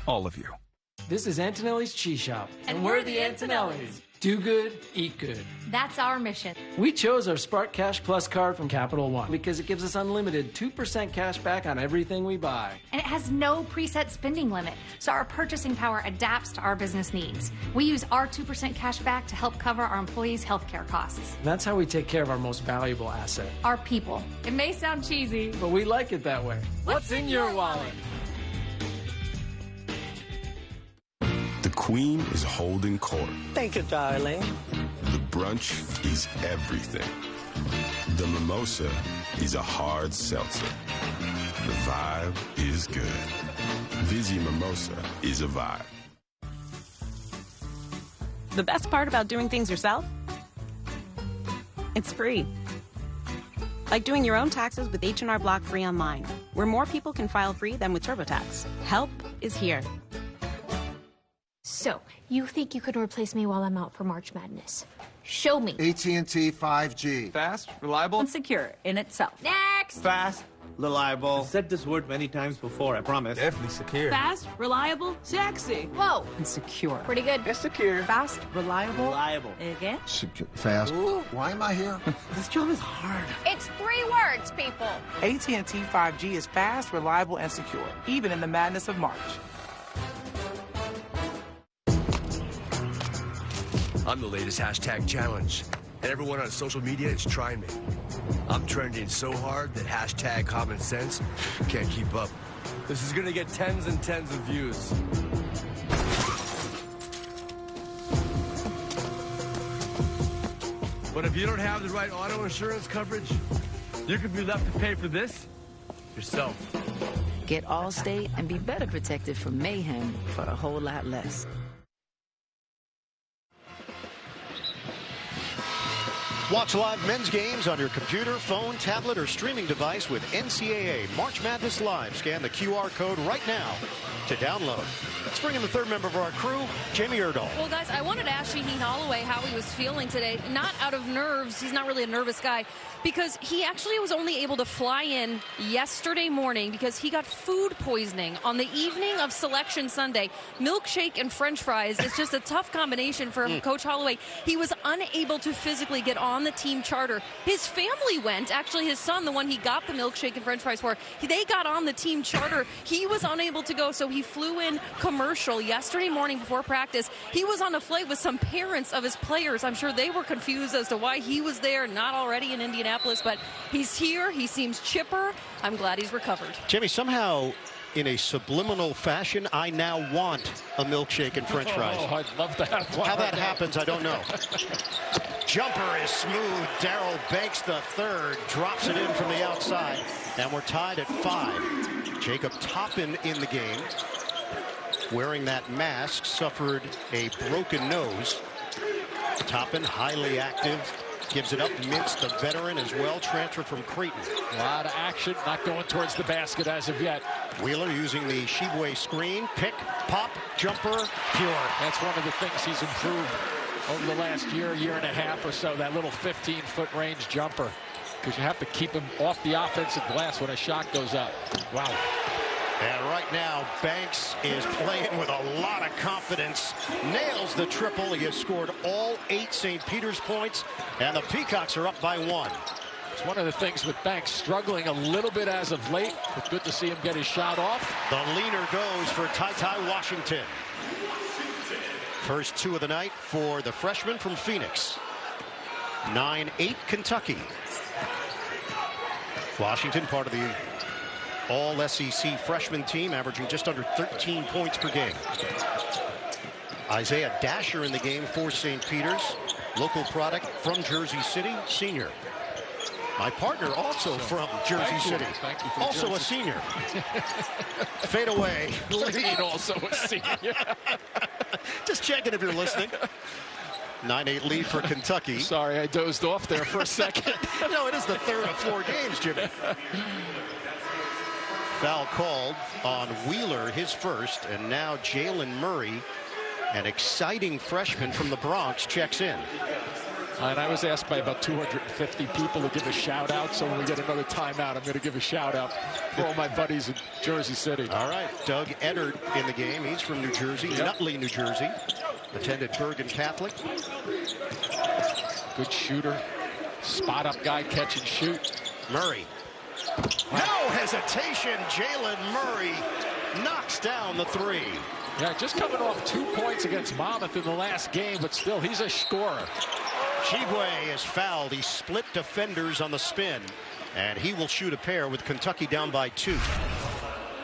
all of you. This is Antonelli's Cheese Shop. And we're the Antonellis. Do good, eat good. That's our mission. We chose our Spark Cash Plus card from Capital One because it gives us unlimited 2% cash back on everything we buy. And it has no preset spending limit, so our purchasing power adapts to our business needs. We use our 2% cash back to help cover our employees' healthcare costs. That's how we take care of our most valuable asset. Our people. It may sound cheesy, but we like it that way. What's in your wallet? The Queen is holding court. Thank you, darling. The brunch is everything. The mimosa is a hard seltzer. The vibe is good. Vizzy Mimosa is a vibe. The best part about doing things yourself? It's free. Like doing your own taxes with H&R Block Free Online, where more people can file free than with TurboTax. Help is here. So, you think you can replace me while I'm out for March Madness? Show me. AT&T 5G. Fast, reliable, and secure in itself. Next! Fast, reliable. I've said this word many times before, I promise. Definitely secure. Fast, reliable, sexy. Whoa. And secure. Pretty good. It's secure. Fast, reliable. Reliable. Again? Fast. Ooh, why am I here? This job is hard. It's 3 words, people. AT&T 5G is fast, reliable, and secure, even in the madness of March. I'm the latest hashtag challenge, and everyone on social media is trying me. I'm trending so hard that hashtag common sense can't keep up. This is gonna get tens and tens of views. But if you don't have the right auto insurance coverage, you could be left to pay for this yourself. Get Allstate and be better protected from mayhem for a whole lot less. Watch live men's games on your computer, phone, tablet, or streaming device with Ncaa March Madness Live. Scan the QR code right now to download. Let's bring in the third member of our crew, Jamie Erdahl. Well, guys, I wanted to ask Shaheen Holloway how he was feeling today. Not out of nerves. He's not really a nervous guy, because he actually was only able to fly in yesterday morning because he got food poisoning on the evening of Selection Sunday. Milkshake and French fries is just a tough combination for Coach Holloway. He was unable to physically get on the team charter. His family went. Actually, his son, the one he got the milkshake and French fries for, they got on the team charter. He was unable to go, so he flew in commercial yesterday morning before practice. He was on a flight with some parents of his players. I'm sure they were confused as to why he was there, not already in Indianapolis, but he's here. He seems chipper. I'm glad he's recovered. Jimmy, somehow in a subliminal fashion, I now want a milkshake and French fries. Oh, I'd love to have one. How that happens, I don't know. Jumper is smooth. Darrell Banks the third drops it in from the outside, and we're tied at 5. Jacob Toppin in the game, wearing that mask, suffered a broken nose. Toppin, highly active, gives it up. Mintz, the veteran, as well, transferred from Creighton. A lot of action, not going towards the basket as of yet. Wheeler using the Shibwe screen. Pick, pop, jumper, pure. That's one of the things he's improved over the last year and a half or so, that little 15-foot range jumper, because you have to keep him off the offensive glass when a shot goes up. Wow. And right now, Banks is playing with a lot of confidence. Nails the triple. He has scored all 8 St. Peter's points, and the Peacocks are up by 1. It's one of the things with Banks, struggling a little bit as of late, but good to see him get his shot off. The leaner goes for Ty Washington. First 2 of the night for the freshman from Phoenix. 9-8 Kentucky. Washington, part of the All-SEC freshman team, averaging just under 13 points per game. Isaiah Dasher in the game for St. Peter's. Local product from Jersey City, senior. My partner also from Jersey City. Also a senior. Fade away. Lead also a senior. Just checking if you're listening. 9-8 lead for Kentucky. Sorry, I dozed off there for a second. No, it is the third of 4 games, Jimmy. Foul called on Wheeler, his first, and now Jalen Murray, an exciting freshman from the Bronx, checks in. And I was asked by about 250 people to give a shout out. So when we get another timeout, I'm going to give a shout out for all my buddies in Jersey City. All right. Doug Eddard in the game. He's from New Jersey, Nutley, New Jersey. Attended Bergen Catholic. Good shooter. Spot up guy, catch and shoot. Murray. No hesitation. Jalen Murray knocks down the three. Yeah, just coming off 2 points against Monmouth in the last game, but still, he's a scorer. Shibwe is fouled. He split defenders on the spin, and he will shoot a pair with Kentucky down by 2.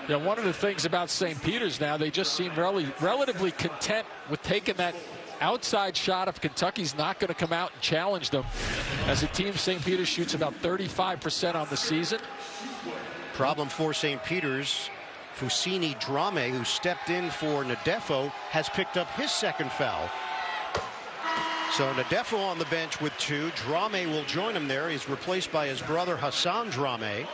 Yeah, one of the things about St. Peter's now, they just seem relatively content with taking that outside shot if Kentucky's not going to come out and challenge them. As a team, St. Peter's shoots about 35% on the season. Problem for St. Peter's, Fusini Drame, who stepped in for Nadefo, has picked up his second foul. So Nadefo on the bench with 2. Drame will join him there. He's replaced by his brother Hassan Drame.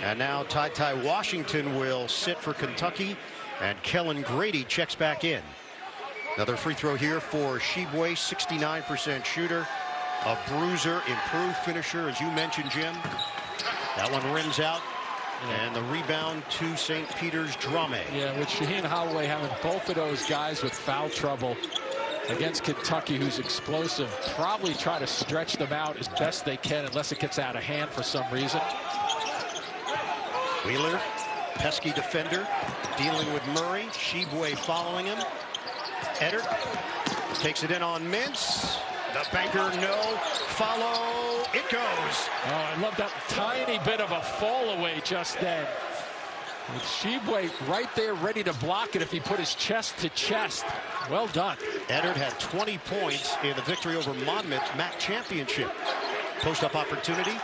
And now Ty Washington will sit for Kentucky, and Kellen Grady checks back in. Another free throw here for Shibwe, 69% shooter, a bruiser, improved finisher, as you mentioned, Jim. That one rims out. And the rebound to St. Peter's Drame. Yeah, with Shaheen Holloway having both of those guys with foul trouble against Kentucky, who's explosive, probably try to stretch them out as best they can unless it gets out of hand for some reason. Wheeler, pesky defender, dealing with Murray. Shibwe following him. Eddard takes it in on Mintz. The banker, no. Follow. It goes. Oh, I love that tiny bit of a fall away just then. With Shibwe right there ready to block it if he put his chest to chest. Well done. Eddard had 20 points in the victory over Monmouth MAC championship. Post-up opportunity.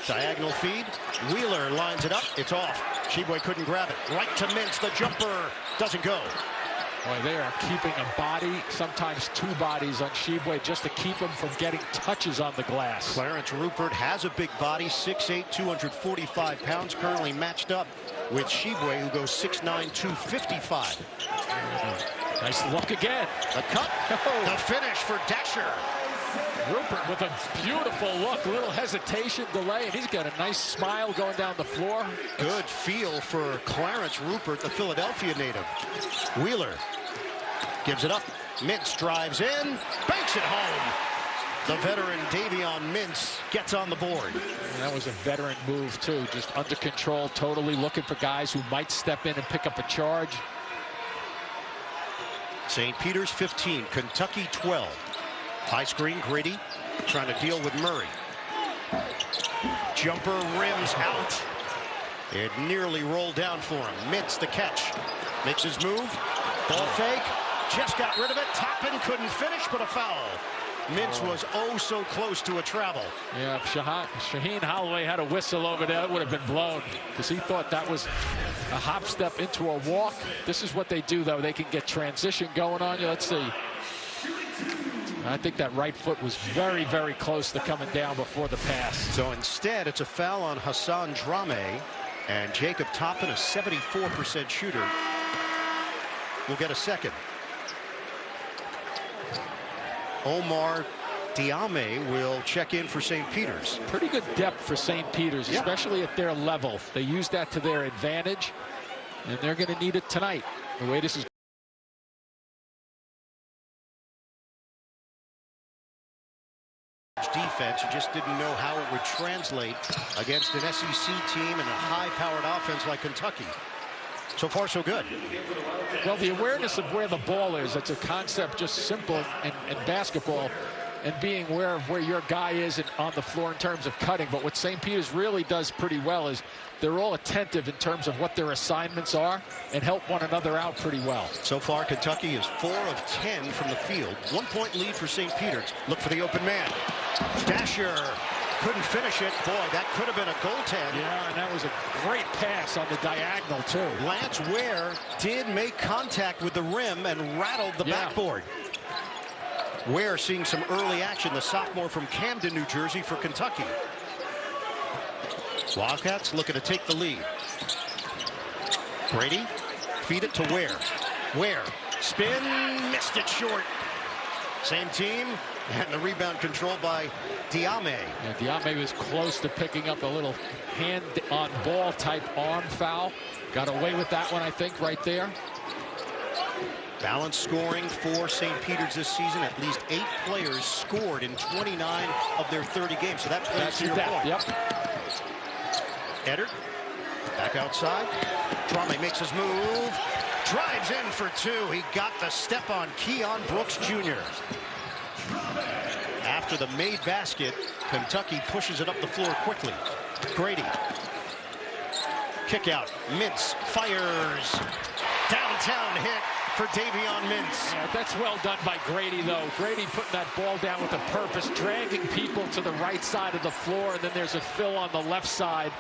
Diagonal feed. Wheeler lines it up. It's off. Shibwe couldn't grab it. Right to Mintz. The jumper doesn't go. Boy, they are keeping a body, sometimes 2 bodies on Shibwe just to keep him from getting touches on the glass. Clarence Rupert has a big body, 6'8", 245 pounds, currently matched up with Shibwe, who goes 6'9", 255. Nice look again. The cut, the finish for Dasher. Rupert with a beautiful look, a little hesitation, delay, and he's got a nice smile going down the floor. Good feel for Clarence Rupert, the Philadelphia native. Wheeler gives it up. Mintz drives in, banks it home. The veteran Davion Mintz gets on the board. And that was a veteran move too, just under control, totally looking for guys who might step in and pick up a charge. St. Peter's 15, Kentucky 12. High screen, Grady trying to deal with Murray. Jumper rims out. It nearly rolled down for him. Mintz the catch. Makes his move. Ball fake. Just got rid of it. Toppin couldn't finish, but a foul. Mintz was oh so close to a travel. Yeah, if Shaheen Holloway had a whistle over there, it would have been blown because he thought that was a hop step into a walk. This is what they do, though. They can get transition going on you. Let's see. I think that right foot was very, very close to coming down before the pass. So instead, it's a foul on Hassan Drame, and Jacob Toppin, a 74% shooter, will get a second. Omar Diame will check in for St. Peter's. Pretty good depth for St. Peter's, especially at their level. They use that to their advantage, and they're going to need it tonight. The way this is defense, you just didn't know how it would translate against an SEC team and a high-powered offense like Kentucky. So far, so good. Well, the awareness of where the ball is, that's a concept just simple in basketball, and being aware of where your guy is on the floor in terms of cutting. But what St. Peter's really does pretty well is they're all attentive in terms of what their assignments are and help one another out pretty well. So far, Kentucky is 4 of 10 from the field. 1-point lead for St. Peter's. Look for the open man. Dasher couldn't finish it. Boy, that could have been a goaltend. Yeah, and that was a great pass on the diagonal, too. Lance Ware did make contact with the rim and rattled the backboard. Ware seeing some early action, the sophomore from Camden, New Jersey for Kentucky. Wildcats looking to take the lead. Brady, feed it to Ware. Ware, spin, missed it short. Same team, And the rebound controlled by Diame. Yeah, Diame was close to picking up a little hand-on-ball type arm foul. Got away with that one, I think, right there. Balanced scoring for St. Peter's this season. At least 8 players scored in 29 of their 30 games. So that plays to your point. Yep. Eddard back outside. Drame makes his move. Drives in for 2. He got the step on Keon Brooks Jr. After the made basket, Kentucky pushes it up the floor quickly. Grady. Kick out. Mintz fires. Downtown hit for Davion Mintz. Yeah, that's well done by Grady, though. Grady putting that ball down with a purpose, dragging people to the right side of the floor, and then there's a fill on the left side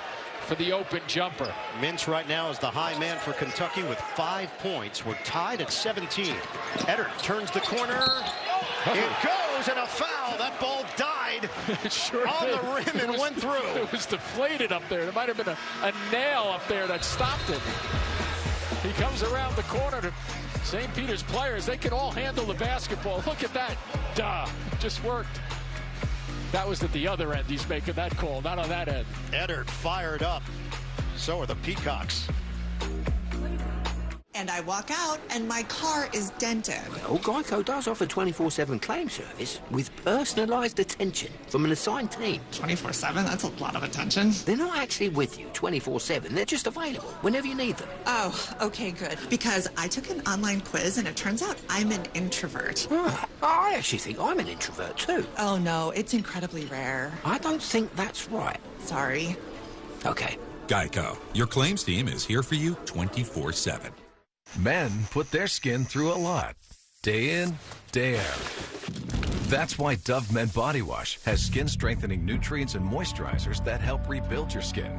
for the open jumper. Mintz right now is the high man for Kentucky with 5 points. We're tied at 17. Eddard turns the corner. It goes, and a foul. That ball died it sure on did. the rim and went through. It was deflated up there. There might have been a nail up there that stopped it. He comes around the corner to St. Peter's players. They can all handle the basketball. Look at that. Duh. Just worked. That was at the other end. He's making that call, not on that end. Eddard fired up. So are the Peacocks. And I walk out, and my car is dented. Well, Geico does offer 24/7 claim service with personalised attention from an assigned team. 24/7? That's a lot of attention. They're not actually with you 24/7. They're just available whenever you need them. Oh, okay, good. Because I took an online quiz, and it turns out I'm an introvert. Oh, I actually think I'm an introvert, too. Oh, no, it's incredibly rare. I don't think that's right. Sorry. Okay. Geico, your claims team is here for you 24/7. Men put their skin through a lot, day in, day out. That's why Dove Men Body Wash has skin-strengthening nutrients and moisturizers that help rebuild your skin.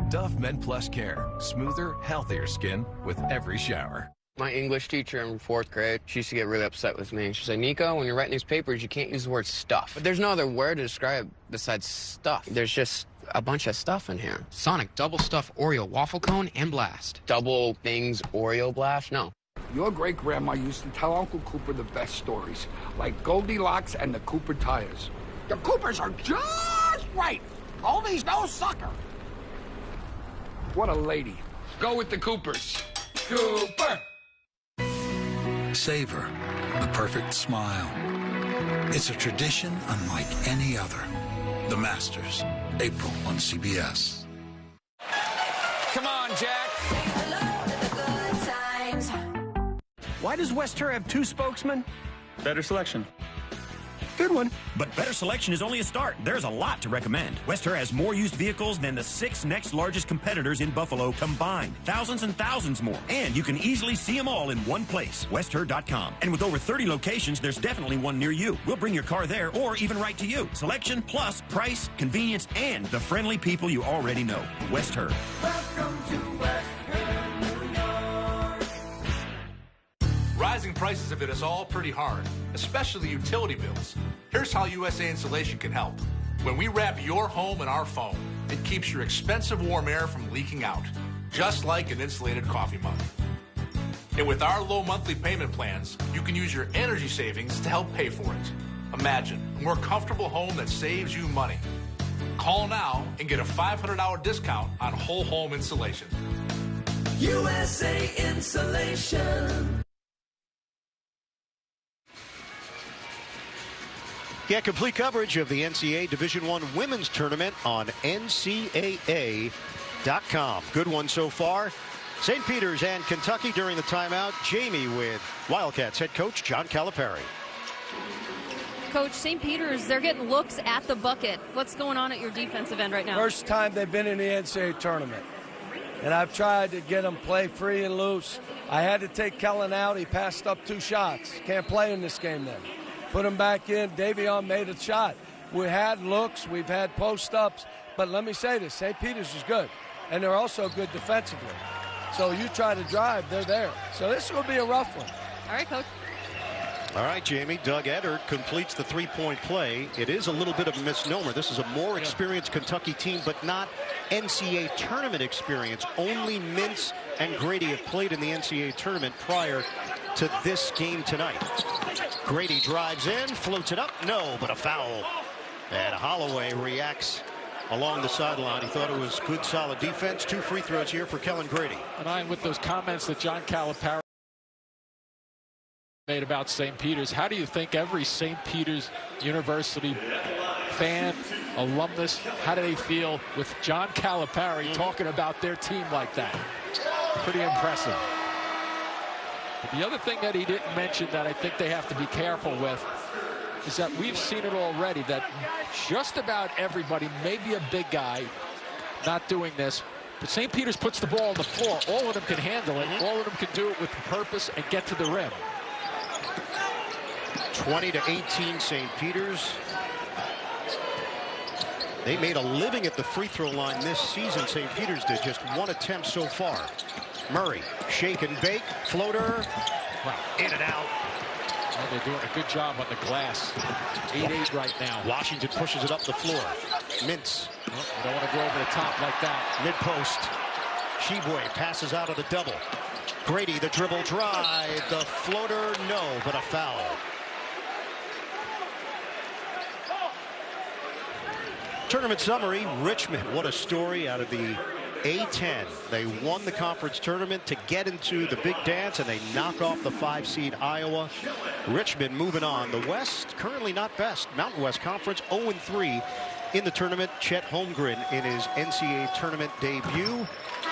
Dove Men Plus Care, smoother, healthier skin with every shower. My English teacher in 4th grade, she used to get really upset with me. She said, Nico, when you're writing these papers, you can't use the word stuff. But there's no other word to describe besides stuff. There's just a bunch of stuff in here. Sonic double stuffed Oreo waffle cone and blast. Double things Oreo blast? No. Your great-grandma used to tell Uncle Cooper the best stories, like Goldilocks and the Cooper tires. The Coopers are just right. Goldie's no sucker. What a lady. Go with the Coopers. Cooper! Savor the perfect smile. It's a tradition unlike any other. The Masters, April on CBS. Come on, Jack. Why does West-Her have 2 spokesmen? Better selection. Good one. But better selection is only a start. There's a lot to recommend. West-Her has more used vehicles than the 6 next largest competitors in Buffalo combined. Thousands and thousands more. And you can easily see them all in one place, westher.com. And with over 30 locations, there's definitely one near you. We'll bring your car there or even right to you. Selection plus price, convenience, and the friendly people you already know. West-Her. Welcome to West-Her, New York. Rising prices have hit us all pretty hard, especially utility bills. Here's how USA Insulation can help. When we wrap your home in our foam, it keeps your expensive warm air from leaking out, just like an insulated coffee mug. And with our low monthly payment plans, you can use your energy savings to help pay for it. Imagine a more comfortable home that saves you money. Call now and get a $500 discount on whole home insulation. USA Insulation. Get complete coverage of the NCAA Division I Women's Tournament on NCAA.com. Good one so far. St. Peter's and Kentucky during the timeout. Jamie with Wildcats head coach John Calipari. Coach, St. Peter's, they're getting looks at the bucket. What's going on at your defensive end right now? First time they've been in the NCAA tournament. And I've tried to get them play free and loose. I had to take Kellen out. He passed up 2 shots. Can't play in this game then. Put him back in. Davion made a shot. We had looks. We've had post-ups. But let me say this. St. Peter's is good. And they're also good defensively. So you try to drive, they're there. So this will be a rough one. All right, Coach. All right, Jamie. Doug Eddard completes the 3-point play. It is a little bit of a misnomer. This is a more experienced Kentucky team, but not NCAA tournament experience. Only Mintz and Grady have played in the NCAA tournament prior to this game tonight. Grady drives in, floats it up. No, but a foul. And Holloway reacts along the sideline. He thought it was good, solid defense. 2 free throws here for Kellen Grady. And I'm with those comments that John Calipari made about St. Peter's. How do you think every St. Peter's University fan, alumnus, how do they feel with John Calipari talking about their team like that? Pretty impressive. But the other thing that he didn't mention that I think they have to be careful with is that we've seen it already, that just about everybody, maybe a big guy, not doing this, but St. Peter's puts the ball on the floor. All of them can handle it. All of them can do it with purpose and get to the rim. 20-18 St. Peter's. They made a living at the free throw line this season. St. Peter's did. Just 1 attempt so far. Murray, shake and bake, floater, in and out. Well, they're doing a good job on the glass. 8-8 right now. Washington pushes it up the floor. Mintz. Oh, you don't want to go over the top like that. Mid-post. Shibwe passes out of the double. Grady, the dribble drive. The floater, no, but a foul. Tournament summary, Richmond. What a story out of the A10. They won the conference tournament to get into the big dance, and they knock off the 5-seed Iowa. Richmond moving on. The West currently not best. Mountain West Conference 0-3 in the tournament. Chet Holmgren in his NCAA tournament debut.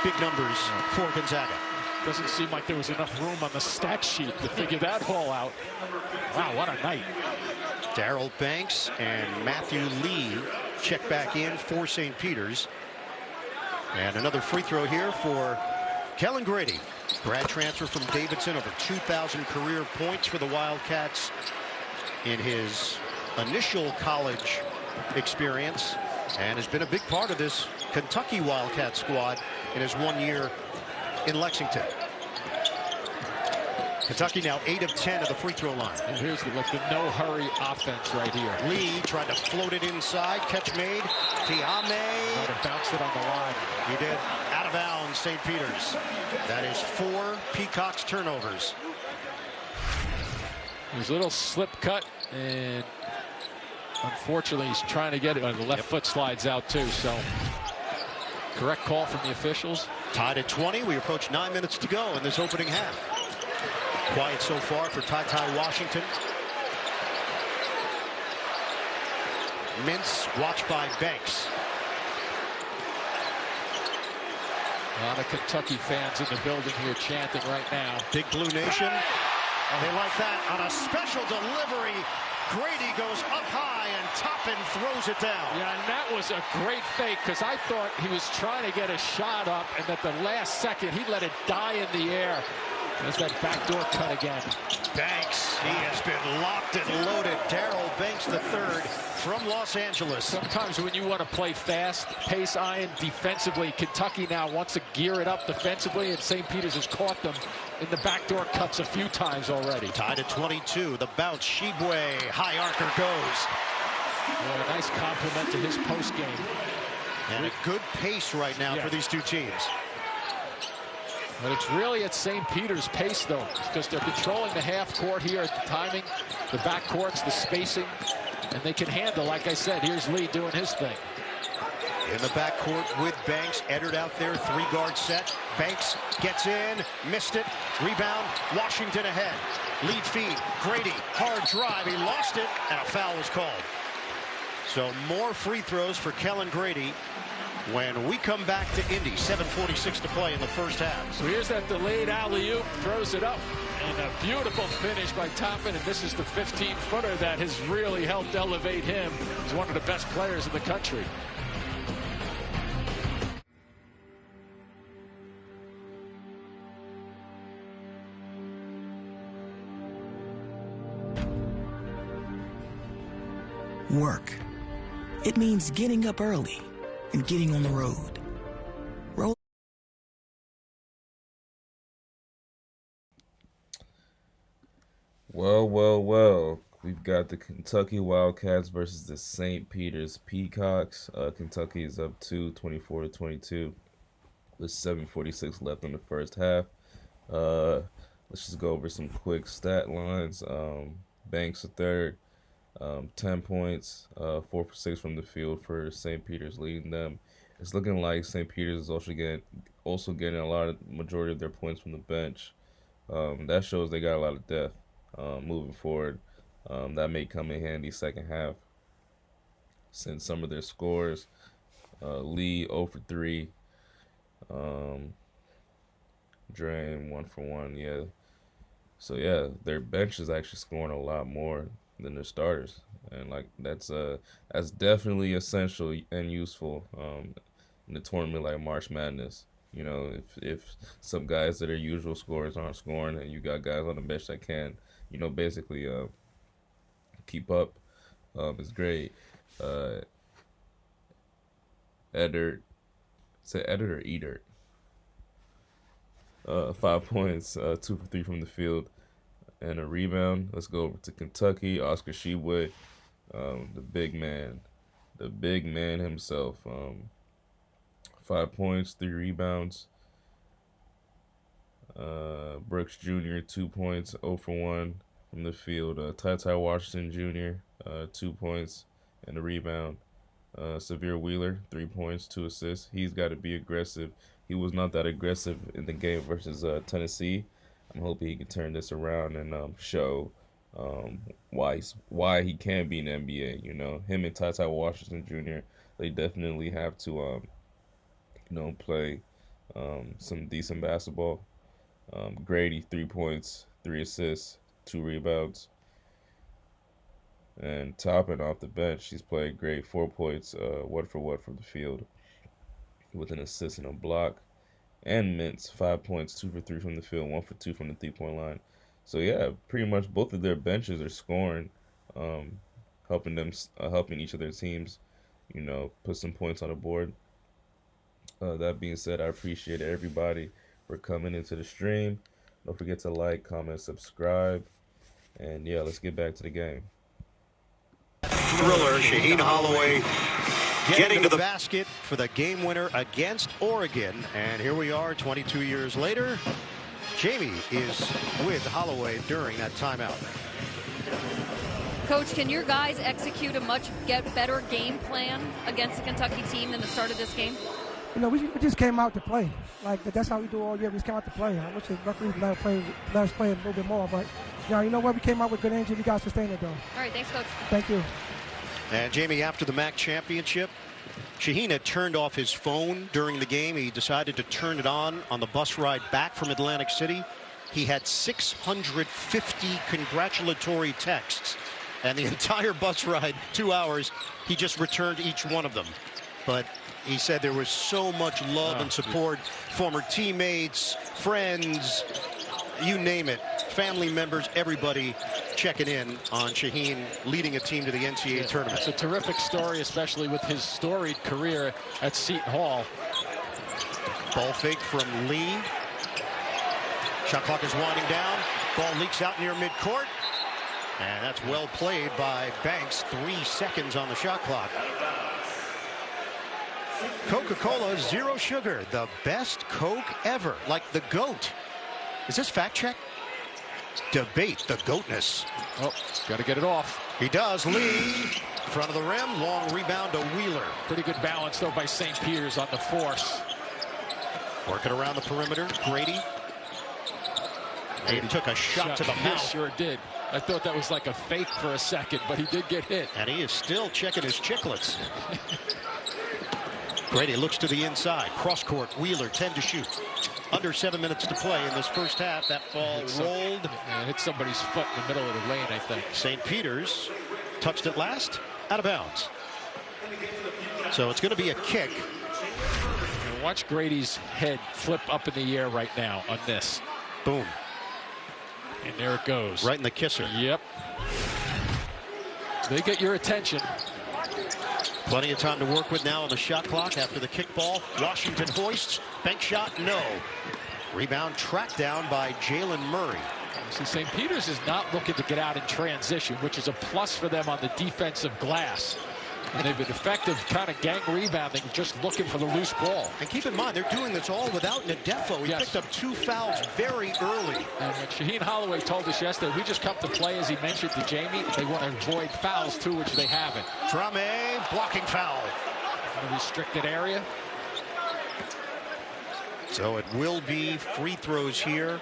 Big numbers for Gonzaga. Doesn't seem like there was enough room on the stat sheet to figure that all out. Wow, what a night. Darrell Banks and Matthew Lee check back in for St. Peter's. And another free throw here for Kellen Grady. Grad transfer from Davidson, over 2,000 career points for the Wildcats in his initial college experience, and has been a big part of this Kentucky Wildcat squad in his 1 year in Lexington. Kentucky now 8 of 10 at the free throw line. And here's the no-hurry offense right here. Lee tried to float it inside. Catch made. Tiame. Might have bounced it on the line. He did. Out of bounds, St. Peter's. That is 4 Peacocks turnovers. There's a little slip cut, and unfortunately he's trying to get it. The left foot slides out too, so correct call from the officials. Tied at 20. We approach 9 minutes to go in this opening half. Quiet so far for Ty Washington. Mintz watched by Banks. A lot of Kentucky fans in the building here chanting right now. Big Blue Nation. They like that. On a special delivery, Grady goes up high and Toppin throws it down. Yeah, and that was a great fake, because I thought he was trying to get a shot up, and at the last second he let it die in the air. There's that backdoor cut again. Banks, he has been locked and loaded. Darrell Banks III from Los Angeles. Sometimes when you want to play fast, pace iron defensively, Kentucky now wants to gear it up defensively, and St. Peter's has caught them in the backdoor cuts a few times already. Tied at 22. The bounce, Shibwe, high archer goes. Well, a nice compliment to his post game. And a good pace right now for these two teams. But it's really at St. Peter's pace, though, because they're controlling the half court here at the timing, the back courts, the spacing, and they can handle, like I said, here's Lee doing his thing. In the back court with Banks, Eddard out there, 3-guard set. Banks gets in, missed it, rebound, Washington ahead. Lead feed, Grady, hard drive, he lost it, and a foul was called. So more free throws for Kellen Grady when we come back to Indy. 7:46 to play in the first half. So here's that delayed alley-oop, throws it up, and a beautiful finish by Toppin, and this is the 15-footer that has really helped elevate him. He's one of the best players in the country. Work. It means getting up early and getting on the road. Well. We've got the Kentucky Wildcats versus the St. Peter's Peacocks. Kentucky is up 24-22 with 7:46 left in the first half. Let's just go over some quick stat lines. Banks a third, 10 points, 4 for 6 from the field for St. Peter's, leading them. It's looking like St. Peter's is also getting a lot of majority of their points from the bench. That shows they got a lot of depth moving forward. That may come in handy second half, since some of their scores, Lee 0 for 3, Drain 1 for 1, yeah. So yeah, their bench is actually scoring a lot more than their starters, and like that's definitely essential and useful in a tournament like March Madness. You know, if some guys that are usual scorers aren't scoring, and you got guys on the bench that can, you know, basically keep up, it's great. Edert, say Edert or Edert. 5 points, 2 for 3 from the field, and a rebound. Let's go over to Kentucky. Oscar Tshiebwe, the big man himself. 5 points, 3 rebounds. Brooks Jr., 2 points, 0 for 1 from the field. Ty Washington Jr., 2 points and a rebound. Severe Wheeler, 3 points, 2 assists. He's got to be aggressive. He was not that aggressive in the game versus Tennessee. I'm hoping he can turn this around and show why he can be in the NBA. You know, him and Ty Washington Jr., they definitely have to play some decent basketball. Grady, 3 points, 3 assists, 2 rebounds. And Toppin off the bench, he's played great. 4 points, 1 for 1 from the field, with an assist and a block. And Mintz, 5 points, 2 for 3 from the field, 1 for 2 from the 3-point line. So yeah, pretty much both of their benches are scoring, helping each of their teams, you know, put some points on the board. That being said, I appreciate everybody for coming into the stream. Don't forget to like, comment, subscribe, and yeah, let's get back to the game. Thriller, Shaheen Holloway getting to the basket for the game winner against Oregon. And here we are 22 years later. Jamie is with Holloway during that timeout. Coach, can your guys execute a much better game plan against the Kentucky team than the start of this game? You know, we just came out to play. Like, that's how we do all year. We just came out to play. I wish the referees let us play a little bit more. But, you know what? We came out with good energy. We got to sustain it, though. All right, thanks, Coach. Thank you. And, Jamie, after the MAC championship, Shaheen had turned off his phone during the game. He decided to turn it on the bus ride back from Atlantic City. He had 650 congratulatory texts. And the entire bus ride, 2 hours, he just returned each one of them. But he said there was so much love and support. Former teammates, friends, you name it, family members, everybody checking in on Shaheen leading a team to the NCAA tournament. It's a terrific story, especially with his storied career at Seton Hall. Ball fake from Lee. Shot clock is winding down. Ball leaks out near midcourt. And that's well played by Banks. 3 seconds on the shot clock. Coca-Cola Zero Sugar, the best Coke ever, like the GOAT. Is this fact check? Debate the GOATness. Oh, got to get it off. He does. Lee, front of the rim, long rebound to Wheeler. Pretty good balance, though, by St. Peter's on the force. Working around the perimeter, Grady. He took a shot to the mouth. Sure did. I thought that was like a fake for a second, but he did get hit. And he is still checking his chiclets. Grady looks to the inside. Cross court, Wheeler, 10 to shoot. Under 7 minutes to play in this first half. That ball rolled. Hit somebody's foot in the middle of the lane, I think. St. Peter's touched it last, out of bounds. So it's going to be a kick. And watch Grady's head flip up in the air right now on this. Boom. And there it goes. Right in the kisser. Yep. They get your attention. Plenty of time to work with now on the shot clock after the kickball. Washington hoists. Bank shot, no. Rebound tracked down by Jalen Murray. See, St. Peter's is not looking to get out in transition, which is a plus for them on the defensive glass. And they've been effective kind of gang rebounding, just looking for the loose ball. And keep in mind, they're doing this all without Nadefo. He picked up 2 fouls very early. And when Shaheen Holloway told us yesterday, we just come to play, as he mentioned to Jamie, they want to avoid fouls too, which they haven't. Drame, blocking foul. In a restricted area. So it will be free throws here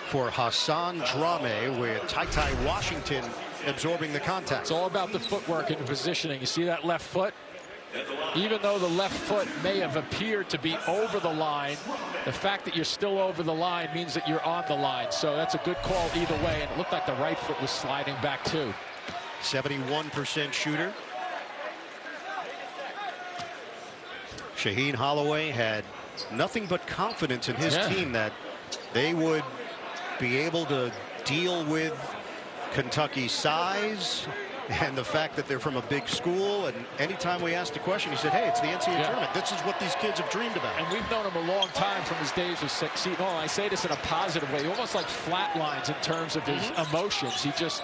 for Hassan Drame, with Ty Washington absorbing the contact. It's all about the footwork and the positioning. You see that left foot? Even though the left foot may have appeared to be over the line, the fact that you're still over the line means that you're on the line. So that's a good call either way. And it looked like the right foot was sliding back too. 71% shooter. Shaheen Holloway had nothing but confidence in his team that they would be able to deal with Kentucky's size and the fact that they're from a big school. And anytime we asked a question, he said, hey, it's the Ncaa tournament. This is what these kids have dreamed about. And we've known him a long time from his days with Seton Hall. I say this in a positive way, almost like flatlines in terms of his emotions. He just,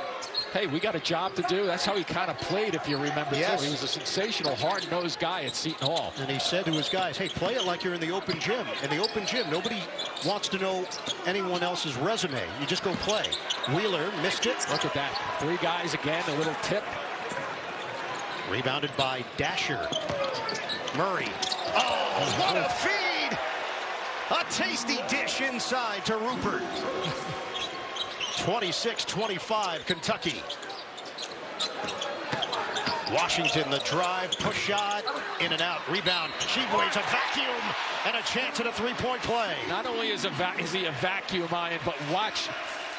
hey, we got a job to do. That's how he kind of played, if you remember. Yes. Too. He was a sensational, hard-nosed guy at Seton Hall. And he said to his guys, hey, play it like you're in the open gym. In the open gym, nobody wants to know anyone else's resume. You just go play. Wheeler missed it. Look at that. 3 guys again, a little tip. Rebounded by Dasher. Murray. Oh, what a feed! A tasty dish inside to Rupert. 26-25, Kentucky. Washington, the drive, push shot, in and out, rebound. Shibwe's a vacuum, and a chance at a three-point play. Not only is he a vacuum, Ian, but watch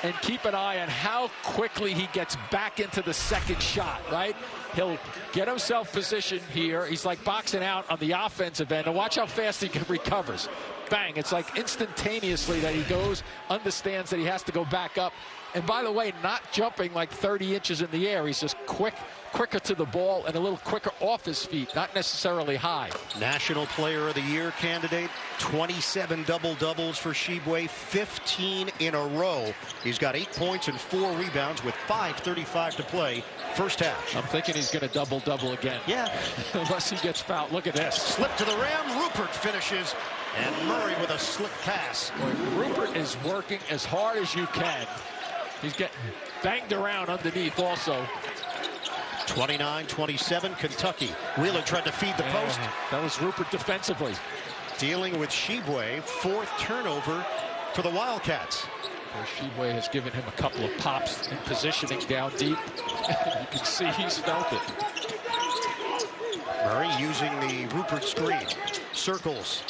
and keep an eye on how quickly he gets back into the second shot, right? He'll get himself positioned here. He's like boxing out on the offensive end, and watch how fast he recovers. Bang, it's like instantaneously that he goes, understands that he has to go back up. And by the way, not jumping like 30 inches in the air. He's just quicker to the ball and a little quicker off his feet, not necessarily high. National Player of the Year candidate, 27 double-doubles for Shibwe, 15 in a row. He's got 8 points and 4 rebounds with 5:35 to play, first half. I'm thinking he's going to double-double again. Yeah. Unless he gets fouled. Look at this. Slip to the rim, Rupert finishes, and Murray with a slick pass. Rupert is working as hard as you can. He's getting banged around underneath also. 29-27, Kentucky. Wheeler tried to feed the post. That was Rupert defensively. Dealing with Shibwe, 4th turnover for the Wildcats. Shibwe has given him a couple of pops in positioning down deep. You can see he's felt it. Murray using the Rupert screen. Circles.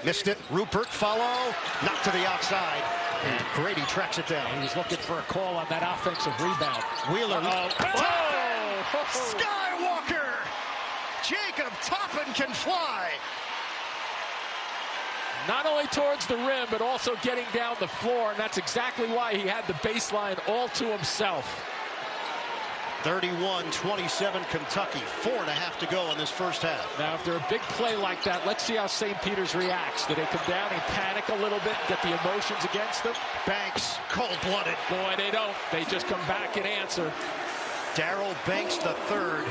Missed it. Rupert follow. Knocked to the outside. And Grady tracks it down. He was looking for a call on that offensive rebound. Wheeler. Skywalker! Jacob Toppin can fly. Not only towards the rim, but also getting down the floor, and that's exactly why he had the baseline all to himself. 31-27 Kentucky. 4.5 to go in this first half. Now, if they're a big play like that, let's see how St. Peter's reacts. Do they come down and panic a little bit, get the emotions against them? Banks, cold-blooded. Boy, they don't. They just come back and answer. Darrell Banks the third.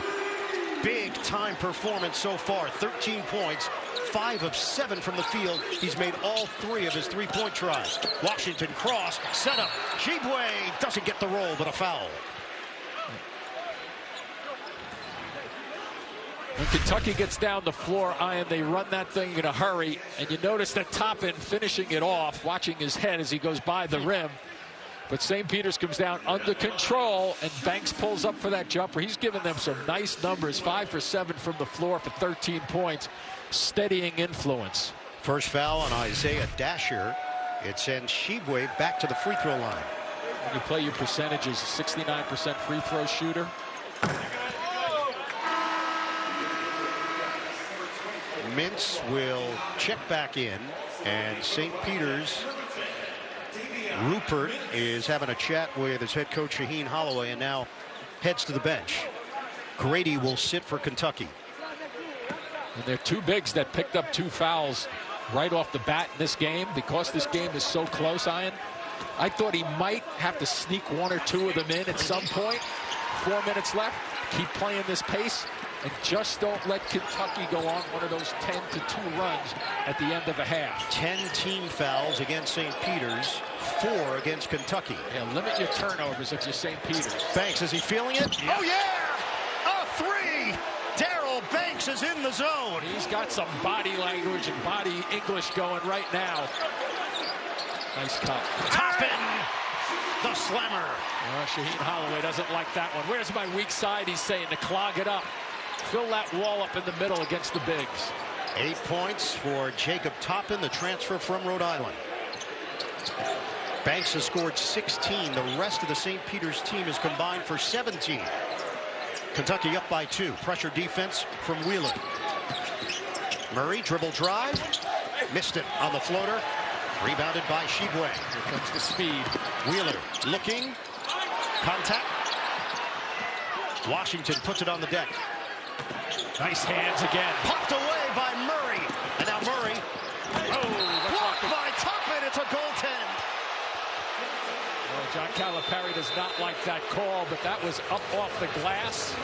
Big time performance so far. 13 points, 5 of 7 from the field. He's made all 3 of his three-point tries. Washington cross, set up. Shibwe doesn't get the roll, but a foul. When Kentucky gets down the floor, Ian, they run that thing in a hurry, and you notice that Toppin finishing it off, watching his head as he goes by the rim. But St. Peter's comes down under control, and Banks pulls up for that jumper. He's given them some nice numbers, 5 for 7 from the floor for 13 points. Steadying influence. First foul on Isaiah Dasher. It sends Shibwe back to the free throw line. When you play your percentages, 69% free throw shooter. Mintz will check back in, and St. Peter's Rupert is having a chat with his head coach Shaheen Holloway, and now heads to the bench. Grady will sit for Kentucky. And they're 2 bigs that picked up 2 fouls right off the bat in this game. Because this game is so close, Ian, I thought he might have to sneak 1 or 2 of them in at some point. 4 minutes left. Keep playing this pace. and just don't let Kentucky go on one of those 10-2 runs at the end of a half. 10 team fouls against St. Peter's, 4 against Kentucky. Yeah, limit your turnovers if you're St. Peter's. Banks, is he feeling it? Yeah. Oh, yeah! A 3! Darrell Banks is in the zone. He's got some body language and body English going right now. Nice cut. Toppin, the slammer. Shaheen Holloway doesn't like that one. Where's my weak side, he's saying, to clog it up. Fill that wall up in the middle against the bigs. 8 points for Jacob Toppin, the transfer from Rhode Island. Banks has scored 16. The rest of the St. Peter's team is combined for 17. Kentucky up by 2. Pressure defense from Wheeler. Murray, dribble drive. Missed it on the floater. Rebounded by Shibwe. Here comes the speed. Wheeler looking. Contact. Washington puts it on the deck. Nice hands again. Popped away by Murray. And now Murray. Blocked by Toppin. It's a goaltend. Well, John Calipari does not like that call, but that was up off the glass.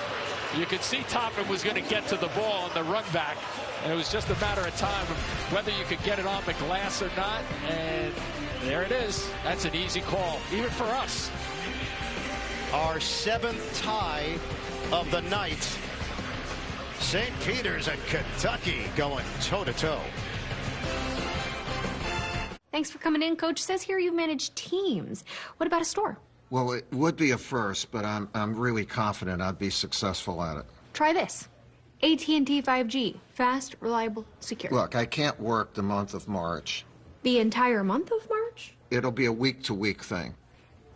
You could see Toppin was going to get to the ball on the run back, and it was just a matter of time of whether you could get it on the glass or not, and there it is. That's an easy call, even for us. Our 7th tie of the night. St. Peter's and Kentucky going toe-to-toe. Thanks for coming in. Coach says here you've managed teams. What about a store? Well, it would be a first, but I'm really confident I'd be successful at it. Try this. AT&T 5G. Fast, reliable, secure. Look, I can't work the month of March. The entire month of March? It'll be a week-to-week thing.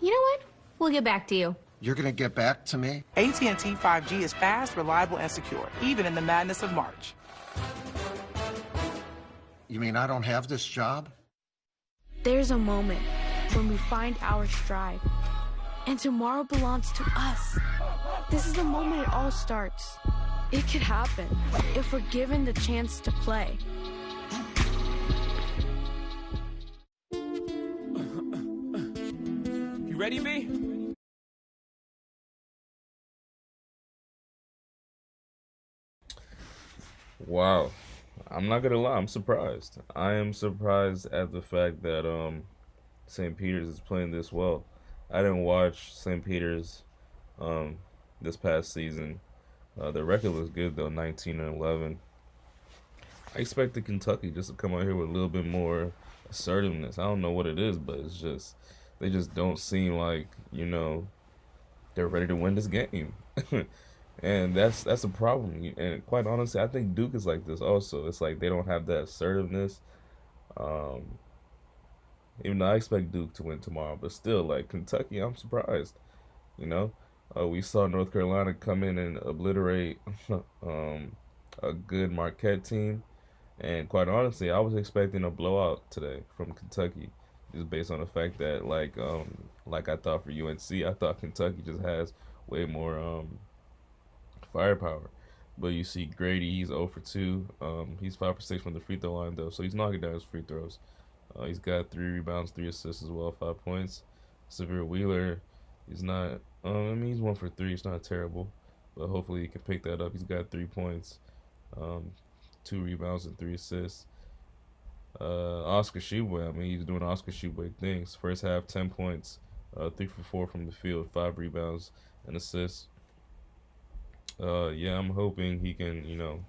You know what? We'll get back to you. You're going to get back to me? AT&T 5G is fast, reliable, and secure, even in the madness of March. You mean I don't have this job? There's a moment when we find our stride, and tomorrow belongs to us. This is the moment it all starts. It could happen if we're given the chance to play. You ready, V? Wow. I'm not gonna lie, I'm surprised. I am surprised at the fact that St. Peter's is playing this well. I didn't watch St. Peter's this past season. The record was good though, 19-11. I expected Kentucky just to come out here with a little bit more assertiveness. I don't know what it is, but it's just they just don't seem like, you know, they're ready to win this game. And that's a problem. And quite honestly, I think Duke is like this also. It's like they don't have that assertiveness. Even though I expect Duke to win tomorrow, but still, like Kentucky, I'm surprised. You know, we saw North Carolina come in and obliterate a good Marquette team, and quite honestly, I was expecting a blowout today from Kentucky, just based on the fact that, like I thought for UNC, I thought Kentucky just has way more firepower. But you see Grady, he's 0 for 2. He's 5 for 6 from the free throw line though, so he's knocking down his free throws. He's got 3 rebounds, 3 assists as well, 5 points. Severe Wheeler, he's not, he's 1 for 3. It's not terrible, but hopefully he can pick that up. He's got 3 points, 2 rebounds and 3 assists. Oscar Shibwe, he's doing Oscar Shibwe things. First half, 10 points, 3 for 4 from the field, 5 rebounds and assists. Yeah, I'm hoping he can, you know,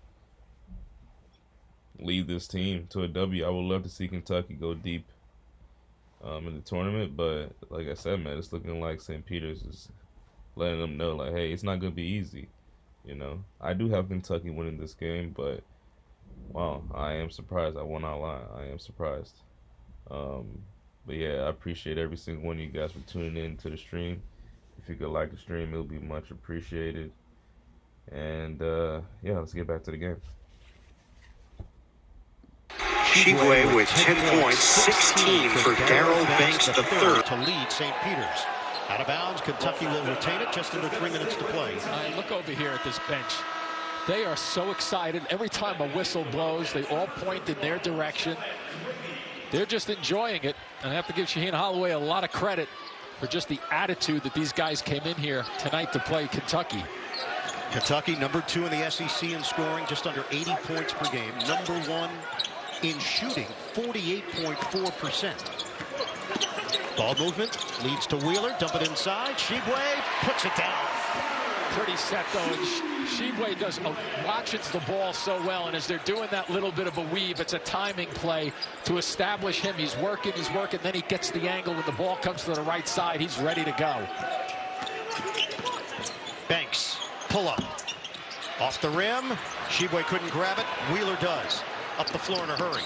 lead this team to a W. I would love to see Kentucky go deep in the tournament, but like I said, man, it's looking like St. Peter's is letting them know, like, hey, it's not going to be easy. You know, I do have Kentucky winning this game, but wow, I am surprised. I will not lie, I am surprised. But yeah, I appreciate every single one of you guys for tuning in to the stream. If you could like the stream, it would be much appreciated. And yeah, let's get back to the game. Shibwe with 10 points, 16 for Darrell Banks III to lead St. Peter's. Out of bounds, Kentucky will retain it just under 3 minutes to play. Look over here at this bench. They are so excited. Every time a whistle blows, they all point in their direction. They're just enjoying it. And I have to give Shaheen Holloway a lot of credit for just the attitude that these guys came in here tonight to play Kentucky. Kentucky, number 2 in the SEC in scoring, just under 80 points per game. Number 1 in shooting, 48.4%. Ball movement leads to Wheeler. Dump it inside. Shibwe puts it down. Pretty set, though. And Shibwe watches the ball so well, and as they're doing that little bit of a weave, it's a timing play to establish him. He's working, then he gets the angle. When the ball comes to the right side, he's ready to go. Banks, pull up. Off the rim. Shibwe couldn't grab it. Wheeler does. Up the floor in a hurry.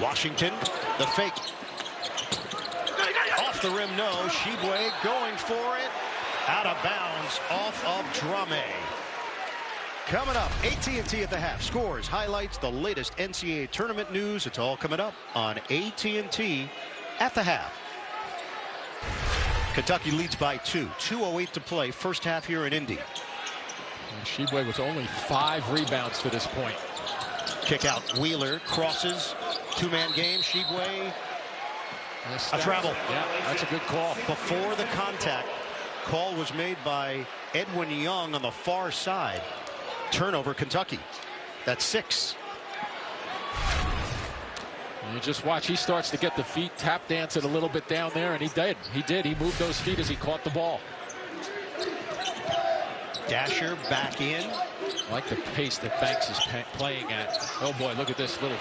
Washington, the fake. Off the rim, no. Shibwe going for it. Out of bounds, off of Drame. Coming up, AT&T at the half. Scores, highlights, the latest NCAA tournament news. It's all coming up on AT&T at the half. Kentucky leads by 2. 2:08 to play. First half here in Indy. Shibwe with only 5 rebounds to this point. Kick out. Wheeler crosses. 2-man game. Shibwe. A travel. Yeah, that's a good call. Before the contact, call was made by Edwin Young on the far side. Turnover, Kentucky. That's 6. And you just watch. He starts to get the feet, tap dance it a little bit down there, and he did. He moved those feet as he caught the ball. Dasher back in. I like the pace that Banks is playing at. Oh boy, look at this little.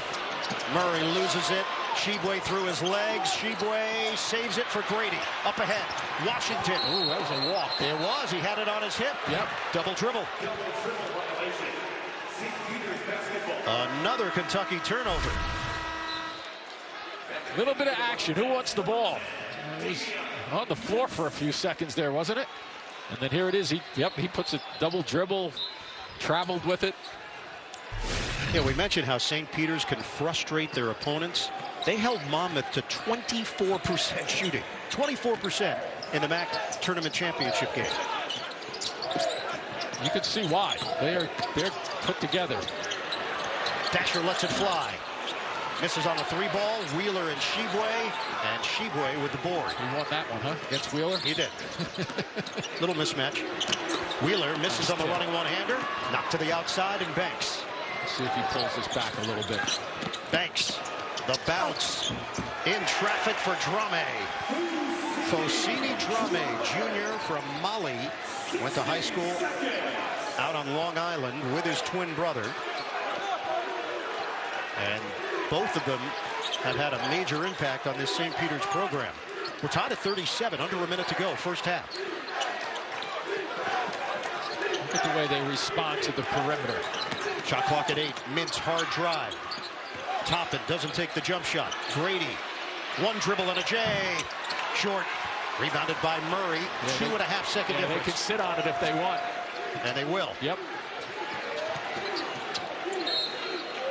Murray loses it. Shibwe through his legs. Shibwe saves it for Grady. Up ahead. Washington. Ooh, that was a walk. It was. He had it on his hip. Yep. Double dribble. Another Kentucky turnover. A little bit of action. Who wants the ball? He was on the floor for a few seconds there, wasn't it? And then here it is. He puts a double dribble, traveled with it. Yeah, we mentioned how St. Peter's can frustrate their opponents. They held Monmouth to 24% shooting. 24% in the MAC tournament championship game. You can see why. They're put together. Dasher lets it fly. Misses on a 3-ball. Wheeler and Shibwe with the board. He won that one, huh? Against Wheeler? He did. Little mismatch. Wheeler misses on the running one-hander. Knocked to the outside, and Banks. Let's see if he pulls this back a little bit. Banks. The bounce. In traffic for Drame. Fosini Drame, Jr. from Mali. Went to high school out on Long Island with his twin brother. And both of them have had a major impact on this St. Peter's program. We're tied at 37, under a minute to go, first half. Look at the way they respond to the perimeter. Shot clock at 8. Mintz hard drive. Toppin doesn't take the jump shot. Grady. One dribble and a J. Short. Rebounded by Murray. Yeah, 2.5 second difference. They can sit on it if they want. And they will. Yep.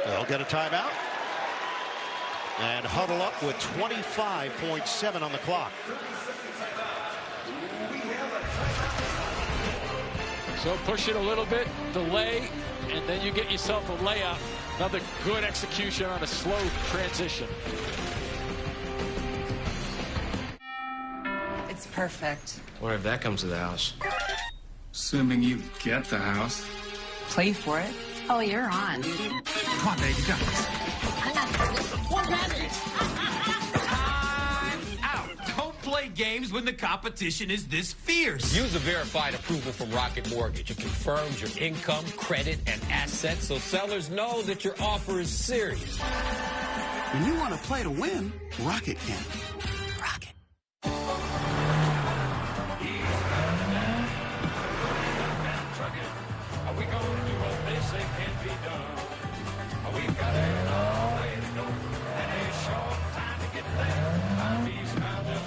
They'll get a timeout. And huddle up with 25.7 on the clock. So push it a little bit, delay, and then you get yourself a layup. Another good execution on a slow transition. It's perfect. What if that comes to the house? Assuming you get the house. Play for it. Oh, you're on. Come on, baby, go. Time out. Don't play games when the competition is this fierce. Use the verified approval from Rocket Mortgage. It confirms your income, credit, and assets so sellers know that your offer is serious. When you want to play to win, Rocket can. Rocket. Are we going to do what they say can be done? We've got it all way to go. And a short time to get there. I'm these mountains.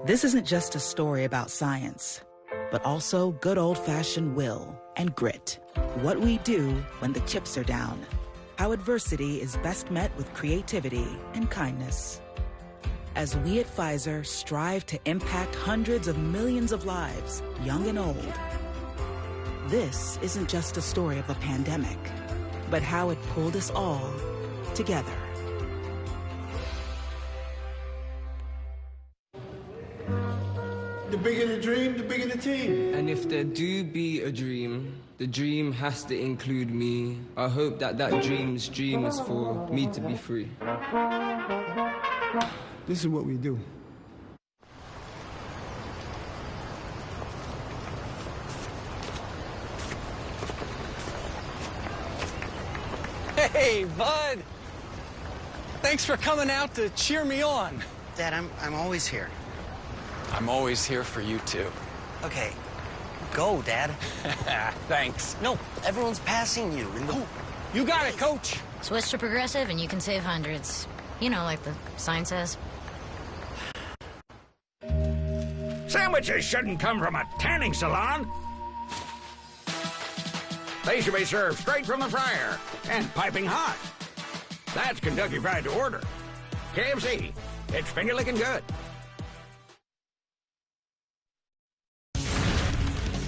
This isn't just a story about science, but also good old-fashioned will and grit. What we do when the chips are down. How adversity is best met with creativity and kindness. as we at Pfizer strive to impact hundreds of millions of lives, young and old. This isn't just a story of a pandemic, but how it pulled us all together. The bigger the dream, the bigger the team. And if there do be a dream, the dream has to include me. I hope that dream's dream is for me to be free. This is what we do. Hey, bud. Thanks for coming out to cheer me on. Dad, I'm always here. I'm always here for you, too. Okay, go, Dad. Thanks. No, everyone's passing you. You got it, Coach. Switch to Progressive and you can save hundreds. You know, like the sign says. Sandwiches shouldn't come from a tanning salon. They should be served straight from the fryer and piping hot. That's Kentucky Fried to order. KFC, it's finger-licking good.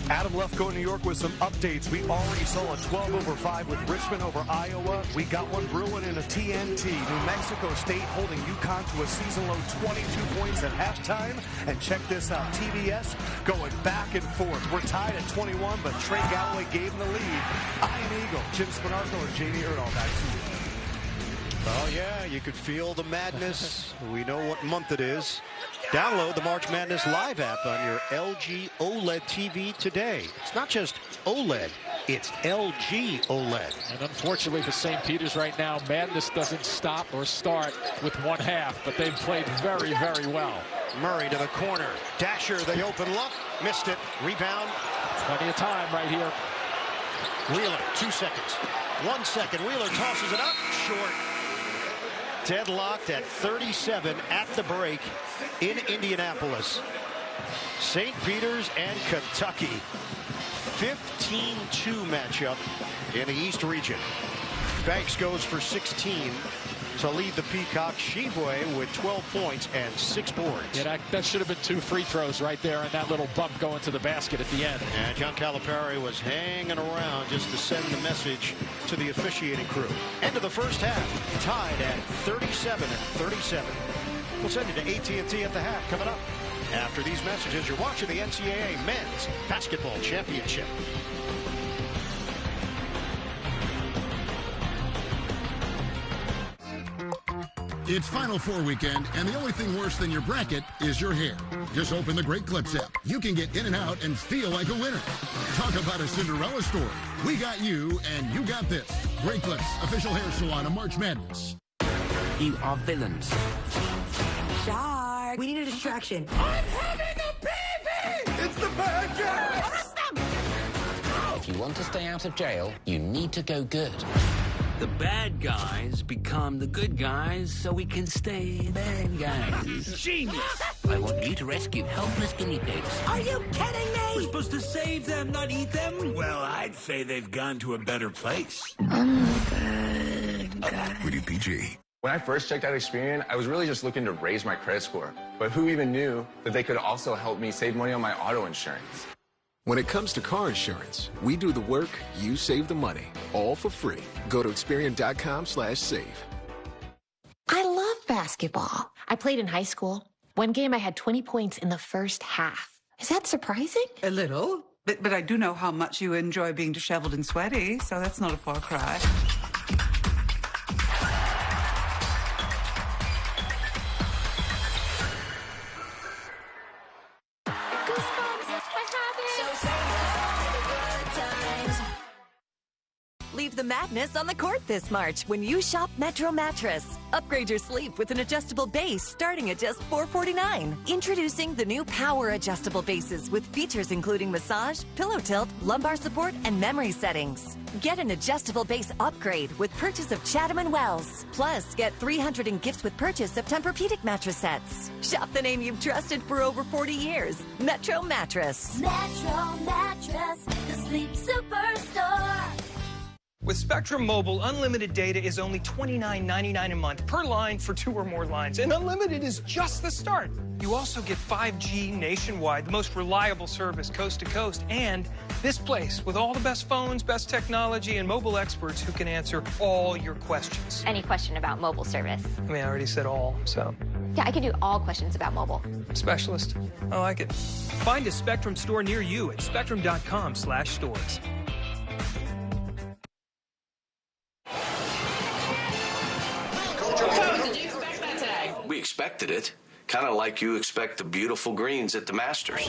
Adam Lefkoe, New York, with some updates. We already saw a 12-over-5 with Richmond over Iowa. We got one brewing in a TNT. New Mexico State holding UConn to a season-low 22 points at halftime. And check this out, TBS going back and forth. We're tied at 21, but Trey Galloway gave them the lead. Ian Eagle, Jim Spinarco, and Jamie Erdahl back to you. Oh, yeah, you could feel the madness. We know what month it is. Download the March Madness Live app on your LG OLED TV today. It's not just OLED, it's LG OLED. And unfortunately for St. Peter's right now, madness doesn't stop or start with one half, but they've played very, very well. Murray to the corner. Dasher, the open look. Missed it. Rebound. Plenty of time right here. Wheeler, 2 seconds. 1 second. Wheeler tosses it up. Short. Deadlocked at 37 at the break in Indianapolis. St. Peter's and Kentucky. 15-2 matchup in the East region. Banks goes for 16 to lead the Peacocks. Shivwe with 12 points and 6 boards. Yeah, that should have been 2 free throws right there, and that little bump going to the basket at the end. And John Calipari was hanging around just to send the message to the officiating crew. End of the first half, tied at 37-37. We'll send you to AT&T at the half coming up. After these messages, you're watching the NCAA Men's Basketball Championship. It's Final Four weekend, and the only thing worse than your bracket is your hair. Just open the Great Clips app. You can get in and out and feel like a winner. Talk about a Cinderella story. We got you, and you got this. Great Clips, official hair salon of March Madness. You are villains. Shark, we need a distraction. I'm having a baby! It's the bad guy! Arrest them! If you want to stay out of jail, you need to go good. The bad guys become the good guys so we can stay bad guys. Genius! I want you to rescue helpless guinea pigs. Are you kidding me? We're supposed to save them, not eat them? Well, I'd say they've gone to a better place. Rated PG. When I first checked out Experian, I was really just looking to raise my credit score. But who even knew that they could also help me save money on my auto insurance? When it comes to car insurance, we do the work, you save the money, all for free. Go to Experian.com/save. I love basketball. I played in high school. One game I had 20 points in the first half. Is that surprising? A little, but I do know how much you enjoy being disheveled and sweaty, so that's not a far cry. Leave the madness on the court this March when you shop Metro Mattress. Upgrade your sleep with an adjustable base starting at just $449. Introducing the new Power Adjustable Bases with features including massage, pillow tilt, lumbar support, and memory settings. Get an adjustable base upgrade with purchase of Chatham & Wells. Plus, get $300 in gifts with purchase of Tempur-Pedic mattress sets. Shop the name you've trusted for over 40 years. Metro Mattress. Metro Mattress, the sleep superstore. With Spectrum Mobile, unlimited data is only $29.99 a month per line for 2 or more lines. And unlimited is just the start. You also get 5G nationwide, the most reliable service coast to coast, and this place with all the best phones, best technology, and mobile experts who can answer all your questions. Any question about mobile service? I mean, I already said all, so. Yeah, I can do all questions about mobile. Specialist. I like it. Find a Spectrum store near you at spectrum.com/stores. Did you expect that tag? We expected it. Kind of like you expect the beautiful greens at the Masters.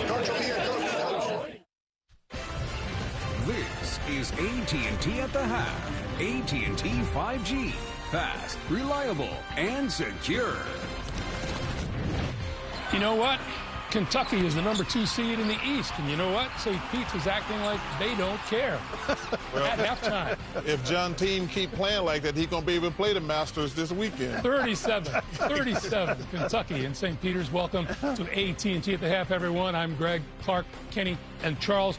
This is AT&T at the half. AT&T 5G. Fast, reliable, and secure. You know what? Kentucky is the #2 seed in the East. And you know what? St. Pete's is acting like they don't care at halftime. If John Team keep playing like that, he's going to be able to play the Masters this weekend. 37. Kentucky and St. Peter's. Welcome to AT&T at the half, everyone. I'm Greg, Clark, Kenny, and Charles.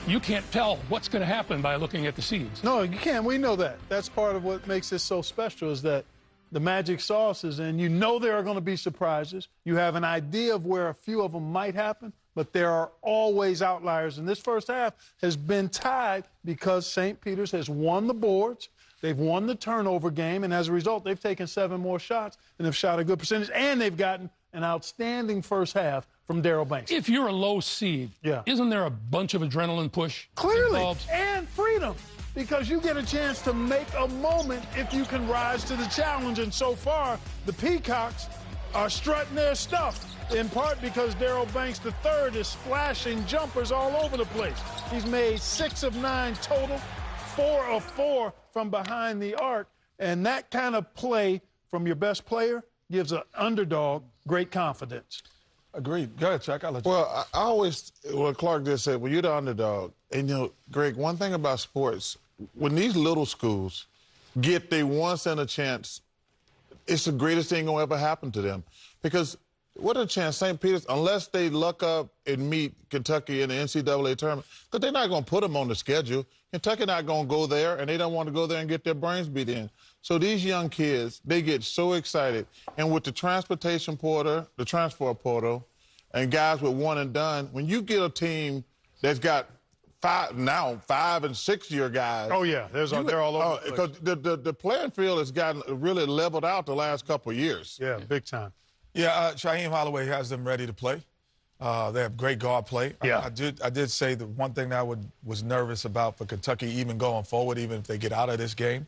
You can't tell what's going to happen by looking at the seeds. No, you can't. We know that. That's part of what makes this so special is that the magic sauce is in. You know there are going to be surprises. You have an idea of where a few of them might happen, but there are always outliers. And this first half has been tied because St. Peter's has won the boards. They've won the turnover game, and as a result, they've taken 7 more shots and have shot a good percentage, and they've gotten an outstanding first half from Daryl Banks. If you're a low seed, isn't there a bunch of adrenaline push? Clearly, involved? And freedom, because you get a chance to make a moment if you can rise to the challenge. And so far, the Peacocks are strutting their stuff, in part because Daryl Banks III is splashing jumpers all over the place. He's made 6 of 9 total, 4 of 4 from behind the arc, and that kind of play from your best player gives an underdog great confidence. Agreed. Go ahead, Chuck. I'll let you. Well, I always, what Clark just said, well, you're the underdog. And, you know, Greg, one thing about sports, when these little schools get their once in a chance, it's the greatest thing gonna ever happen to them. Because what a chance St. Peter's, unless they luck up and meet Kentucky in the NCAA tournament, because they're not going to put them on the schedule. Kentucky not going to go there, and they don't want to go there and get their brains beat in. So these young kids, they get so excited. And with the transportation portal, the transfer portal, and guys with one and done, when you get a team that's got 5 and 6 year guys. Oh, yeah, they're all over. Because the playing field has gotten really leveled out the last couple of years. Yeah, big time. Yeah, Shaheem Holloway has them ready to play. They have great guard play. Yeah. I did say the one thing that I was nervous about for Kentucky even going forward, even if they get out of this game,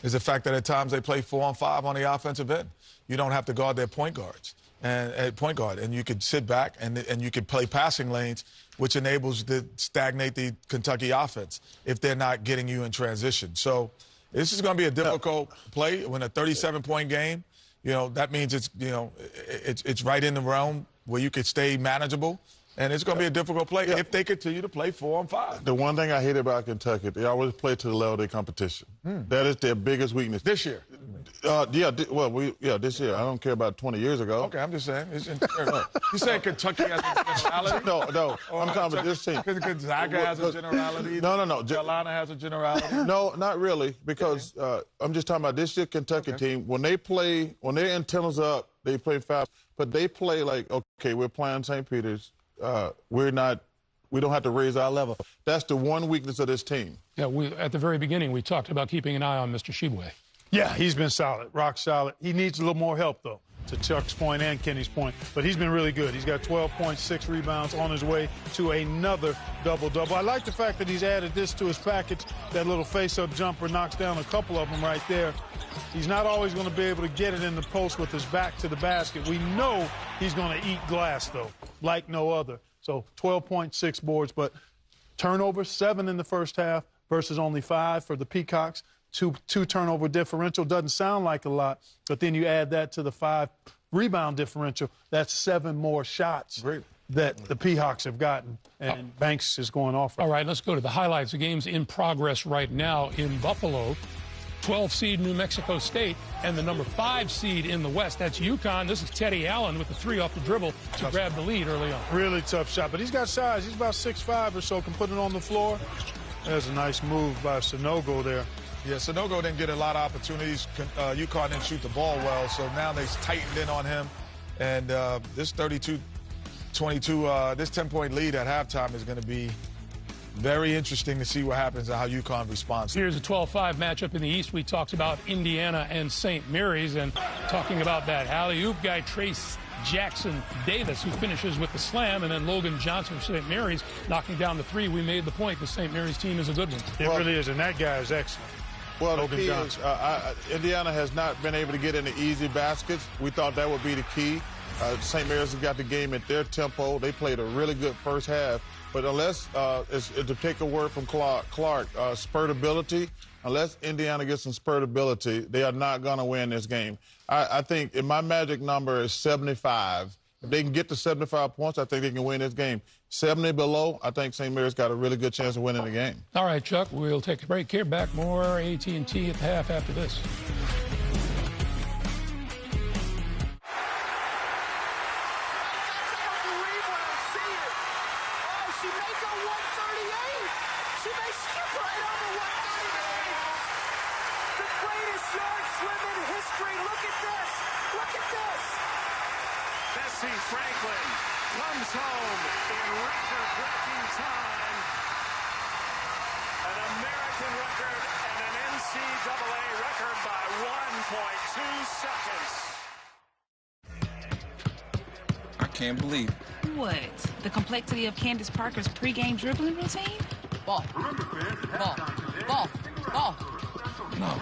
is the fact that at times they play 4-on-5 on the offensive end. You don't have to guard their point guards and you could sit back and you could play passing lanes, which enables to stagnate the Kentucky offense if they're not getting you in transition. So this is going to be a difficult play. When a 37-point game, you know, that means it's right in the realm where you could stay manageable. And it's going to be a difficult play if they continue to play 4-on-5. The one thing I hate about Kentucky, they always play to the level of their competition. That is their biggest weakness. This year? This year. I don't care about 20 years ago. Okay, I'm just saying. You saying Kentucky has a generality? No. I'm talking about this team. Gonzaga has a generality? No. Carolina has a generality? No, not really, because I'm just talking about this year Kentucky team. When they play, when their antennas up, they play fast. But they play like, okay, we're playing St. Peter's. We don't have to raise our level. That's the one weakness of this team. Yeah, at the very beginning, we talked about keeping an eye on Mr. Shibwe. Yeah, he's been solid, rock solid. He needs a little more help, though, to Chuck's point and Kenny's point. But he's been really good. He's got 12.6 rebounds on his way to another double-double. I like the fact that he's added this to his package. That little face-up jumper knocks down a couple of them right there. He's not always going to be able to get it in the post with his back to the basket. We know he's going to eat glass, though, like no other. So 12.6 boards, but turnovers, 7 in the first half versus only 5 for the Peacocks. Two turnover differential doesn't sound like a lot, but then you add that to the 5 rebound differential. That's 7 more shots that the Peacocks have gotten, and Banks is going off. All right, let's go to the highlights. The game's in progress right now in Buffalo. 12 seed New Mexico State and the number 5 seed in the West. That's UConn. This is Teddy Allen with the 3 off the dribble to grab the lead early on. Really tough shot, but he's got size. He's about 6'5" or so, can put it on the floor. There's a nice move by Sanogo there. Yeah, Sanogo didn't get a lot of opportunities. UConn didn't shoot the ball well, so now they've tightened in on him. And this 32-22, this 10-point lead at halftime is going to be very interesting to see what happens and how UConn responds. Here's a 12-5 matchup in the East. We talked about Indiana and St. Mary's, and talking about that alley-oop guy, Trace Jackson Davis, who finishes with the slam, and then Logan Johnson for St. Mary's knocking down the three. We made the point the St. Mary's team is a good one. It really is, and that guy is excellent. Well, the key is Indiana has not been able to get into easy baskets. We thought that would be the key. St. Mary's has got the game at their tempo. They played a really good first half. But unless, to take a word from Clark, spurtability, unless Indiana gets some spurtability, they are not going to win this game. I think my magic number is 75. If they can get to 75 points, I think they can win this game. 70 below, I think St. Mary's got a really good chance of winning the game. All right, Chuck, we'll take a break here. Back more AT&T at the half after this. Franklin comes home in record-breaking time. An American record and an NCAA record by 1.2 seconds. I can't believe it. What? The complexity of Candace Parker's pregame dribbling routine? Ball. Ball. Ball. Ball. No.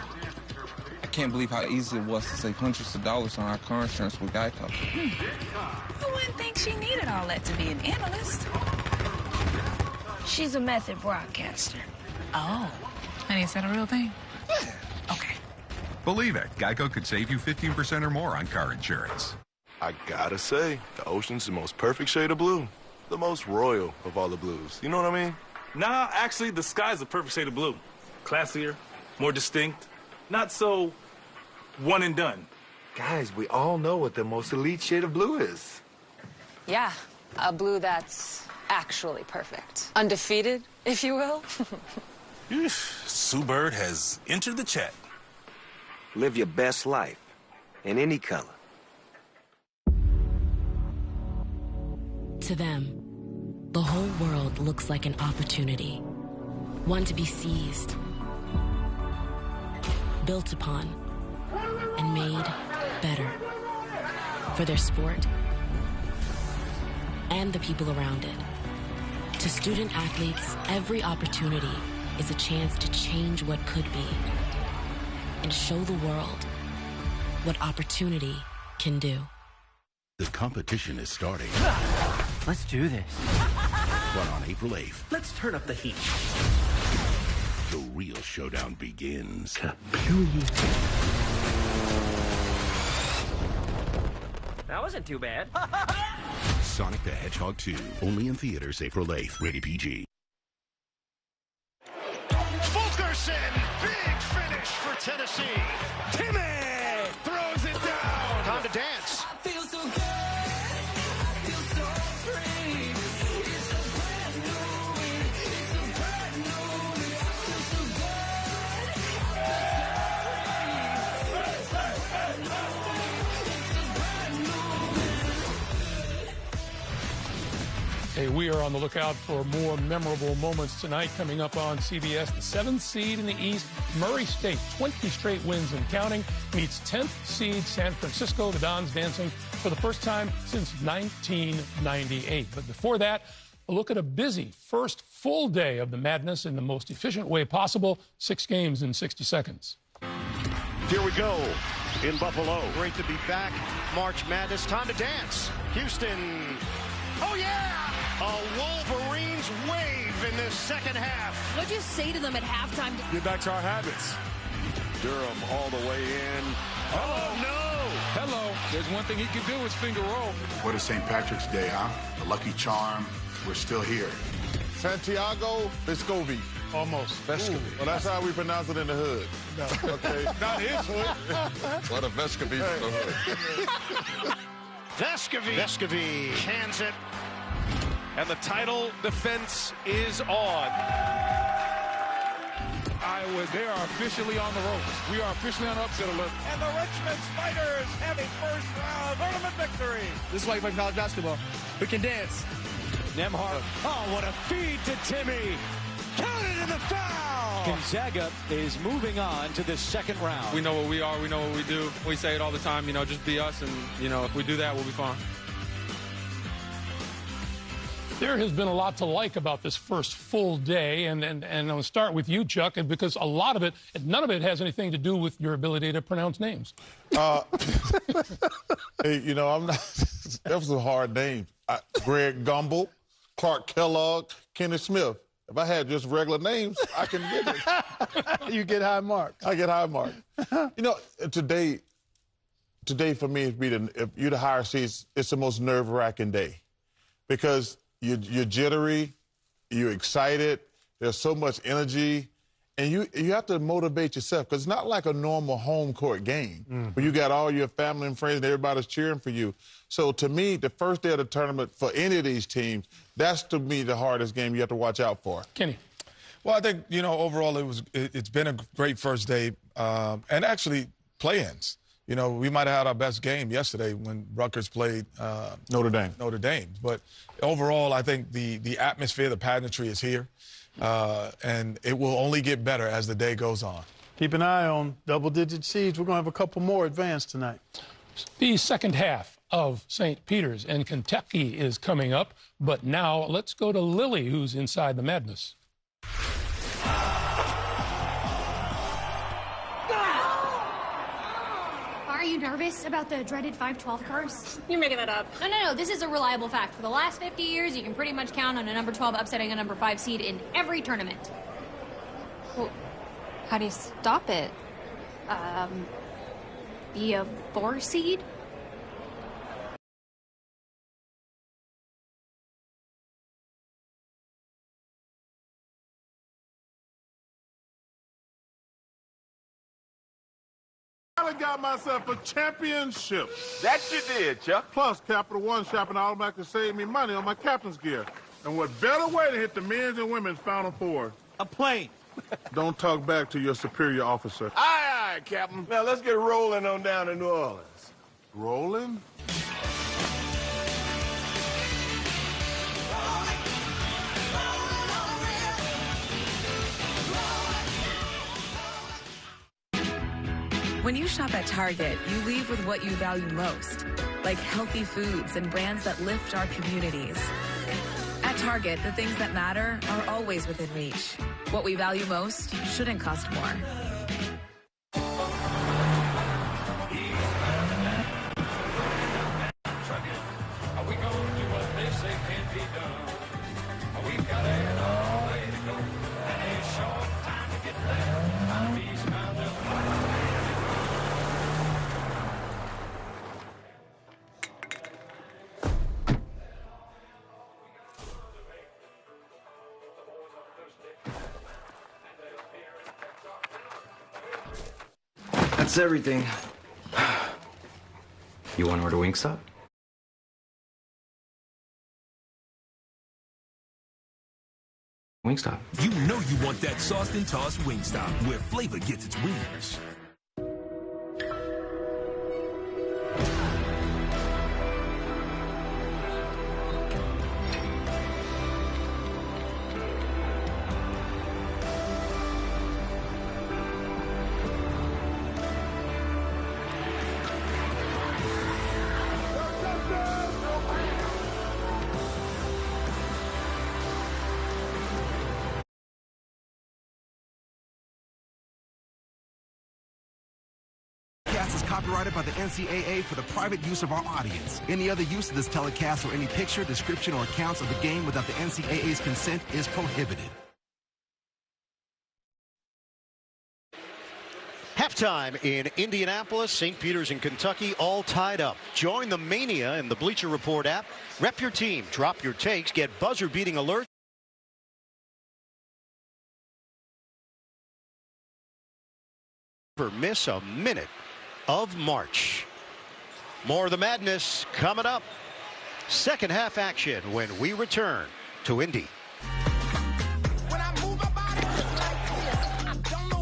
I can't believe how easy it was to save hundreds of dollars on our car insurance with Geico. I wouldn't think she needed all that to be an analyst. She's a method broadcaster. Oh. Honey, is that a real thing? Yeah. Okay. Believe it, Geico could save you 15% or more on car insurance. I gotta say, the ocean's the most perfect shade of blue. The most royal of all the blues. You know what I mean? Nah, actually, the sky's the perfect shade of blue. Classier, more distinct, not so one and done. Guys, we all know what the most elite shade of blue is. Yeah, a blue that's actually perfect. Undefeated, if you will. Sue Bird has entered the chat. Live your best life in any color. To them, the whole world looks like an opportunity, one to be seized, built upon, and made better for their sport and the people around it. To student athletes, every opportunity is a chance to change what could be and show the world what opportunity can do. The competition is starting. Let's do this. But on April 8th, let's turn up the heat. The real showdown begins. That wasn't too bad. Sonic the Hedgehog 2, only in theaters April 8th. Rated PG. Fulkerson, big finish for Tennessee. Timmy throws it down. Time to dance. I feel so good. I feel so free. It's a brand new week. It's a brand new week. I feel so good. I feel so free. It's a brand new week. It's a brand new week. Hey, we are on the lookout for more memorable moments tonight. Coming up on CBS, the 7th seed in the East, Murray State, 20 straight wins and counting, meets 10th seed San Francisco. The Dons dancing for the first time since 1998. But before that, a look at a busy first full day of the madness in the most efficient way possible. 6 games in 60 seconds. Here we go in Buffalo. Great to be back. March Madness. Time to dance. Houston. Oh, yeah! A Wolverines wave in this second half. What'd you say to them at halftime? Get back to our habits. Durham all the way in. Oh, no! Hello. There's one thing he can do is finger roll. What is St. Patrick's Day, huh? The lucky charm. We're still here. Santiago Vescovi. Almost. Vescovi. Well, that's how we pronounce it in the hood. No. Okay. Not his hood. What a Vescovi in the hood. Vescovi cans it. And the title defense is on. Iowa, they are officially on the ropes. We are officially on upset alert. And the Richmond Spiders have a first-round tournament victory. This is why you play college basketball. We can dance. Nembhard. Oh, what a feed to Timmy. Counted in the foul. Gonzaga is moving on to the second round. We know what we are. We know what we do. We say it all the time, just be us. And, if we do that, we'll be fine. There has been a lot to like about this first full day, and I'll start with you, Chuck, because a lot of it, none of it has anything to do with your ability to pronounce names. Hey, I'm not. That was a hard name. Greg Gumbel, Clark Kellogg, Kenny Smith. If I had just regular names, I can get it. You get high marks. I get high marks. Today for me, if you're the higher seeds, it's the most nerve-wracking day because you're jittery, you're excited, there's so much energy, and you have to motivate yourself because it's not like a normal home court game where you got all your family and friends and everybody's cheering for you. So to me, the first day of the tournament for any of these teams, that's to me the hardest game you have to watch out for. Kenny. Well, I think, overall it's been a great first day and actually play-ins. We might have had our best game yesterday when Rutgers played Notre Dame. But overall, I think the atmosphere, the pageantry is here, and it will only get better as the day goes on. Keep an eye on double-digit seeds. We're going to have a couple more advanced tonight. The second half of St. Peter's and Kentucky is coming up, but now let's go to Lily, who's inside the madness. Are you nervous about the dreaded 5-12 curse? You're making that up. No. This is a reliable fact. For the last 50 years, you can pretty much count on a number 12 upsetting a number 5 seed in every tournament. Well, how do you stop it? Be a 4 seed? I got myself a championship. That you did, Chuck. Plus, Capital One shopping automatically saved me money on my captain's gear. And what better way to hit the men's and women's Final Four? A plane. Don't talk back to your superior officer. Aye, Captain. Now let's get rolling on down to New Orleans. Rolling? When you shop at Target, you leave with what you value most, like healthy foods and brands that lift our communities. At Target, the things that matter are always within reach. What we value most shouldn't cost more. That's everything. You want to order Wingstop? Wingstop. You know you want that sauced and tossed Wingstop, where flavor gets its wings. Is copyrighted by the NCAA for the private use of our audience. Any other use of this telecast or any picture, description, or accounts of the game without the NCAA's consent is prohibited. Halftime in Indianapolis, St. Peter's and Kentucky all tied up. Join the mania in the Bleacher Report app. Rep your team, drop your takes, get buzzer-beating alerts. Miss a minute of March. More of the madness coming up. Second half action when we return to Indy. When I move my body just like this, I don't know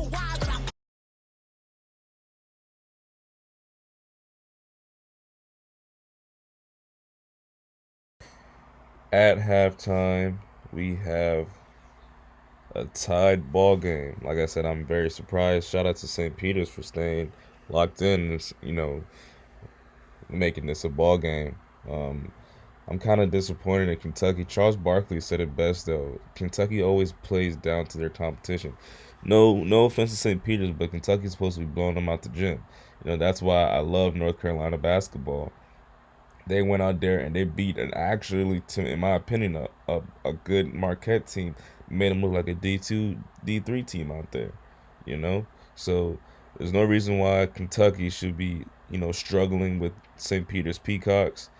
at halftime, we have a tied ball game. Like I said, I'm very surprised. Shout out to St. Peter's for staying locked in, and, making this a ball game. I'm kind of disappointed in Kentucky. Charles Barkley said it best, though. Kentucky always plays down to their competition. No offense to St. Peter's, but Kentucky's supposed to be blowing them out the gym. That's why I love North Carolina basketball. They went out there and they beat an actually, in my opinion, a good Marquette team. Made them look like a D2, D3 team out there, So there's no reason why Kentucky should be, struggling with St. Peter's Peacocks.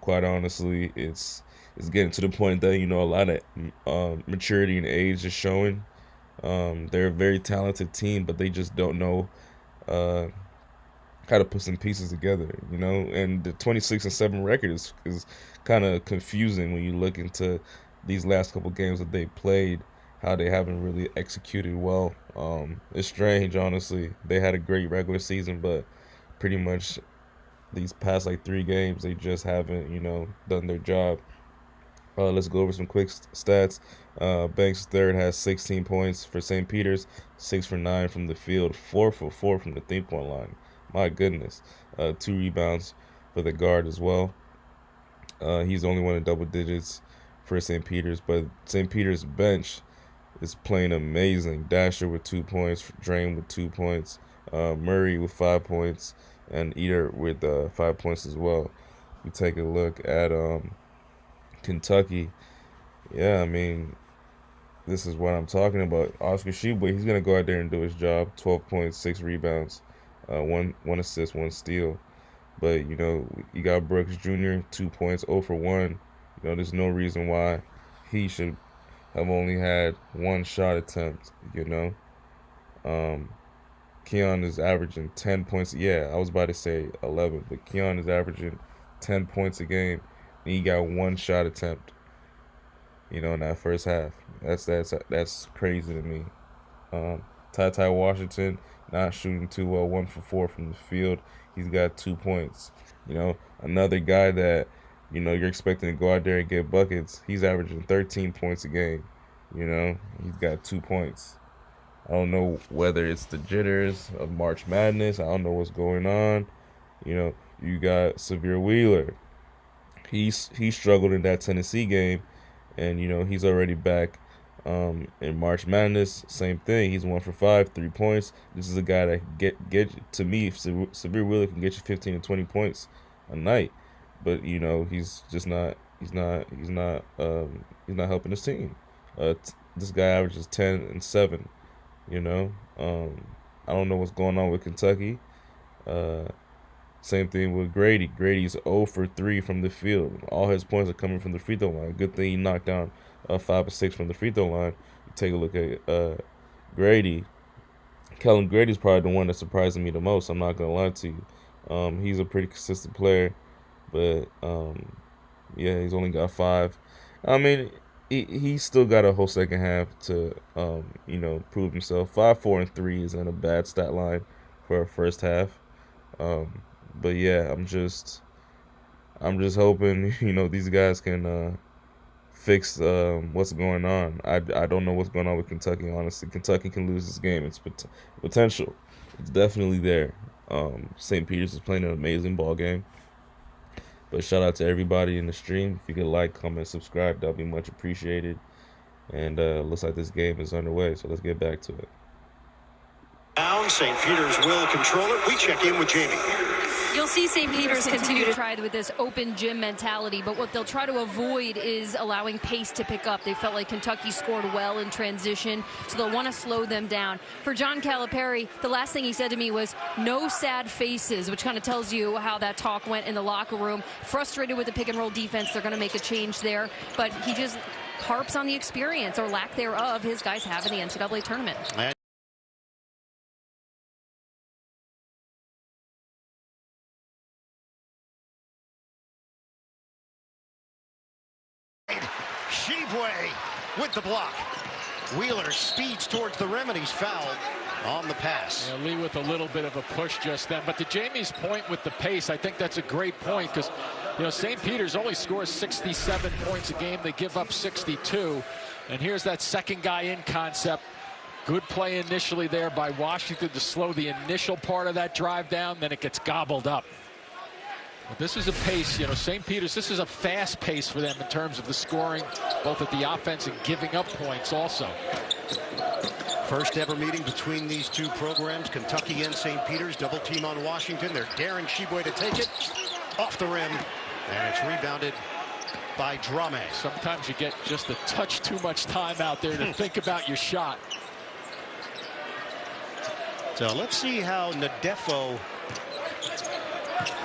Quite honestly, it's getting to the point that, a lot of maturity and age is showing. They're a very talented team, but they just don't know how to put some pieces together, and the 26-7 record is kind of confusing when you look into these last couple games that they played, how they haven't really executed well. It's strange, honestly. They had a great regular season, but pretty much these past 3 games, they just haven't, done their job. Let's go over some quick stats. Banks third has 16 points for St. Peter's, 6 for 9 from the field, 4 for 4 from the 3-point line. My goodness. 2 rebounds for the guard as well. He's the only one in double digits for St. Peter's, but St. Peter's bench is playing amazing. Dasher with 2 points, Drain with 2 points, Murray with 5 points, and Eater with 5 points as well. We take a look at Kentucky. Yeah, I mean, this is what I'm talking about. Oscar Tshiebwe, he's going to go out there and do his job. 12 points, 6 rebounds, one assist, 1 steal. But, you got Brooks Jr., 2 points, 0 for 1. There's no reason why he should have only had 1 shot attempt, Keon is averaging 10 points. Yeah, I was about to say 11, but Keon is averaging 10 points a game, and he got 1 shot attempt, in that first half. That's crazy to me. Ty Washington not shooting too well, 1 for 4 from the field. He's got 2 points. Another guy that, you're expecting to go out there and get buckets. He's averaging 13 points a game. He's got 2 points. I don't know whether it's the jitters of March Madness. I don't know what's going on. You got Severe Wheeler. He struggled in that Tennessee game, and he's already back in March Madness. Same thing. He's 1 for 5, 3 points. This is a guy that get to me. Severe Wheeler can get you 15 and 20 points a night, but he's just not. He's not helping his team. This guy averages 10 and 7. I don't know what's going on with Kentucky. Same thing with Grady. Grady's 0 for 3 from the field. All his points are coming from the free throw line. Good thing he knocked down 5 or 6 from the free throw line. You take a look at Grady. Kellen Grady's probably the one that's surprising me the most. I'm not gonna lie to you. He's a pretty consistent player, but yeah, he's only got 5. I mean, he still got a whole second half to prove himself. 5, 4, and 3 isn't a bad stat line for a first half. But yeah, I'm just hoping these guys can fix what's going on. I don't know what's going on with Kentucky, honestly. Kentucky can lose this game. It's potential. It's definitely there. St. Peter's is playing an amazing ball game. But shout out to everybody in the stream. If you could like, comment, subscribe, that'll be much appreciated. And looks like this game is underway, so let's get back to it. Now St. Peter's will control it. We check in with Jamie. You'll see St. Peter's continue to try with this open gym mentality, but what they'll try to avoid is allowing pace to pick up. They felt like Kentucky scored well in transition, so they'll want to slow them down. For John Calipari, the last thing he said to me was, no sad faces, which kind of tells you how that talk went in the locker room. Frustrated with the pick-and-roll defense, they're going to make a change there, but he just harps on the experience, or lack thereof, his guys have in the NCAA tournament. Tshiebwe with the block. Wheeler speeds towards the rim, and he's fouled on the pass. Yeah, Lee with a little bit of a push just then. But to Jamie's point with the pace, I think that's a great point, because You know, St. Peter's only scores 67 points a game. They give up 62. And here's that second guy in concept. Good play initially there by Washington to slow the initial part of that drive down. Then it gets gobbled up. But this is a pace, you know, St. Peter's, this is a fast pace for them in terms of the scoring, both at the offense and giving up points also. First ever meeting between these two programs, Kentucky and St. Peter's. Double team on Washington. They're daring Sheboy to take it off the rim, and it's rebounded by Drame. Sometimes you get just a touch too much time out there to think about your shot. So let's see how Nadefo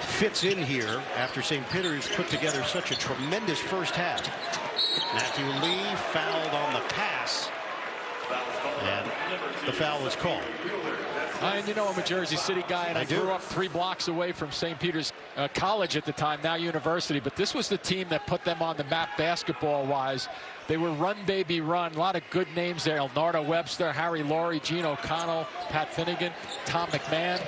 fits in here after St. Peter's put together such a tremendous first half. Matthew Lee fouled on the pass, and the foul was called. And you know, I'm a Jersey City guy, and I grew up 3 blocks away from St. Peter's College at the time, now university. But this was the team that put them on the map basketball-wise. They were run, baby, run. A lot of good names there. Elnardo Webster, Harry Laurie, Gene O'Connell, Pat Finnegan, Tom McMahon.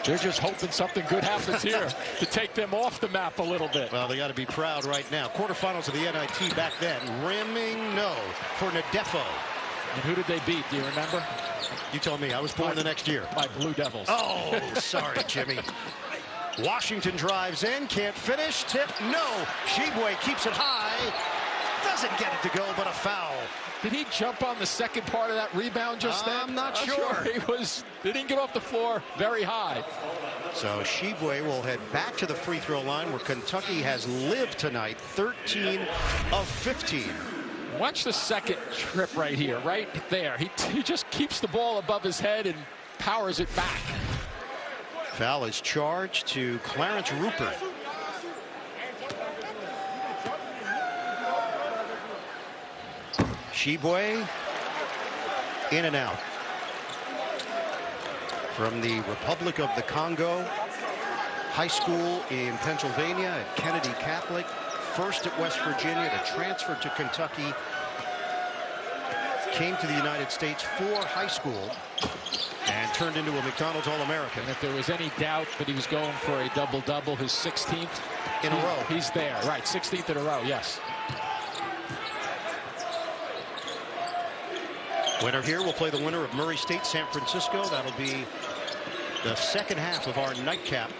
They're just hoping something good happens here to take them off the map a little bit. Well, they got to be proud right now. Quarterfinals of the NIT back then. Rimming no for Nadefo. And who did they beat? Do you remember? You told me. I was born the next year. My Blue Devils. Oh, sorry, Jimmy. Washington drives in, can't finish. Tip, no. Sheboy keeps it high. Doesn't get it to go, but a foul. Did he jump on the second part of that rebound just then? I'm not sure. He didn't get off the floor very high. So Sheboy will head back to the free throw line where Kentucky has lived tonight, 13 of 15. Watch the second trip right here, right there. He just keeps the ball above his head and powers it back. Foul is charged to Clarence Rupert. Sheboy in and out. From the Republic of the Congo, high school in Pennsylvania at Kennedy Catholic, first at West Virginia to transfer to Kentucky, came to the United States for high school and turned into a McDonald's All-American. And if there was any doubt that he was going for a double-double, his 16th in a row. He's there, right, 16th in a row, yes. Winner here will play the winner of Murray State, San Francisco. That'll be the second half of our nightcap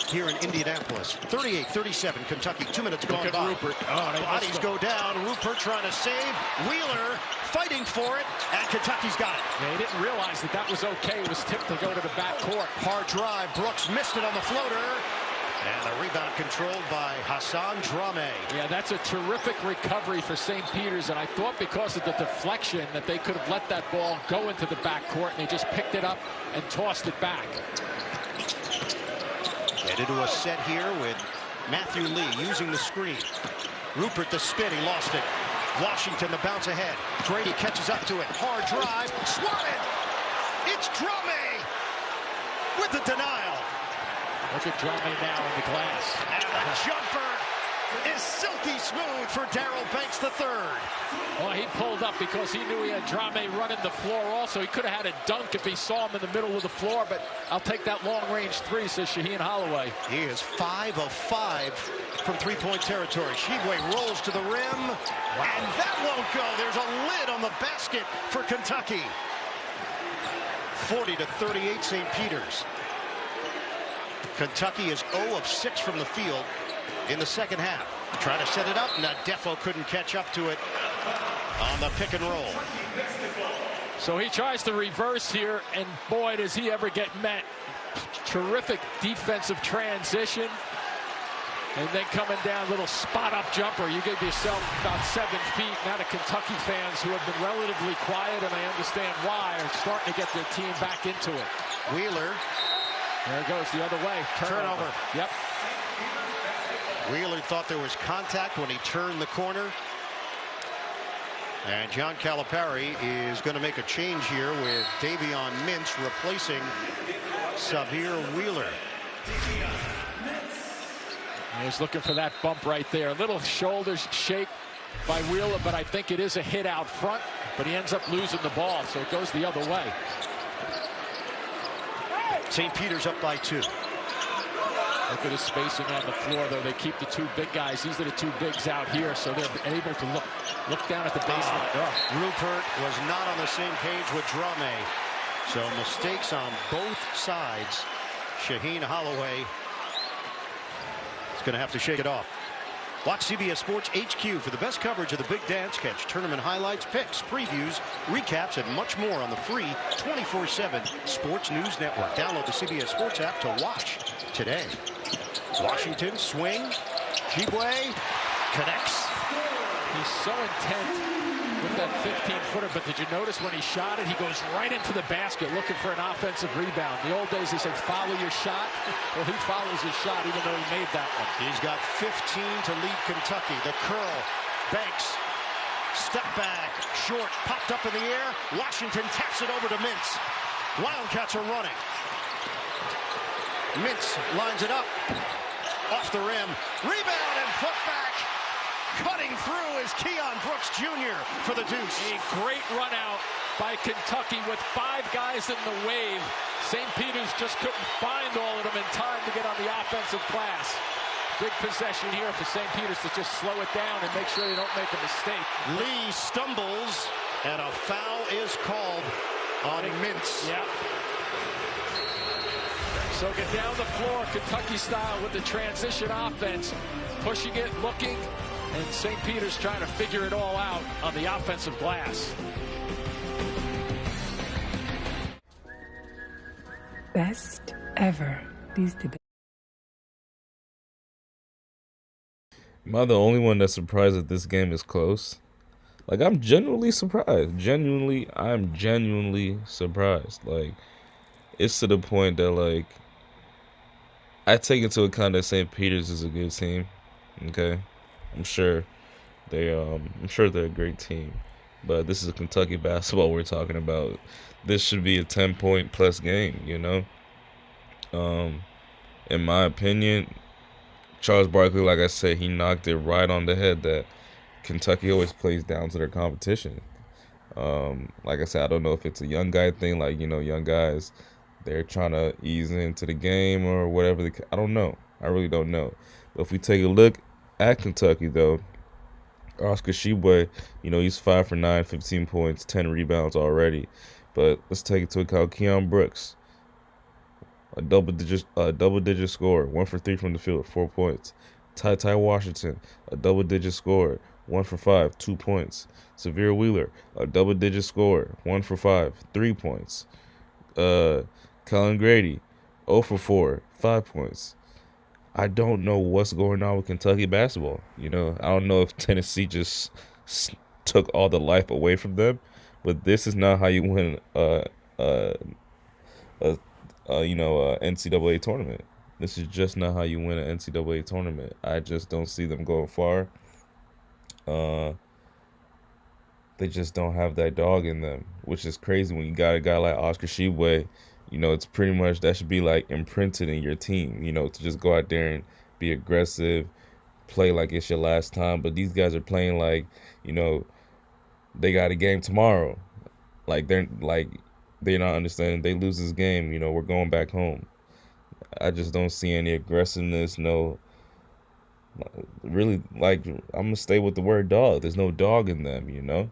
here in Indianapolis. 38-37, Kentucky. 2 minutes gone by. Rupert. Bodies go down. Rupert trying to save. Wheeler fighting for it, and Kentucky's got it. Yeah, he didn't realize that was okay. It was tipped to go to the backcourt. Hard drive. Brooks missed it on the floater. And the rebound controlled by Hassan Drame. Yeah, that's a terrific recovery for St. Peter's, and I thought because of the deflection that they could have let that ball go into the backcourt, and they just picked it up and tossed it back. Get into a set here with Matthew Lee using the screen. Rupert the spin, he lost it. Washington the bounce ahead. Grady catches up to it. Hard drive, swatted. It's Drame with the denial. Look at Drame now in the glass. And the jumper is silky smooth for Darrell Banks III. Well, he pulled up because he knew he had Drame running the floor also. He could have had a dunk if he saw him in the middle of the floor, but I'll take that long-range 3, says Shaheen Holloway. He is 5 of 5 from three-point territory. Sheboy rolls to the rim, and that won't go. There's a lid on the basket for Kentucky. 40-38 St. Peter's. Kentucky is 0 of 6 from the field in the second half. Trying to set it up. Nadefo couldn't catch up to it on the pick and roll. So he tries to reverse here, and boy, does he ever get met. Terrific defensive transition. And then coming down, little spot-up jumper. You give yourself about 7 feet. Now the Kentucky fans, who have been relatively quiet, and I understand why, are starting to get their team back into it. Wheeler. There it goes the other way. Turnover. Yep. Wheeler thought there was contact when he turned the corner. And John Calipari is going to make a change here with Davion Mintz replacing Sahvir Wheeler. He's looking for that bump right there. A little shoulder shake by Wheeler, but I think it is a hit out front. But he ends up losing the ball, so it goes the other way. Look at his spacing on the floor, though. They keep the two big guys. These are the two bigs out here, so they're able to look down at the baseline. Rupert was not on the same page with Drame. So mistakes on both sides. Shaheen Holloway is going to have to shake it off. Watch CBS Sports HQ for the best coverage of the Big Dance. Catch tournament highlights, picks, previews, recaps, and much more on the free 24/7 Sports News Network. Download the CBS Sports app to watch today. Washington swing. Shibwe connects. He's so intent with that 15-footer, but did you notice when he shot it, he goes right into the basket looking for an offensive rebound. In the old days, they said, follow your shot. Well, he follows his shot, even though he made that one. He's got 15 to lead Kentucky. The curl. Banks. Step back. Short. Popped up in the air. Washington taps it over to Mintz. Wildcats are running. Mintz lines it up. Off the rim. Rebound and put back. Cutting through is Keon Brooks Jr. for the deuce. A great run out by Kentucky with 5 guys in the wave. St. Peter's just couldn't find all of them in time to get on the offensive glass. Big possession here for St. Peter's to just slow it down and make sure they don't make a mistake. Lee stumbles, and a foul is called on Mintz. Yeah. So get down the floor, Kentucky style, with the transition offense. Pushing it, looking. And St. Peter's trying to figure it all out on the offensive glass. Best ever. These debates. Am I the only one that's surprised that this game is close? Like, I'm genuinely surprised. I'm genuinely surprised. Like, it's to the point that, like, I take into account that St. Peter's is a good team. Okay? I'm sure they're a great team, but this is a Kentucky basketball we're talking about. This should be a 10-point plus game, you know. In my opinion, Charles Barkley, like I said, he knocked it right on the head that Kentucky always plays down to their competition. Like I said, I don't know if it's a young guy thing, like, you know, young guys, they're trying to ease into the game or whatever. I don't know. I really don't know. But if we take a look at Kentucky, though, Oscar Tshiebwe, you know, he's 5 for 9, 15 points, 10 rebounds already. But let's take into account Keon Brooks, a double-digit scorer, 1 for 3 from the field, 4 points. Ty Washington, a double-digit scorer, 1 for 5, 2 points. Severe Wheeler, a double-digit scorer, 1 for 5, 3 points. Colin Grady, 0 for 4, 5 points. I don't know what's going on with Kentucky basketball. You know, I don't know if Tennessee just took all the life away from them, but this is not how you win NCAA tournament. This is just not how you win an NCAA tournament. I just don't see them going far. They just don't have that dog in them, which is crazy when you got a guy like Oscar Tshiebwe. You know, it's pretty much, that should be like imprinted in your team, you know, to just go out there and be aggressive, play like it's your last time. But these guys are playing like, you know, they got a game tomorrow. They're not understanding. They lose this game, you know, we're going back home. I just don't see any aggressiveness, no, really, like, I'm going to stay with the word dog. There's no dog in them, you know.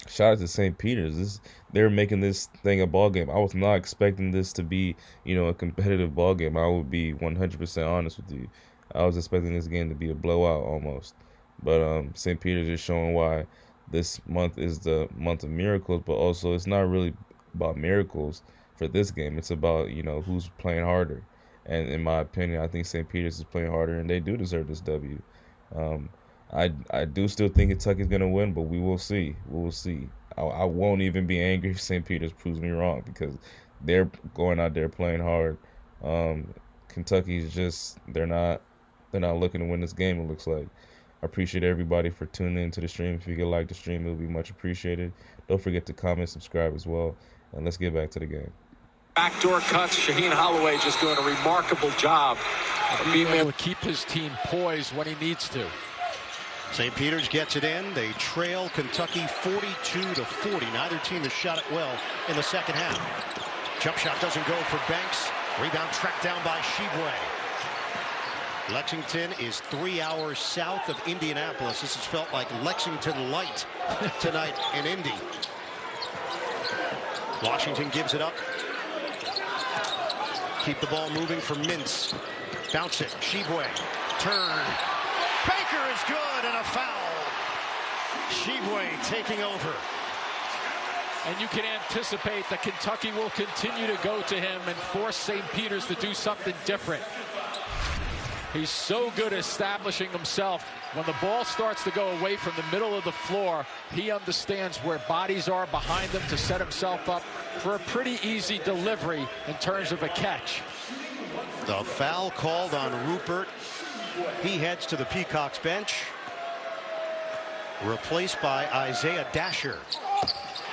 Shout out to St. Peter's. They're making this thing a ball game. I was not expecting this to be, you know, a competitive ball game. I would be 100% honest with you. I was expecting this game to be a blowout almost. But St. Peter's is showing why this month is the month of miracles, but also it's not really about miracles for this game. It's about, you know, who's playing harder. And in my opinion, I think St. Peter's is playing harder, and they do deserve this W. I do still think Kentucky's going to win, but we will see. We will see. I won't even be angry if St. Peter's proves me wrong, because they're going out there playing hard. Kentucky's just, they're not looking to win this game, it looks like. I appreciate everybody for tuning into the stream. If you could like the stream, it would be much appreciated. Don't forget to comment, subscribe as well, and let's get back to the game. Backdoor cuts. Shaheen Holloway just doing a remarkable job of being able to keep his team poised when he needs to. St. Peter's gets it in. They trail Kentucky 42-40. Neither team has shot it well in the second half. Jump shot doesn't go for Banks. Rebound tracked down by Tshiebwe. Lexington is 3 hours south of Indianapolis. This has felt like Lexington light tonight in Indy. Washington gives it up. Keep the ball moving for Mintz. Bounce it. Shibwe. Turn. Baker is good and a foul. Shibwe taking over. And you can anticipate that Kentucky will continue to go to him and force St. Peter's to do something different. He's so good at establishing himself. When the ball starts to go away from the middle of the floor, he understands where bodies are behind him to set himself up for a pretty easy delivery in terms of a catch. The foul called on Rupert. He heads to the Peacocks bench. Replaced by Isaiah Dasher.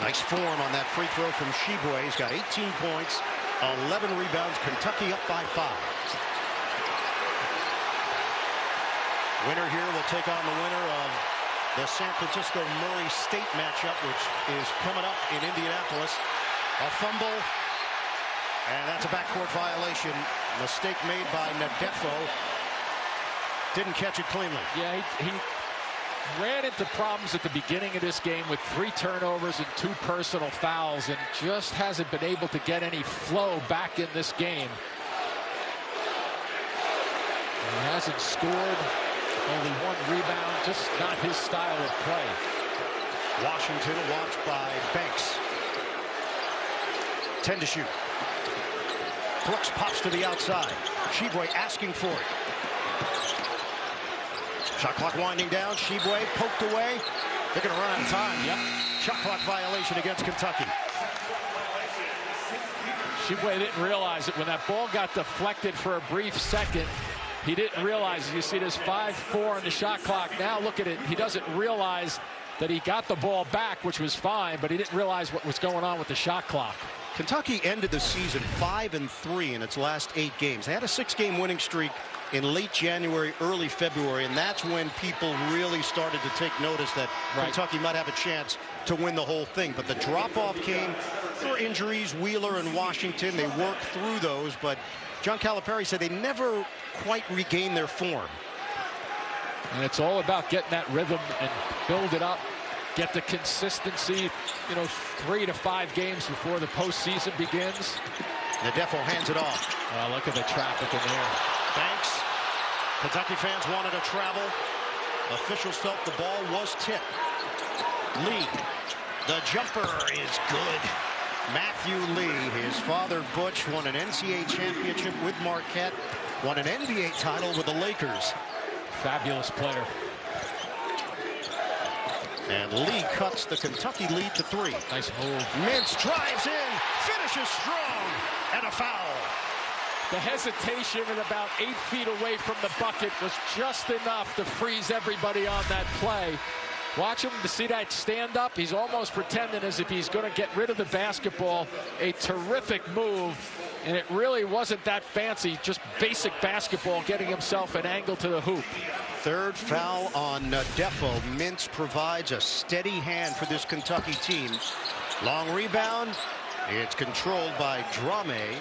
Nice form on that free throw from Shibwe. He's got 18 points, 11 rebounds. Kentucky up by 5. Winner here will take on the winner of the San Francisco Murray State matchup, which is coming up in Indianapolis. A fumble, and that's a backcourt violation. Mistake made by Nadefo. Didn't catch it cleanly. Yeah, he ran into problems at the beginning of this game with 3 turnovers and 2 personal fouls, and just hasn't been able to get any flow back in this game. He hasn't scored. Only 1 rebound, just not his style of play. Washington watched by Banks. 10 to shoot. Brooks pops to the outside. Shibwe asking for it. Shot clock winding down. Shibwe poked away. They're going to run out of time. Yep. Shot clock violation against Kentucky. Shibwe didn't realize it when that ball got deflected for a brief second. He didn't realize it. You see, there's 5-4 on the shot clock. Now look at it. He doesn't realize that he got the ball back, which was fine, but he didn't realize what was going on with the shot clock. Kentucky ended the season 5-3 in its last 8 games. They had a 6-game winning streak in late January, early February, and that's when people really started to take notice that Kentucky might have a chance to win the whole thing. But the drop-off came for injuries. Wheeler and Washington, they worked through those, but John Calipari said they never quite regained their form. And it's all about getting that rhythm and build it up, get the consistency, 3 to 5 games before the postseason begins. Nadefo hands it off. Oh, look at the traffic in there. Banks. Kentucky fans wanted to travel. Officials felt the ball was tipped. Lee. The jumper is good. Matthew Lee, his father Butch, won an NCAA championship with Marquette, won an NBA title with the Lakers. Fabulous player. And Lee cuts the Kentucky lead to 3. Nice move. Mintz drives in, finishes strong, and a foul. The hesitation at about 8 feet away from the bucket was just enough to freeze everybody on that play. Watch him to see that stand up. He's almost pretending as if he's going to get rid of the basketball. A terrific move, and it really wasn't that fancy, just basic basketball, getting himself an angle to the hoop. 3rd foul on Nadefo. Mintz provides a steady hand for this Kentucky team. Long rebound. It's controlled by Drame.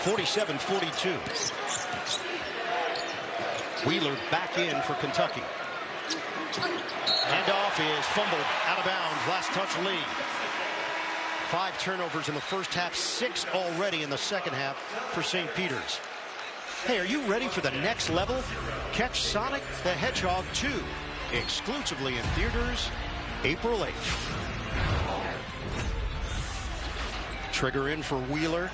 47-42. Wheeler back in for Kentucky. Handoff is fumbled out of bounds. Last touch Lee. 5 turnovers in the first half, 6 already in the second half for St. Peter's. Hey, are you ready for the next level? Catch Sonic the Hedgehog 2 exclusively in theaters April 8th. Trigger in for Wheeler.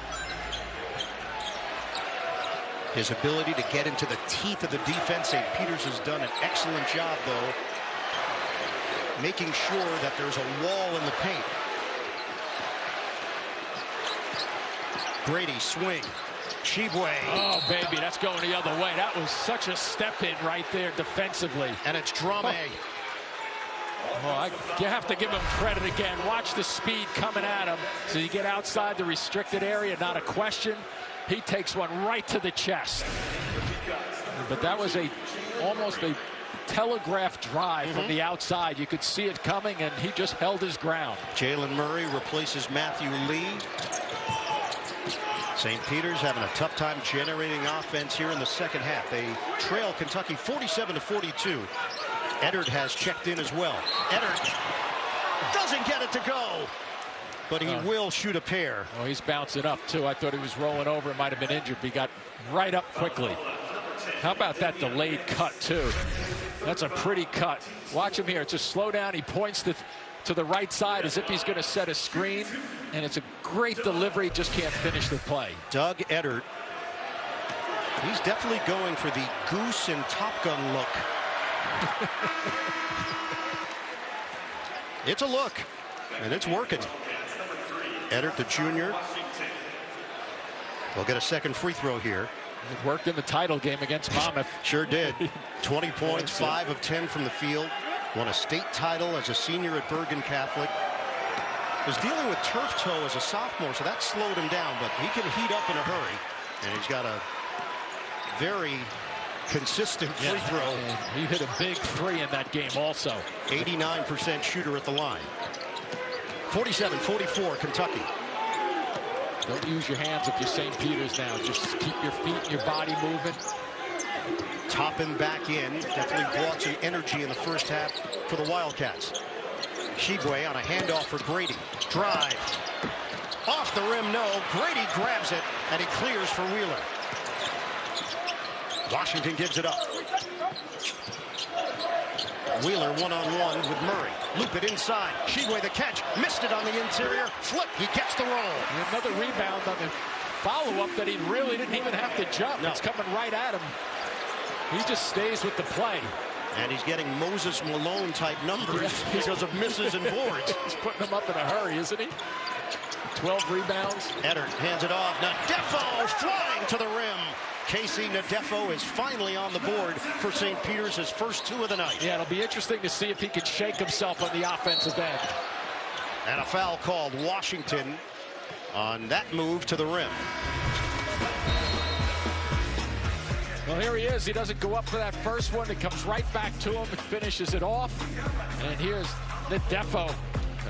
His ability to get into the teeth of the defense. St. Peter's has done an excellent job, though, making sure that there's a wall in the paint. Brady swing. Shibwe. Oh, baby, that's going the other way. That was such a step in right there defensively. And it's Drame. Oh, you have to give him credit again. Watch the speed coming at him. So you get outside the restricted area, not a question. He takes one right to the chest. But that was almost a telegraph drive from the outside. You could see it coming, and he just held his ground. Jalen Murray replaces Matthew Lee. St. Peter's having a tough time generating offense here in the second half. They trail Kentucky 47-42. Eddard has checked in as well. Eddard doesn't get it to go, but he will shoot a pair. Oh, he's bouncing up, too. I thought he was rolling over. It might have been injured, but he got right up quickly. How about that delayed cut, too? That's a pretty cut. Watch him here. It's a slow down. He points to the right side as if he's going to set a screen, and it's a great delivery. Just can't finish the play. Doug Eddard. He's definitely going for the Goose and Top Gun look. It's a look, and it's working. Eddard, the junior, will get a second free throw here. It worked in the title game against Monmouth. Sure did. 20 points, 5 of 10 from the field. Won a state title as a senior at Bergen Catholic. Was dealing with turf toe as a sophomore, so that slowed him down, but he can heat up in a hurry. And he's got a very consistent free throw. And he hit a big three in that game also. 89% shooter at the line. 47-44 Kentucky. Don't use your hands if you're St. Peter's now. Just keep your feet and your body moving. Toppin back in. Definitely brought some energy in the first half for the Wildcats. Shibwe on a handoff for Grady. Drive. Off the rim, no. Grady grabs it, and he clears for Wheeler. Washington gives it up. Wheeler one-on-one with Murray. Loop it inside. Shibwe the catch. Missed it on the interior. Flip. He gets the roll. And another rebound on the follow-up that he really didn't even have to jump. No. It's coming right at him. He just stays with the play. And he's getting Moses Malone type numbers because of misses and boards. He's putting them up in a hurry, isn't he? 12 rebounds. Eddard hands it off. Nadefo flying to the rim. Casey Nadefo is finally on the board for St. Peter's, his first 2 of the night. Yeah, it'll be interesting to see if he can shake himself on the offensive end. And a foul called. Washington on that move to the rim. Well, here he is. He doesn't go up for that first one. It comes right back to him and finishes it off. And here's Nadefo.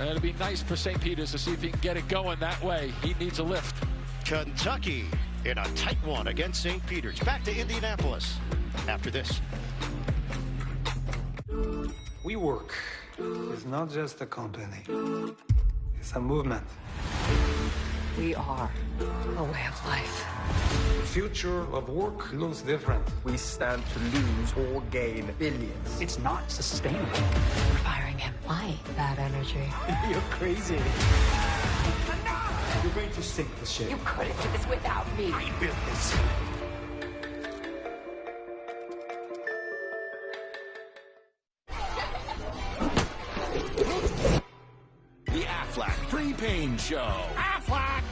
It'll be nice for St. Peter's to see if he can get it going that way. He needs a lift. Kentucky in a tight one against St. Peter's. Back to Indianapolis after this. WeWork is not just a company. It's a movement. We are a way of life. The future of work looks different. We stand to lose or gain billions. It's not sustainable. We're firing him. Why? Bad energy. You're crazy. You're going to sink the ship. You couldn't do this without me. I built this. The Aflac Free Pain Show. Aflac!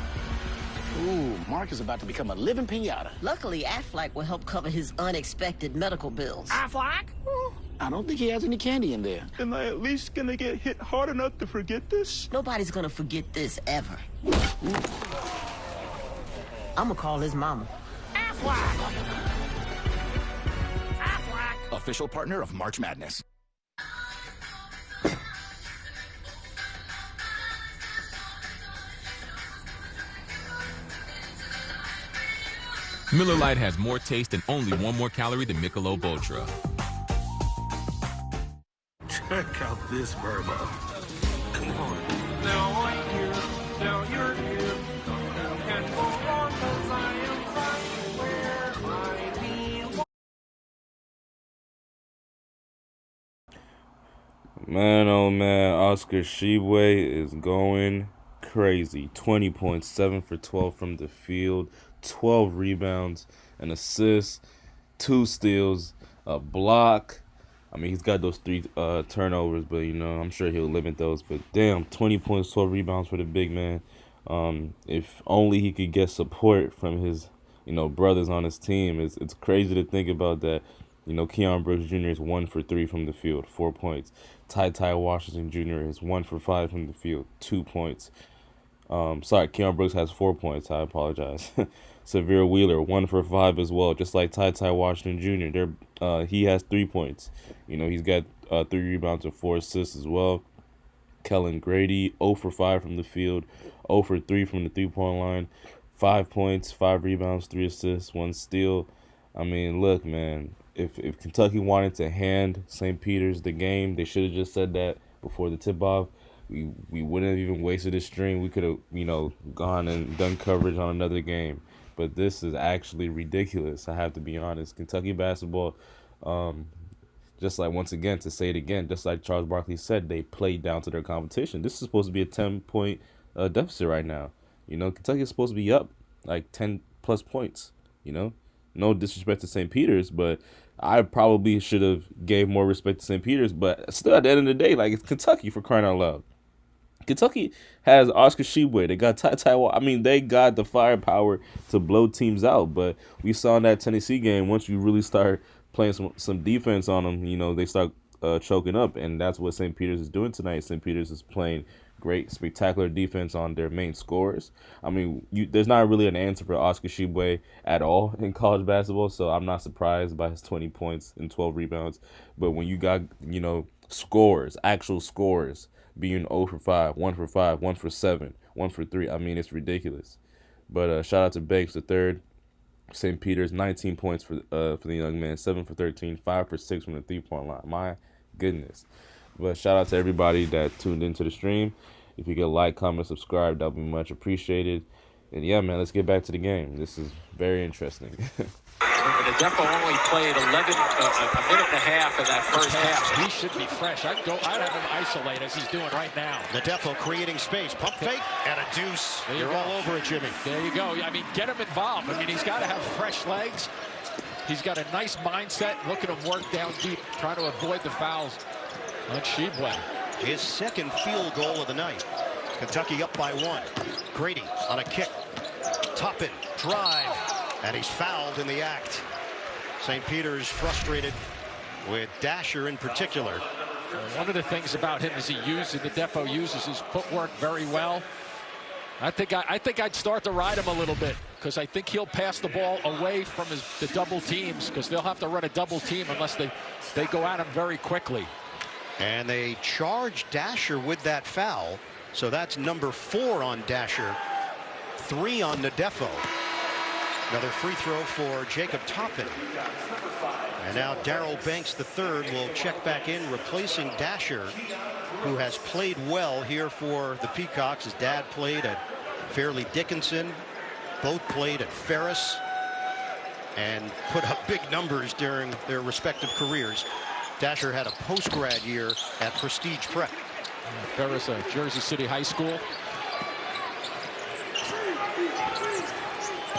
Ooh, Mark is about to become a living pinata. Luckily, Aflac will help cover his unexpected medical bills. Aflac? I don't think he has any candy in there. Am I at least gonna get hit hard enough to forget this? Nobody's gonna forget this ever. I'm gonna call his mama. Aflac! Aflac! Official partner of March Madness. Miller Lite has more taste and only 1 more calorie than Michelob Ultra. Check out this bourbon. Come on. Now I'm here, now you're here. And go on, 'cause I am right where I belong. Man, oh man, Oscar Shibwe is going crazy. 20 points, 7 for 12 from the field, 12 rebounds, an assist, 2 steals, a block. I mean, he's got those 3 turnovers, but, you know, I'm sure he'll limit those. But, damn, 20 points, 12 rebounds for the big man. If only he could get support from his, you know, brothers on his team. It's crazy to think about that. You know, Keon Brooks Jr. is 1 for 3 from the field, 4 points. Ty Washington Jr. is 1 for 5 from the field, 2 points. Sorry, Keon Brooks has 4 points. I apologize. Severe Wheeler, 1 for 5 as well, just like Ty Washington Jr. He has 3 points. You know, he's got 3 rebounds and 4 assists as well. Kellen Grady, 0 for 5 from the field, 0 for 3 from the 3-point line. 5 points, 5 rebounds, 3 assists, 1 steal. I mean, look, man, if Kentucky wanted to hand St. Peter's the game, they should have just said that before the tip-off. We wouldn't have even wasted a string. We could have, gone and done coverage on another game. But this is actually ridiculous, I have to be honest. Kentucky basketball, just like, once again, to say it again, just like Charles Barkley said, they played down to their competition. This is supposed to be a 10-point deficit right now. Kentucky is supposed to be up like 10-plus points, No disrespect to St. Peter's, but I probably should have gave more respect to St. Peter's. But still, at the end of the day, like, it's Kentucky, for crying out loud. Kentucky has Oscar Tshiebwe. They got I mean, they got the firepower to blow teams out. But we saw in that Tennessee game, once you really start playing some defense on them, they start choking up. And that's what St. Peter's is doing tonight. St. Peter's is playing great, spectacular defense on their main scorers. I mean, there's not really an answer for Oscar Tshiebwe at all in college basketball, so I'm not surprised by his 20 points and 12 rebounds. But when you got, scores, actual scores, being 0 for 5, 1 for 5, 1 for 7, 1 for 3, I mean, it's ridiculous. But shout out to Banks the third. St. Peter's, 19 points for the young man, 7 for 13, 5 for 6 from the three-point line. My goodness. But shout out to everybody that tuned into the stream. If you could like, comment, subscribe, that would be much appreciated. And yeah, man, let's get back to the game. This is very interesting. The Defo only played a minute and a half in that first half. He should be fresh. I'd have him isolate as he's doing right now. The Defo creating space. Pump fake and a deuce. You're all over it, Jimmy. There you go. I mean, get him involved. I mean, he's got to have fresh legs. He's got a nice mindset. Look at him work down deep, trying to avoid the fouls on Tshiebwe. His second field goal of the night. Kentucky up by 1. Grady on a kick. Toppin, drive, and he's fouled in the act. St. Peter's frustrated with Dasher in particular. One of the things about him is the Defo uses his footwork very well. I think I'd start to ride him a little bit, because I think he'll pass the ball away from the double teams, because they'll have to run a double team unless they go at him very quickly. And they charge Dasher with that foul. So that's number 4 on Dasher, 3 on Defo. Another free throw for Jacob Toppin. And now Darrell Banks III will check back in, replacing Dasher, who has played well here for the Peacocks. His dad played at Fairleigh Dickinson. Both played at Ferris and put up big numbers during their respective careers. Dasher had a post-grad year at Prestige Prep. Ferris, Jersey City High School.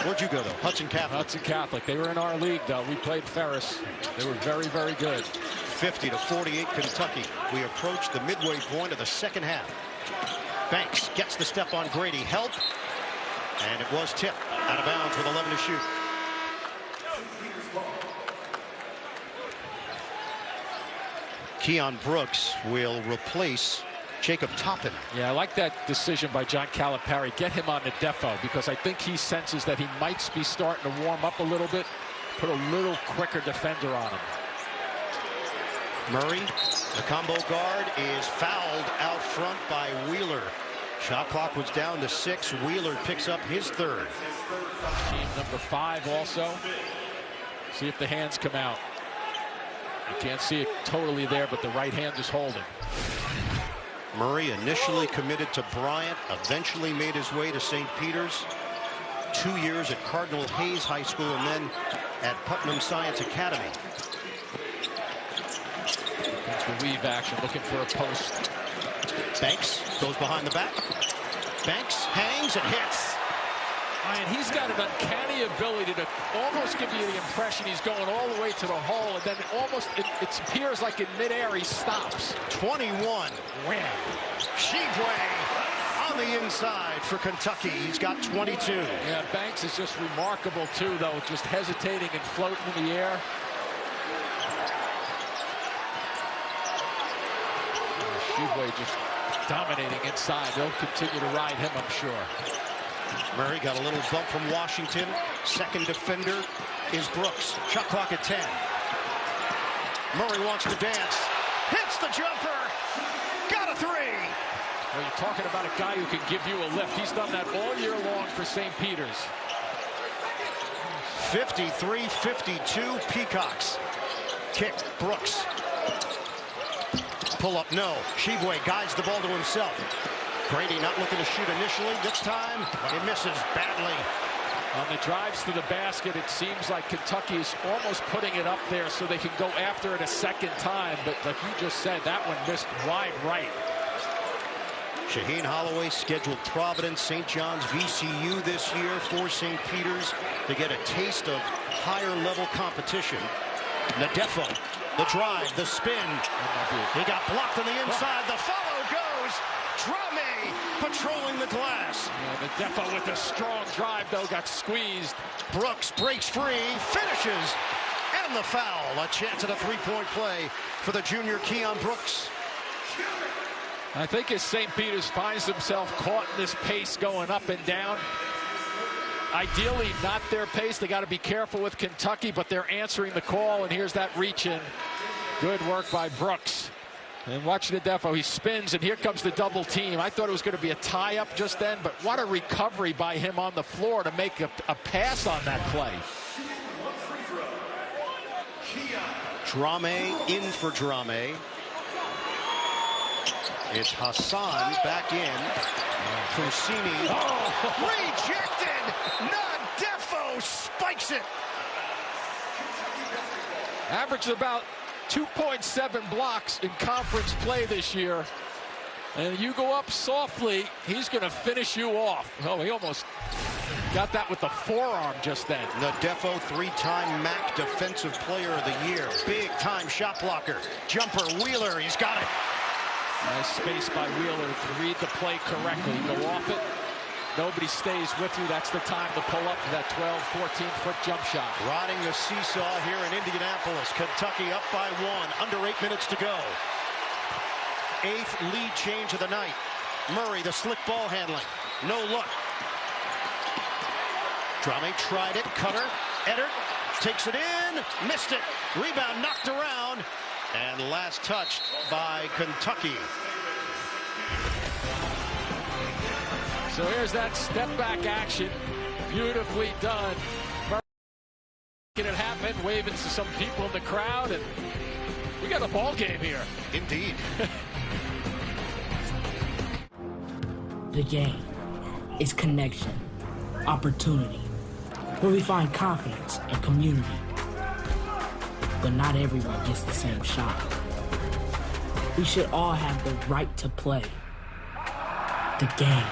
Where'd you go, though? Hudson Catholic. Hudson Catholic. They were in our league, though. We played Ferris. They were very, very good. 50-48 Kentucky. We approach the midway point of the second half. Banks gets the step on Grady. Help. And it was tipped out of bounds with 11 to shoot. Keon Brooks will replace Jacob Toppin. Yeah, I like that decision by John Calipari. Get him on the Defo, because I think he senses that he might be starting to warm up a little bit. Put a little quicker defender on him. Murray, the combo guard, is fouled out front by Wheeler. Shot clock was down to 6. Wheeler picks up his third. Team number 5 also. See if the hands come out. You can't see it totally there, but the right hand is holding. Murray initially committed to Bryant, eventually made his way to St. Peter's. 2 years at Cardinal Hayes High School and then at Putnam Science Academy. That's the weave action, looking for a post. Banks goes behind the back. Banks hangs and hits. And he's got an uncanny ability to almost give you the impression he's going all the way to the hole, and then almost it appears like in midair he stops. 21. Wham. Tshiebwe on the inside for Kentucky. He's got 22. Yeah, Banks is just remarkable too, though, just hesitating and floating in the air. Tshiebwe just dominating inside. They'll continue to ride him, I'm sure. Murray got a little bump from Washington. Second defender is Brooks. Shot clock at 10. Murray wants to dance. Hits the jumper. Got a 3. Well, you're talking about a guy who can give you a lift. He's done that all year long for St. Peter's. 53-52 Peacocks. Kick, Brooks. Pull up, no. Shibwe guides the ball to himself. Grady not looking to shoot initially. This time, he misses badly. On the drives to the basket, it seems like Kentucky is almost putting it up there so they can go after it a second time. But like you just said, that one missed wide right. Shaheen Holloway scheduled Providence, St. John's, VCU this year for St. Peter's to get a taste of higher level competition. Nadefo, the drive, the spin. He got blocked on the inside. The follow goes. Drame patrolling the glass. Nadefo with a strong drive, though, got squeezed. Brooks breaks free, finishes, and the foul. A chance at a three-point play for the junior Keon Brooks. I think as St. Peter's finds himself caught in this pace going up and down, ideally not their pace. They got to be careful with Kentucky, but they're answering the call, and here's that reach in. Good work by Brooks. And watch Nadefo, he spins, and here comes the double team. I thought it was going to be a tie-up just then, but what a recovery by him on the floor to make a pass on that play. Drame in for Drame. It's Hassan back in. Fusini. Oh, rejected! Nadefo spikes it. Averaged about 2.7 blocks in conference play this year. And you go up softly, he's going to finish you off. Oh, he almost got that with the forearm just then. Nadefo, three-time MAC Defensive Player of the Year. Big-time shot blocker. Jumper, Wheeler, he's got it. Nice space by Wheeler to read the play correctly. Go off it. Nobody stays with you. That's the time to pull up that 12, 14-foot jump shot. Riding the seesaw here in Indianapolis. Kentucky up by 1. Under 8 minutes to go. 8th lead change of the night. Murray, the slick ball handling. No look. Drame tried it. Cutter. Eddard takes it in. Missed it. Rebound knocked around. And last touched by Kentucky. So here's that step-back action. Beautifully done. Making it happen, waving to some people in the crowd, and we got a ball game here. Indeed. The game is connection, opportunity, where we find confidence and community. But not everyone gets the same shot. We should all have the right to play the game.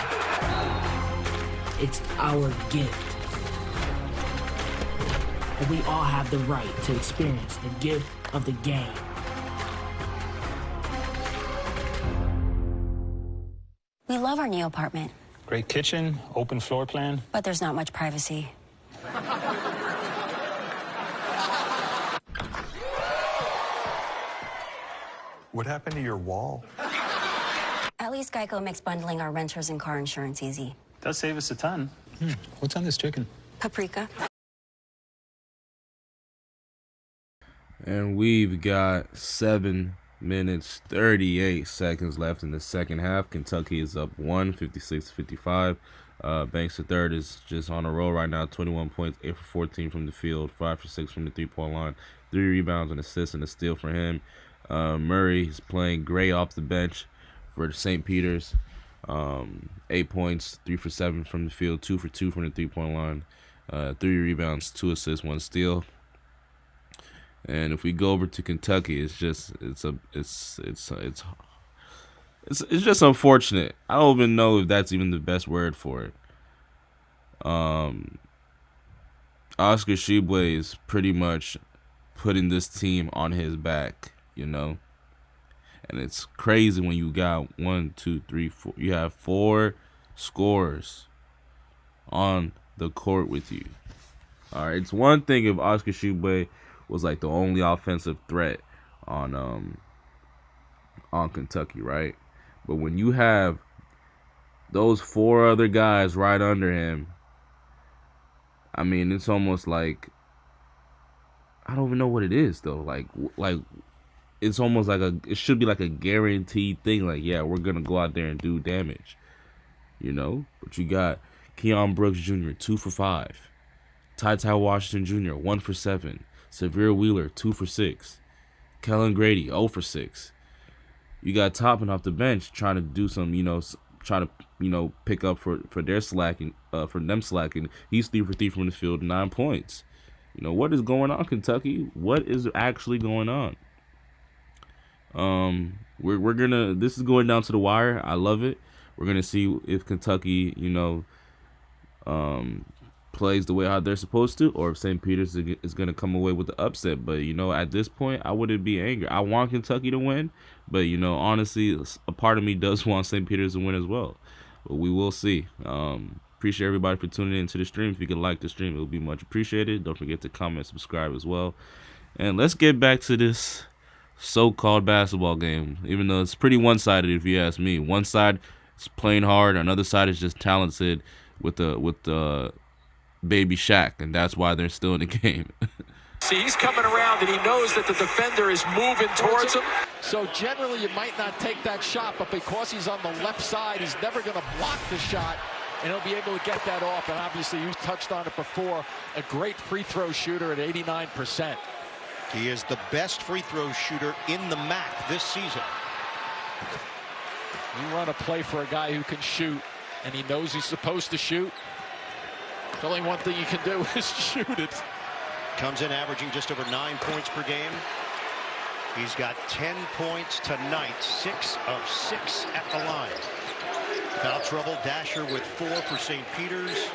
It's our gift. And we all have the right to experience the gift of the game. We love our new apartment. Great kitchen, open floor plan. But there's not much privacy. What happened to your wall? At least Geico makes bundling our renters and car insurance easy. Does save us a ton. What's on this chicken? Paprika. And we've got 7 minutes, 38 seconds left in the second half. Kentucky is up 1, 56-55. Banks III is just on a roll right now. 21 points, 8 for 14 from the field, 5 for 6 from the three-point line. 3 rebounds, an assist, and a steal for him. Murray is playing great off the bench for St. Peter's. 8 points, 3 for 7 from the field, 2 for 2 from the three-point line. 3 rebounds, 2 assists, 1 steal. And if we go over to Kentucky, it's just unfortunate. I don't even know if that's even the best word for it. Oscar Tshiebwe is pretty much putting this team on his back, you know. And it's crazy when you got 1, 2, 3, 4. You have 4 scorers on the court with you. All right, it's one thing if Oscar Tshiebwe was like the only offensive threat on Kentucky, right? But when you have those 4 other guys right under him, I mean, it's almost like I don't even know what it is though. Like it's almost like it should be like a guaranteed thing. Like, yeah, we're gonna go out there and do damage, you know. But you got Keon Brooks Jr. 2 for 5, Ty Washington Jr. 1 for 7, Severe Wheeler 2 for 6, Kellen Grady 0 for 6. You got Toppin off the bench trying to do some, pick up for their slacking, for them slacking. He's 3 for 3 from the field, 9 points. You know, what is going on, Kentucky? What is actually going on? We're gonna, this is going down to the wire. I love it. We're gonna see if Kentucky, plays the way how they're supposed to, or if St. Peter's is gonna come away with the upset. But at this point, I wouldn't be angry. I want Kentucky to win, but honestly, a part of me does want St. Peter's to win as well. But we will see. Appreciate everybody for tuning into the stream. If you could like the stream, it would be much appreciated. Don't forget to comment, subscribe as well. And let's get back to this so-called basketball game, even though it's pretty one-sided if you ask me. One side is playing hard, another side is just talented with the baby Shaq, and that's why they're still in the game. See, he's coming around and he knows that the defender is moving towards him. So generally you might not take that shot, but because he's on the left side, he's never going to block the shot, and he'll be able to get that off. And obviously, you touched on it before, a great free throw shooter at 89%. He is the best free throw shooter in the MAC this season. You run a play for a guy who can shoot, and he knows he's supposed to shoot. The only one thing you can do is shoot it. Comes in averaging just over 9 points per game. He's got 10 points tonight, 6 of 6 at the line. Foul trouble, Dasher with 4 for St. Peter's.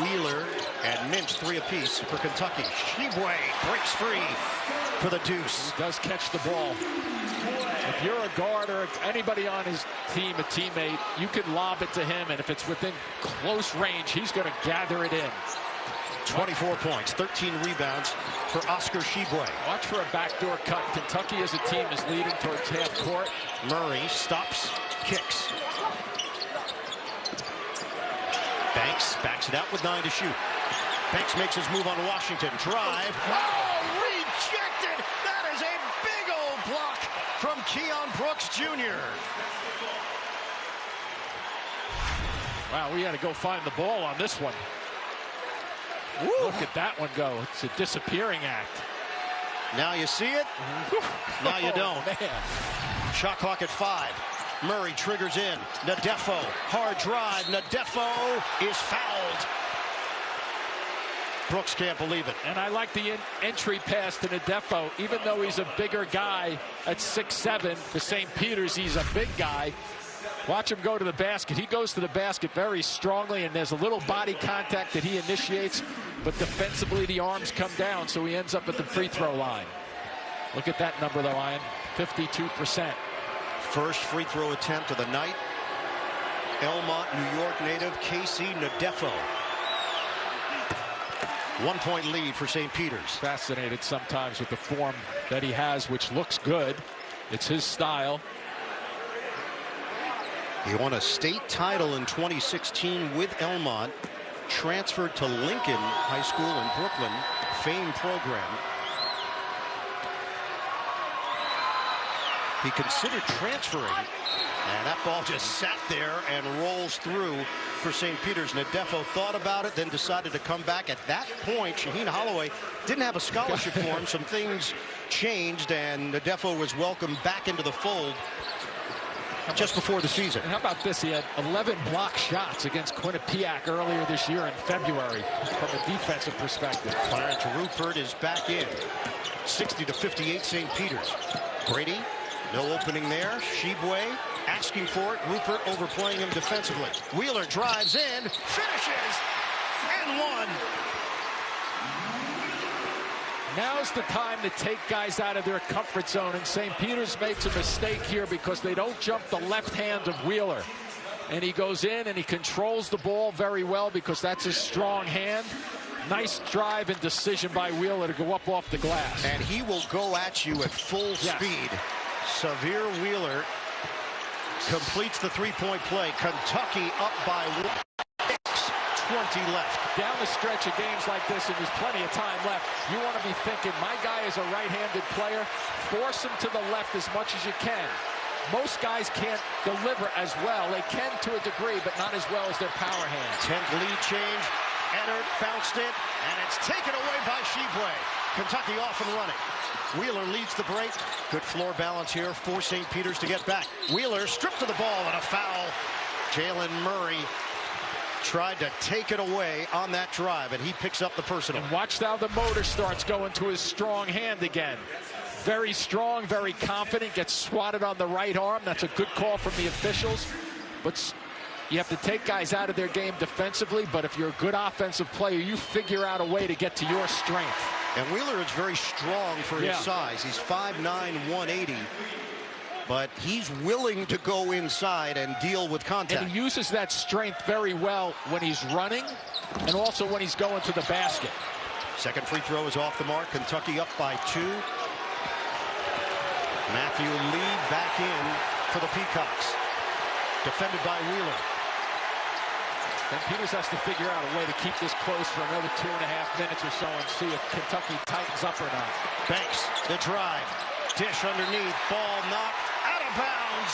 Wheeler and Minch 3 apiece for Kentucky. Shibwe breaks free for the deuce. He does catch the ball. If you're a guard or anybody on his team, a teammate, you can lob it to him, and if it's within close range, he's going to gather it in. 24 points, 13 rebounds for Oscar Shibwe. Watch for a backdoor cut. Kentucky as a team is leading towards half court. Murray stops, kicks. Banks backs it out with 9 to shoot. Banks makes his move on Washington. Drive. Oh, rejected! That is a big old block from Keon Brooks Jr. Wow, we got to go find the ball on this one. Woo. Look at that one go. It's a disappearing act. Now you see it. Now you don't. Man. Shot clock at 5. Murray triggers in. Nadefo, hard drive. Nadefo is fouled. Brooks can't believe it. And I like the entry pass to Nadefo. Even though he's a bigger guy at 6'7", for St. Peter's, he's a big guy. Watch him go to the basket. He goes to the basket very strongly, and there's a little body contact that he initiates, but defensively the arms come down, so he ends up at the free throw line. Look at that number, though, Ian. 52%. First free throw attempt of the night. Elmont, New York native Casey Nadefo. 1 point lead for St. Peter's. Fascinated sometimes with the form that he has, which looks good. It's his style. He won a state title in 2016 with Elmont. Transferred to Lincoln High School in Brooklyn. Fame program. He considered transferring, and that ball just sat there and rolls through for St. Peter's. Nadefo thought about it, then decided to come back. At that point, Shaheen Holloway didn't have a scholarship for him. Some things changed, and Nadefo was welcomed back into the fold just before the season. And how about this? He had 11 block shots against Quinnipiac earlier this year in February from a defensive perspective. Clarence Rupert is back in. 60-58 St. Peter's. Brady, no opening there. Shibwe asking for it. Rupert overplaying him defensively. Wheeler drives in, finishes, and one. Now's the time to take guys out of their comfort zone, and St. Peter's makes a mistake here because they don't jump the left hand of Wheeler. And he goes in and he controls the ball very well because that's his strong hand. Nice drive and decision by Wheeler to go up off the glass. And he will go at you at full speed. Severe Wheeler completes the three-point play. Kentucky up by 1. left. Down the stretch of games like this, and there's plenty of time left, you want to be thinking, my guy is a right-handed player. Force him to the left as much as you can. Most guys can't deliver as well. They can to a degree, but not as well as their power hands. 10th lead change. Eddard bounced it, and it's taken away by Sheboy. Kentucky off and running. Wheeler leads the break. Good floor balance here for St. Peter's to get back. Wheeler stripped to the ball and a foul. Jalen Murray tried to take it away on that drive, and he picks up the personal. And watch how the motor starts going to his strong hand again. Very strong, very confident, gets swatted on the right arm. That's a good call from the officials. But you have to take guys out of their game defensively, but if you're a good offensive player, you figure out a way to get to your strength. And Wheeler is very strong for his size. He's 5'9", 180. But he's willing to go inside and deal with contact. And he uses that strength very well when he's running and also when he's going to the basket. Second free throw is off the mark. Kentucky up by 2. Matthew Lee back in for the Peacocks. Defended by Wheeler. Then Peters has to figure out a way to keep this close for another 2.5 minutes or so and see if Kentucky tightens up or not. Banks, the drive. Dish underneath. Ball knocked out of bounds.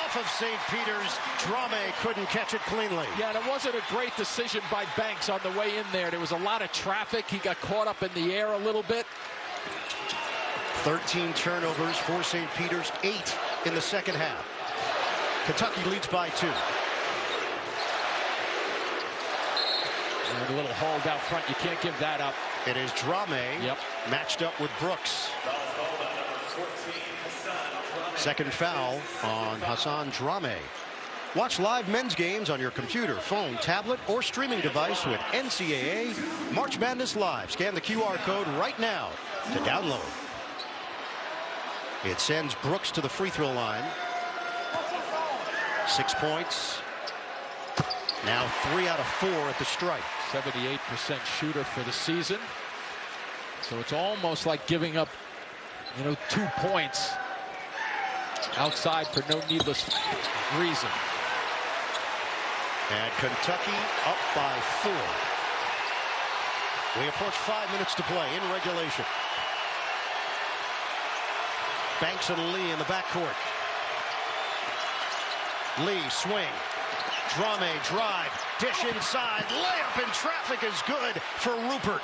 Off of St. Peter's. Drame couldn't catch it cleanly. Yeah, and it wasn't a great decision by Banks on the way in there. There was a lot of traffic. He got caught up in the air a little bit. 13 turnovers for St. Peter's, 8 in the second half. Kentucky leads by 2. And a little hold out front. You can't give that up. It is Drame matched up with Brooks. Second foul on Hassan Drame. Watch live men's games on your computer, phone, tablet, or streaming device with NCAA March Madness Live. Scan the QR code right now to download. It sends Brooks to the free throw line. 6 points. Now 3 out of 4 at the strike. 78% shooter for the season. So it's almost like giving up, 2 points outside for no needless reason. And Kentucky up by 4. We approach 5 minutes to play in regulation. Banks and Lee in the backcourt. Lee swing. Drame drive. Dish inside. Layup in traffic is good for Rupert.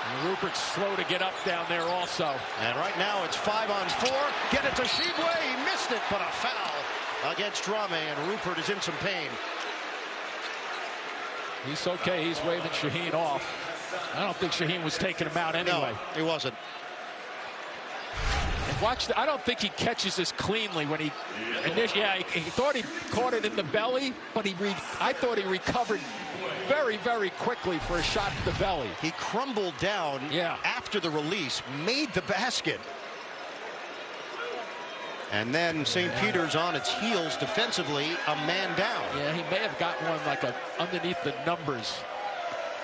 And Rupert's slow to get up down there also. And right now it's 5-on-4. Get it to Sheboy. He missed it, but a foul against Drame, and Rupert is in some pain. He's okay. He's waving Shaheen off. I don't think Shaheen was taking him out anyway. No, he wasn't. Watch, I don't think he catches this cleanly when he he thought he caught it in the belly, but I thought he recovered very, very quickly for a shot to the belly. He crumbled down after the release, made the basket. And then St. Peter's on its heels defensively, a man down. Yeah, he may have got one like underneath the numbers.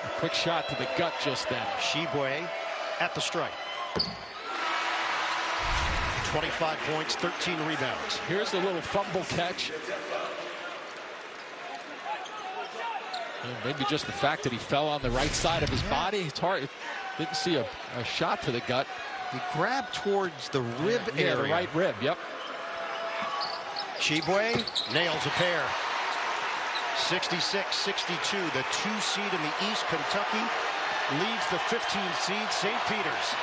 A quick shot to the gut just then. Sheboy at the strike. 25 points, 13 rebounds. Here's the little fumble catch. And maybe just the fact that he fell on the right side of his body. It's hard. Didn't see a shot to the gut. He grabbed towards the rib area. The right rib, yep. Sheboy nails a pair. 66-62, the 2 seed in the East. Kentucky leads the 15 seed St. Peter's.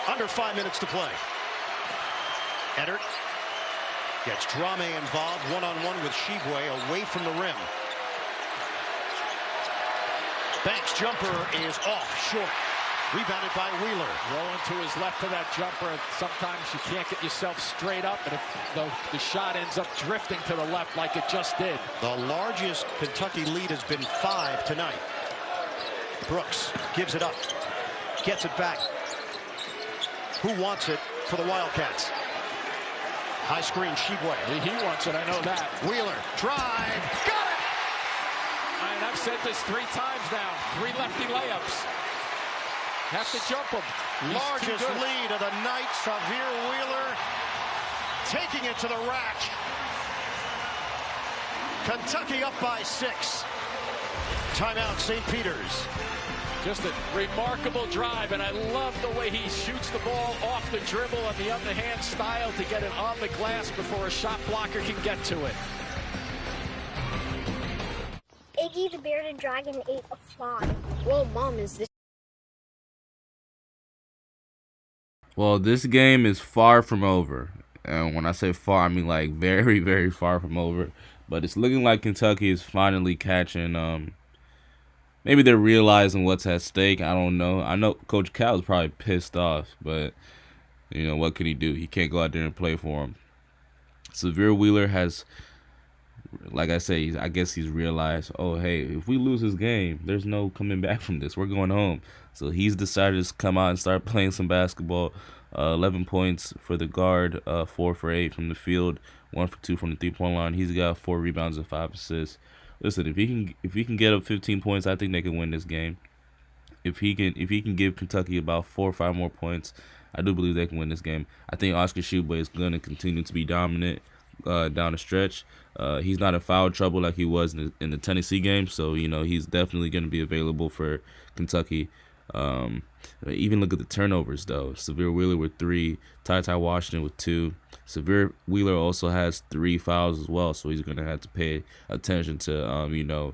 Under 5 minutes to play. Eddard gets Drame involved, one-on-one with Sheboy away from the rim. Banks' jumper is off short. Rebounded by Wheeler. Rolling to his left for that jumper. Sometimes you can't get yourself straight up, and if the shot ends up drifting to the left like it just did. The largest Kentucky lead has been 5 tonight. Brooks gives it up. Gets it back. Who wants it for the Wildcats? High screen, Sheboy. He wants it, I know that. Wheeler, drive, got it! And I've said this 3 times now. 3 lefty layups. Have to jump him. Largest lead of the night, Xavier Wheeler taking it to the rack. Kentucky up by 6. Timeout, St. Peter's. Just a remarkable drive, and I love the way he shoots the ball off the dribble on the underhand style to get it on the glass before a shot blocker can get to it. Iggy the bearded dragon ate a fly. Well, Mom, is this... Well, this game is far from over. And when I say far, I mean like very, very far from over. But it's looking like Kentucky is finally catching... maybe they're realizing what's at stake. I don't know. I know Coach Cal is probably pissed off. But, you know, what can he do? He can't go out there and play for him. Severe Wheeler has... like I say, I guess he's realized, oh, hey, if we lose this game, there's no coming back from this. We're going home. So he's decided to come out and start playing some basketball. 11 points for the guard, 4 for 8 from the field, 1 for 2 from the three-point line. He's got 4 rebounds and 5 assists. Listen, if he can get up 15 points, I think they can win this game. If he can give Kentucky about 4 or 5 more points, I do believe they can win this game. I think Oscar Tshiebwe is going to continue to be dominant down the stretch. He's not in foul trouble like he was in the Tennessee game, so you know he's definitely going to be available for Kentucky. Even look at the turnovers though. Severe Wheeler with 3, Ty Washington with 2. Severe Wheeler also has 3 fouls as well, so he's going to have to pay attention to you know,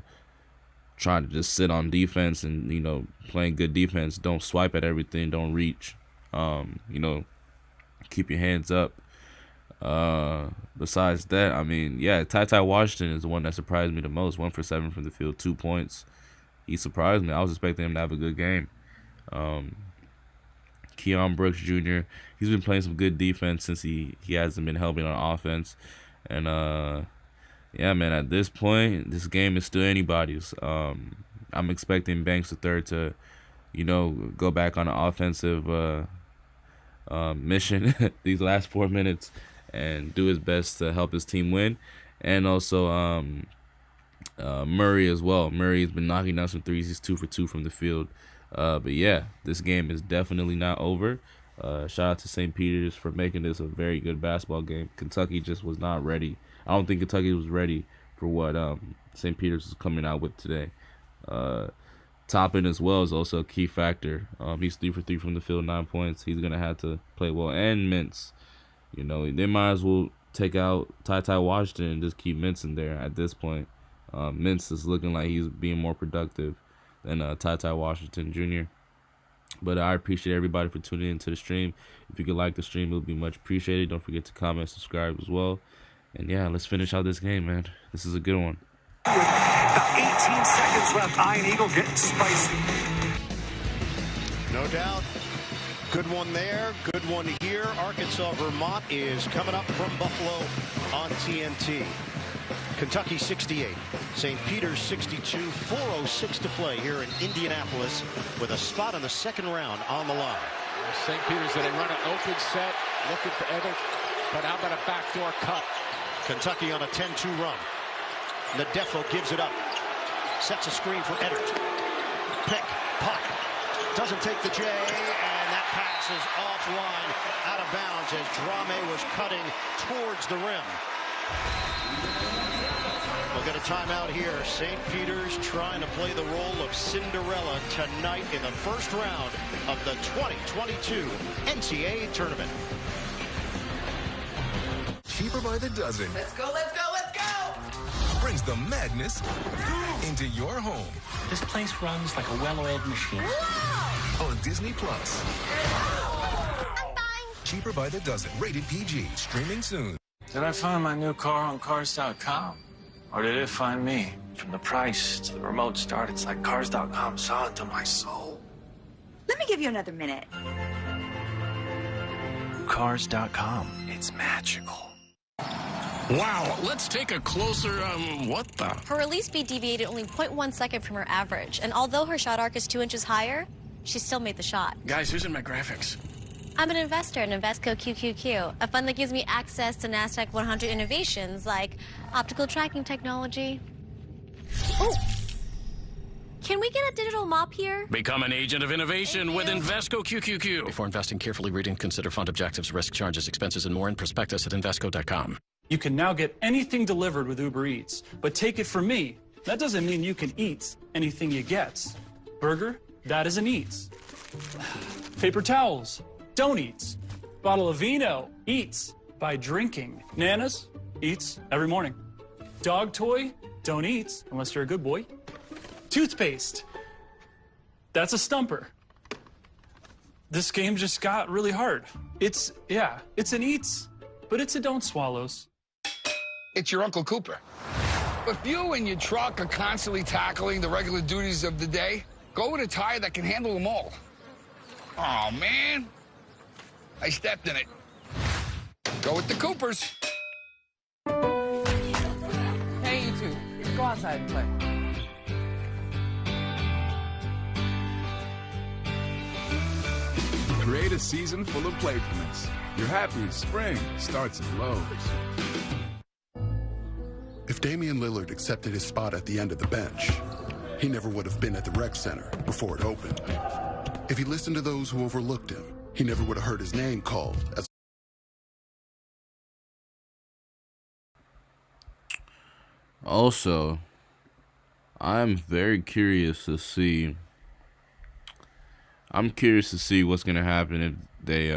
trying to just sit on defense and you know playing good defense. Don't swipe at everything. Don't reach. You know, keep your hands up. Besides that, I mean, yeah, Ty Washington is the one that surprised me the most. 1 for 7 from the field, 2 points. He surprised me. I was expecting him to have a good game. Keon Brooks Jr., he's been playing some good defense since he hasn't been helping on offense. And yeah, man, at this point, this game is still anybody's. I'm expecting Banks III to, you know, go back on an offensive mission these last 4 minutes and do his best to help his team win. And also Murray as well. Murray has been knocking down some threes. He's 2 for 2 from the field. But yeah, this game is definitely not over. Shout out to St. Peter's for making this a very good basketball game. Kentucky just was not ready. I don't think Kentucky was ready for what St. Peter's is coming out with today. Toppin as well is also a key factor. He's 3 for 3 from the field, 9 points. He's going to have to play well. And Mintz, you know, they might as well take out Ty Washington and just keep Mintz in there at this point. Mintz is looking like he's being more productive than Ty Washington Jr. But I appreciate everybody for tuning into the stream. If you could like the stream, it would be much appreciated. Don't forget to comment, subscribe as well. And yeah, let's finish out this game, man. This is a good one. About 18 seconds left. Iron Eagle getting spicy. No doubt. Good one there. Good one here. Arkansas, Vermont is coming up from Buffalo on TNT. Kentucky 68. St. Peter's 62. 4:06 to play here in Indianapolis with a spot in the second round on the line. St. Peter's, they run an open set, looking for Edel, but how about a backdoor cut? Kentucky on a 10-2 run. Nadefo gives it up. Sets a screen for Edert. Pick, pop. Doesn't take the J, and that pass is offline, out of bounds as Drame was cutting towards the rim. We'll get a timeout here. St. Peter's trying to play the role of Cinderella tonight in the first round of the 2022 NCAA tournament. Cheaper by the dozen. Let's go, let's go, let's go! Brings the madness into your home. This place runs like a well-oiled machine. On Disney Plus. Cheaper by the dozen. Rated PG. Streaming soon. Did I find my new car on Cars.com? Or did it find me? From the price to the remote start, it's like Cars.com saw into my soul. Let me give you another minute. Cars.com. It's magical. Wow, let's take a closer, what the? Her release speed deviated only 0.1 second from her average, and although her shot arc is 2 inches higher, she still made the shot. Guys, who's in my graphics? I'm an investor in Invesco QQQ, a fund that gives me access to NASDAQ 100 innovations like optical tracking technology. Oh, can we get a digital mop here? Become an agent of innovation with Invesco QQQ. Before investing, carefully read and consider fund objectives, risk, charges, expenses, and more in prospectus at Invesco.com. You can now get anything delivered with Uber Eats, but take it from me, that doesn't mean you can eat anything you get. Burger, that is an eats. Paper towels, don't eat. Bottle of vino, eats by drinking. Nanas, eats every morning. Dog toy, don't eat unless you're a good boy. Toothpaste, that's a stumper. This game just got really hard. It's an eats, but it's a don't swallows. It's your Uncle Cooper. If you and your truck are constantly tackling the regular duties of the day, go with a tire that can handle them all. Oh, man. I stepped in it. Go with the Coopers. Hey, you two. Go outside and play. Create a season full of playfulness. Your happiest spring starts at Lowe's. If Damian Lillard accepted his spot at the end of the bench, he never would have been at the rec center before it opened. If he listened to those who overlooked him, he never would have heard his name called as Also, I'm very curious to see. I'm curious to see what's gonna happen if they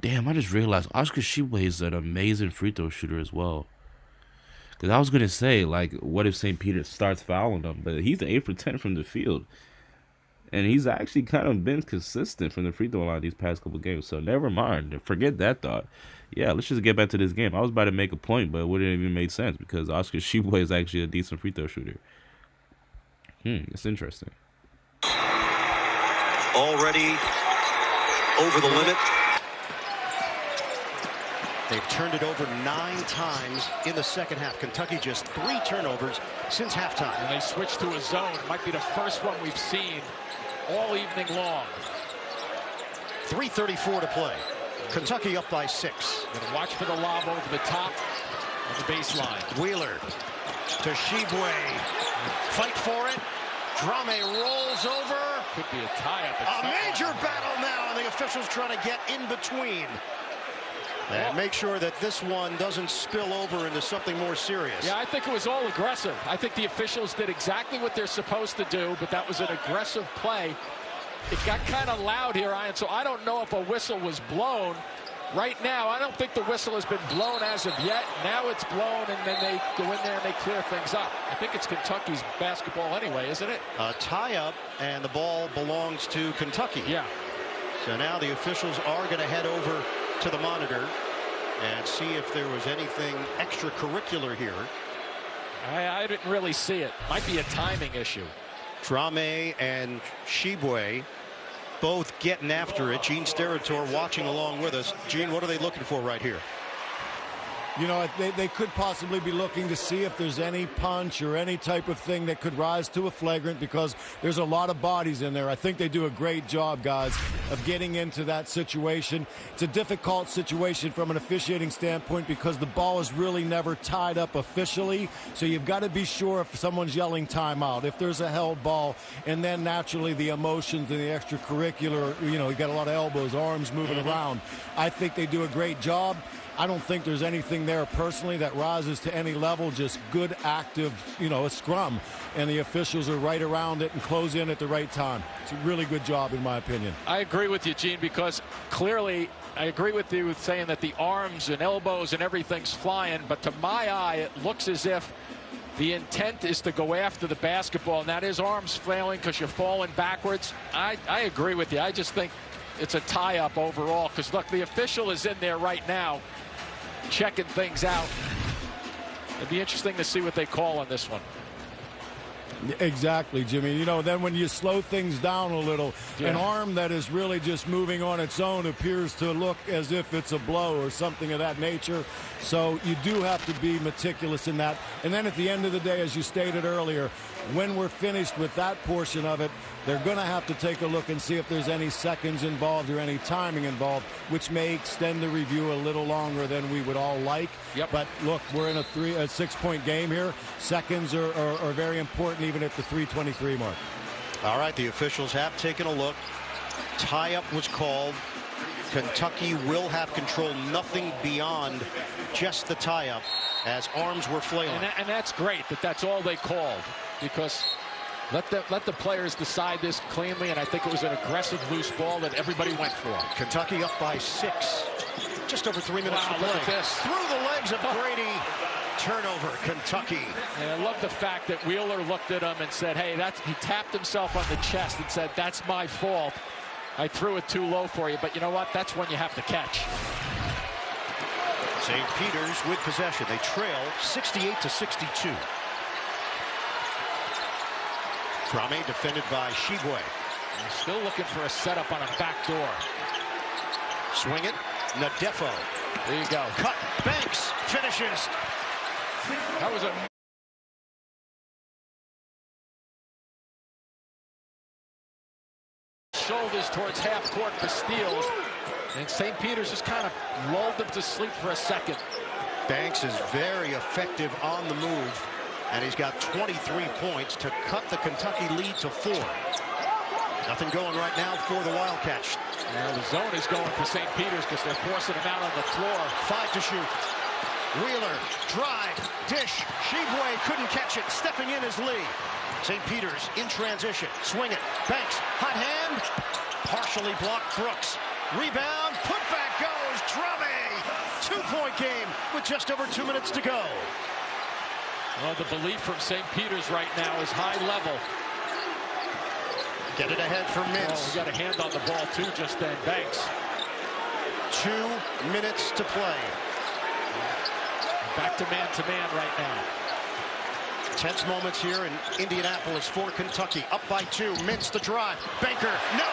Damn, I just realized Oscar Tshiebwe is an amazing free throw shooter as well. Because I was gonna say, like, what if St. Peter starts fouling them? But he's 8 for 10 from the field, and he's actually kind of been consistent from the free throw line these past couple games. So never mind, forget that thought. Yeah, let's just get back to this game. I was about to make a point, but it wouldn't even make sense because Oscar Tshiebwe is actually a decent free throw shooter. It's interesting. Already over the limit. They've turned it over 9 times in the second half. Kentucky just 3 turnovers since halftime. And they switched to a zone. Might be the first one we've seen all evening long. 3:34 to play. Kentucky up by 6. Gonna watch for the lob over the top of the baseline. Wheeler to Tshiebwe. Fight for it. Drame rolls over. Could be a tie-up. A major battle now, and the officials trying to get in between. And make sure that this one doesn't spill over into something more serious. Yeah, I think it was all aggressive. I think the officials did exactly what they're supposed to do, but that was an aggressive play. It got kind of loud here, Ian, so I don't know if a whistle was blown. Right now, I don't think the whistle has been blown as of yet. Now it's blown, and then they go in there and they clear things up. I think it's Kentucky's basketball anyway, isn't it? A tie-up, and the ball belongs to Kentucky. Yeah. So now the officials are going to head over to the monitor and see if there was anything extracurricular here. I didn't really see it. Might be a timing issue. Drame and Tshiebwe both getting after it. Gene Steratore watching along with us. Gene, what are they looking for right here? You know, they could possibly be looking to see if there's any punch or any type of thing that could rise to a flagrant because there's a lot of bodies in there. I think they do a great job, guys, of getting into that situation. It's a difficult situation from an officiating standpoint because the ball is really never tied up officially. So you've got to be sure if someone's yelling timeout, if there's a held ball, and then naturally the emotions and the extracurricular, you know, you got a lot of elbows, arms moving around. I think they do a great job. I don't think there's anything there personally that rises to any level, just good, active, you know, a scrum. And the officials are right around it and close in at the right time. It's a really good job, in my opinion. I agree with you, Gene, because clearly I agree with you with saying that the arms and elbows and everything's flying. But to my eye, it looks as if the intent is to go after the basketball, and that is arms flailing because you're falling backwards. I agree with you. I just think it's a tie-up overall because, look, the official is in there right now checking things out. It'd be interesting to see what they call on this one. Exactly, Jimmy. You know, then when you slow things down a little, an arm that is really just moving on its own appears to look as if it's a blow or something of that nature. So you do have to be meticulous in that. And then at the end of the day, as you stated earlier, when we're finished with that portion of it, they're going to have to take a look and see if there's any seconds involved or any timing involved, which may extend the review a little longer than we would all like. But look, we're in a 6-point game here. Seconds are very important even at the 3:23 mark. All right, the officials have taken a look. Tie-up was called. Kentucky will have control, nothing beyond just the tie-up as arms were flailing. And that's great that that's all they called, because let the players decide this cleanly, and I think it was an aggressive loose ball that everybody went for. Kentucky up by 6. Just over 3 minutes to play. Look at this. Through the legs of Grady. Turnover, Kentucky. And I love the fact that Wheeler looked at him and said, hey, he tapped himself on the chest and said, that's my fault. I threw it too low for you, but you know what? That's when you have to catch. St. Peter's with possession. They trail 68-62. Trame defended by Shibwe. Still looking for a setup on a back door. Swing it. Nadefo. There you go. Cut. Banks finishes. That was a shoulders towards half court for steals, and St. Peter's just kind of lulled them to sleep for a second. Banks is very effective on the move, and he's got 23 points to cut the Kentucky lead to 4. Nothing going right now for the Wildcats. Now the zone is going for St. Peter's because they're forcing him out on the floor. 5 to shoot. Wheeler, drive, dish. Shibwe couldn't catch it. Stepping in is Lee. St. Peter's in transition. Swing it. Banks, hot hand. Partially blocked Brooks. Rebound, putback goes. Trame. 2-point game with just over 2 minutes to go. Well, the belief from St. Peter's right now is high level. Get it ahead for Mintz. Oh, he got a hand on the ball too just then. Banks. 2 minutes to play. Back to man right now. Tense moments here in Indianapolis for Kentucky. Up by 2. Mintz the drive. Banker, no!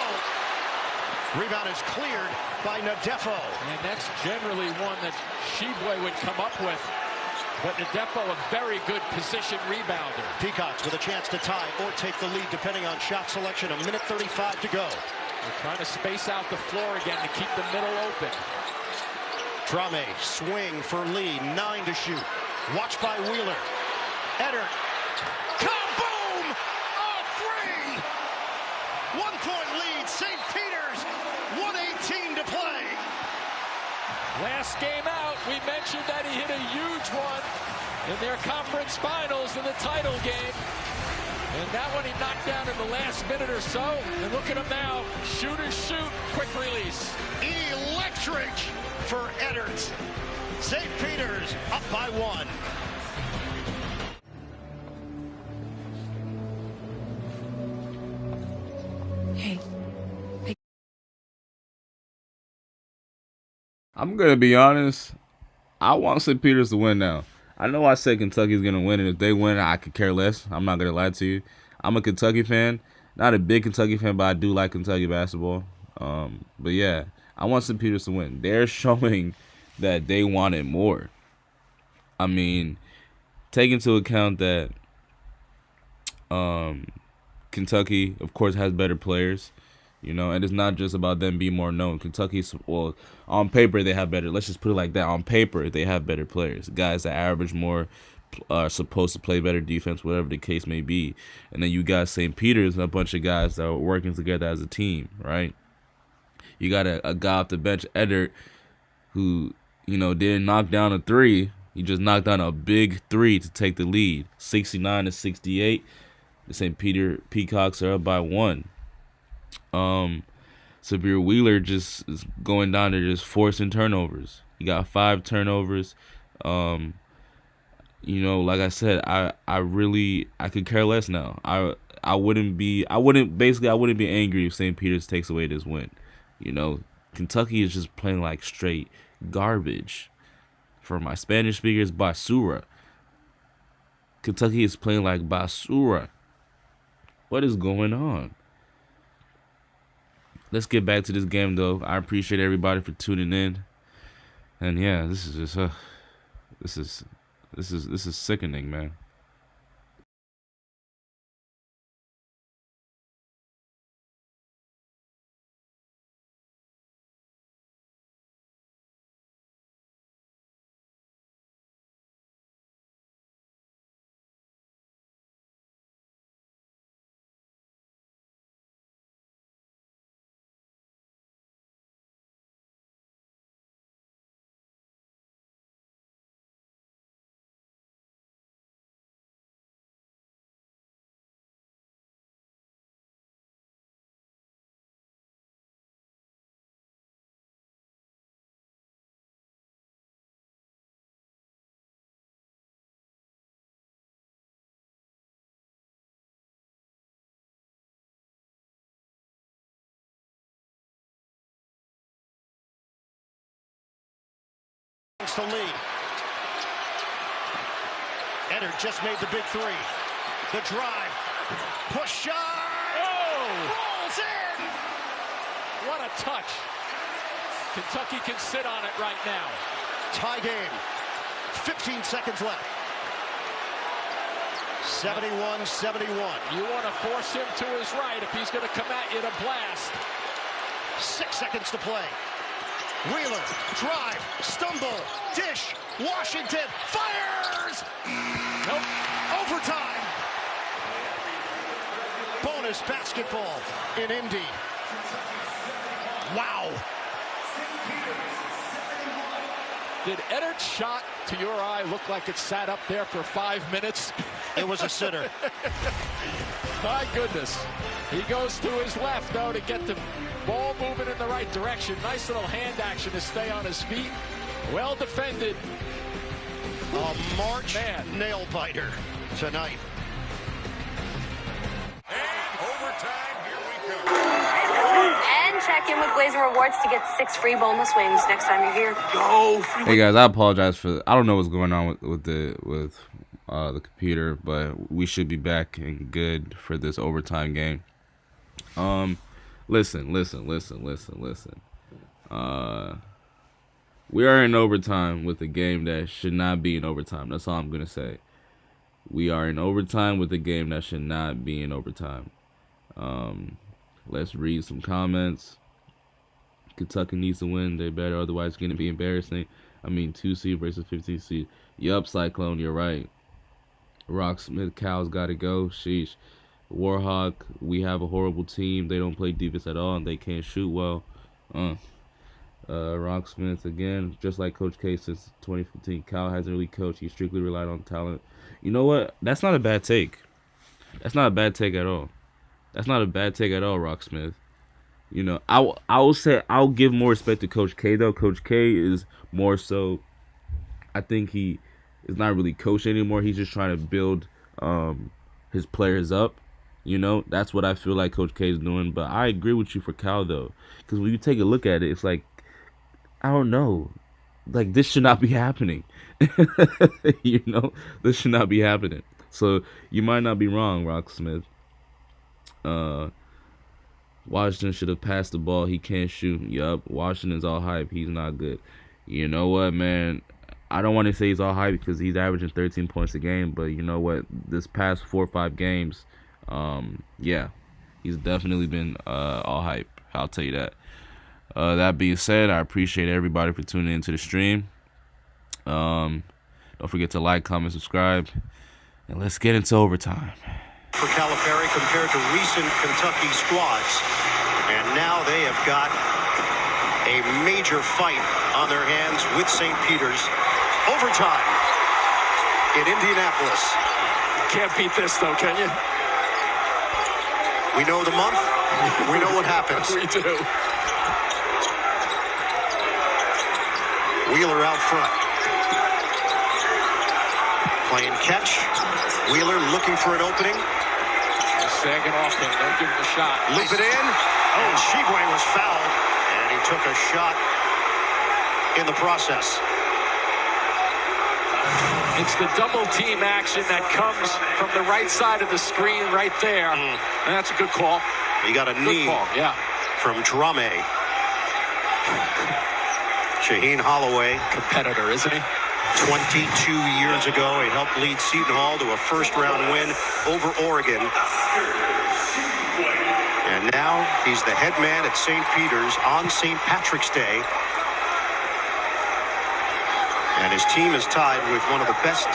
Rebound is cleared by Nadefo. And that's generally one that Shibwe would come up with. But Nadefo, a very good position rebounder. Peacocks with a chance to tie or take the lead depending on shot selection. 1:35 to go. They're trying to space out the floor again to keep the middle open. Trame, swing for Lee, 9 to shoot. Watched by Wheeler. Eddard. Kaboom! All three! 1-point lead, St. Peter's. 1:18 to play. Last game out, we mentioned that he hit a huge one in their conference finals in the title game. And that one he knocked down in the last minute or so. And look at him now. Shooters shoot, quick release. Electric for Eddard. St. Peter's up by 1. Hey. I'm going to be honest. I want St. Peter's to win now. I know I said Kentucky's going to win, and if they win, I could care less. I'm not going to lie to you. I'm a Kentucky fan. Not a big Kentucky fan, but I do like Kentucky basketball. But yeah, I want St. Peter's to win. They're showing that they want it more. I mean, take into account that Kentucky, of course, has better players. You know, and it's not just about them being more known. Kentucky's, well, on paper, they have better. Let's just put it like that. On paper, they have better players. Guys that average more, are supposed to play better defense, whatever the case may be. And then you got St. Peter's and a bunch of guys that are working together as a team, right? You got a guy off the bench, Eddard, who, you know, didn't knock down a 3. He just knocked down a big 3 to take the lead. 69-68. The St. Peter Peacocks are up by 1. Sabir Wheeler just is going down there just forcing turnovers. He got 5 turnovers. You know, like I said, I could care less now. I wouldn't be angry if St. Peter's takes away this win. You know, Kentucky is just playing like straight garbage. For my Spanish speakers, basura. Kentucky is playing like basura. What is going on? Let's get back to this game, though. I appreciate everybody for tuning in. And yeah, this is just this is sickening, man. the lead. Eddard just made the big three. The drive. Push shot. Oh! Rolls in. What a touch. Kentucky can sit on it right now. Tie game. 15 seconds left. 71-71. You want to force him to his right if he's going to come at you to blast. 6 seconds to play. Wheeler, drive, stumble, dish, Washington, fires! Nope. Overtime. Bonus basketball in Indy. Wow. Did Eddard's shot, to your eye, look like it sat up there for 5 minutes? It was a sitter. My goodness. He goes to his left, though, to get the ball moving in the right direction. Nice little hand action to stay on his feet. Well defended. A March nail biter tonight. And overtime, here we go. And check in with Blazer Rewards to get 6 free boneless wings next time you're here. Go! Hey guys, I apologize for. I don't know what's going on with the computer, but we should be back and good for this overtime game. Listen. We are in overtime with a game that should not be in overtime. That's all I'm gonna say. We are in overtime with a game that should not be in overtime. Let's read some comments. Kentucky needs to win. They better, otherwise it's gonna be embarrassing. I mean, 2 seed versus 15 seed. Yup, Cyclone, you're right. Rocksmith, Cal's got to go. Sheesh. Warhawk, we have a horrible team. They don't play defense at all, and they can't shoot well. Rocksmith, again, just like Coach K since 2015. Cal hasn't really coached. He strictly relied on talent. You know what? That's not a bad take. That's not a bad take at all. That's not a bad take at all, Rocksmith. You know, I will say I'll give more respect to Coach K, though. Coach K is more so, I think he is not really coach anymore. He's just trying to build his players up. You know, that's what I feel like Coach K is doing. But I agree with you for Cal, though. Because when you take a look at it, it's like, I don't know. Like, this should not be happening. You know, this should not be happening. So, you might not be wrong, Rocksmith. Washington should have passed the ball. He can't shoot. Yup. Washington's all hype. He's not good. You know what, man? I don't want to say he's all hype because he's averaging 13 points a game. But you know what? This past 4 or 5 games, yeah, he's definitely been all hype. I'll tell you that. That being said, I appreciate everybody for tuning into the stream. Don't forget to like, comment, subscribe. And let's get into overtime. For Calipari compared to recent Kentucky squads. And now they have got a major fight on their hands with St. Peter's. Overtime in Indianapolis. Can't beat this, though, can you? We know the month. We know what happens. We do. Wheeler out front. Playing catch. Wheeler looking for an opening. Sagging off him. Don't give him a shot. Loop it in. And Sheboy was fouled. And he took a shot in the process. It's the double team action that comes from the right side of the screen right there. And that's a good call. He got a knee from Drame. Shaheen Holloway. Competitor, isn't he? 22 years ago, he helped lead Seton Hall to a first-round win over Oregon. And now he's the head man at St. Peter's on St. Patrick's Day. And his team is tied with one of the best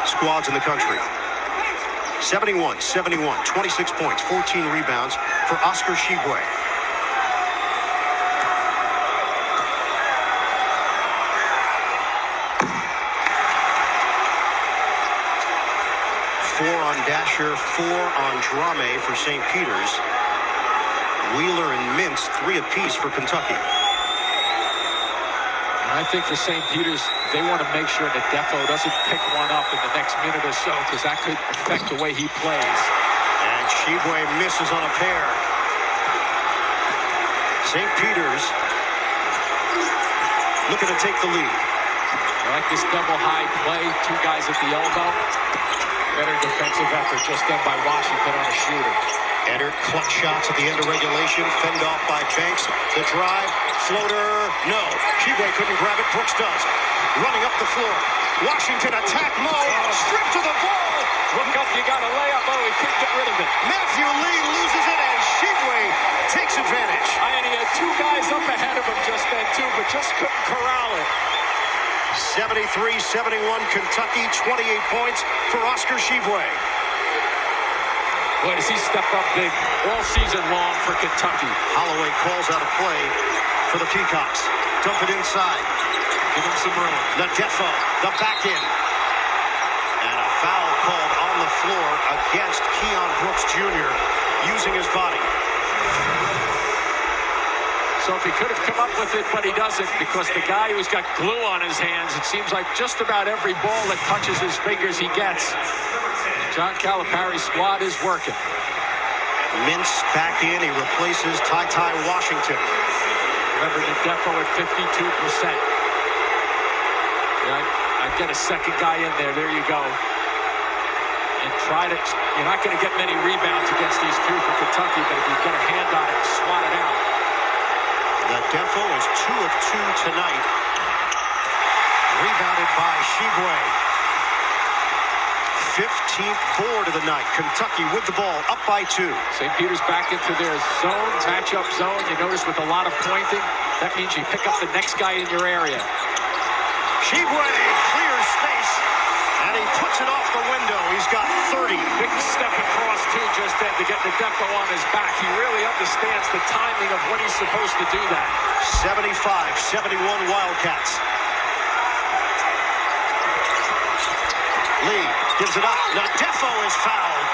squads in the country. 71-71, 26 points, 14 rebounds for Oscar Sheboy. Four on Dasher, 4 on Drame for St. Peter's. Wheeler and Mintz, 3 apiece for Kentucky. I think for St. Peter's, they want to make sure that Defo doesn't pick one up in the next minute or so, because that could affect the way he plays. And Sheboy misses on a pair. St. Peter's looking to take the lead. I like this double high play, two guys at the elbow. Better defensive effort just done by Washington on a shooter. Enter clutch shots at the end of regulation, fend off by Banks. The drive, floater, no. Sheboy couldn't grab it, Brooks does. Running up the floor. Washington attack mode, stripped to the ball. Look up, you got a layup. Oh, he couldn't get rid of it. Matthew Lee loses it, and Sheboy takes advantage. And he had two guys up ahead of him just then, too, but just couldn't corral it. 73-71 Kentucky, 28 points for Oscar Sheboy. Boy, does he step up big all season long for Kentucky. Holloway calls out a play for the Peacocks. Dump it inside. Give him some room. Nadefo, the back end. And a foul called on the floor against Keon Brooks Jr. using his body. So if he could have come up with it, but he doesn't, because the guy who's got glue on his hands, it seems like just about every ball that touches his fingers he gets. John Calipari's squad is working. Mintz back in. He replaces Ty Washington. Remember, Nadefo at 52%. Yeah, I'd get a second guy in there. There you go. And try to, you're not going to get many rebounds against these two for Kentucky, but if you get a hand on it, swat it out. Nadefo is 2 of 2 tonight. Rebounded by Sheboy. 15th board of the night. Kentucky with the ball, up by 2. St. Peter's back into their zone, matchup zone. You notice with a lot of pointing, that means you pick up the next guy in your area. Sheboy clears space, and he puts it off the window. He's got 30. Big step across, too, just then to get Nadefo on his back. He really understands the timing of when he's supposed to do that. 75-71 Wildcats. Lee gives it up. Nadefo is fouled.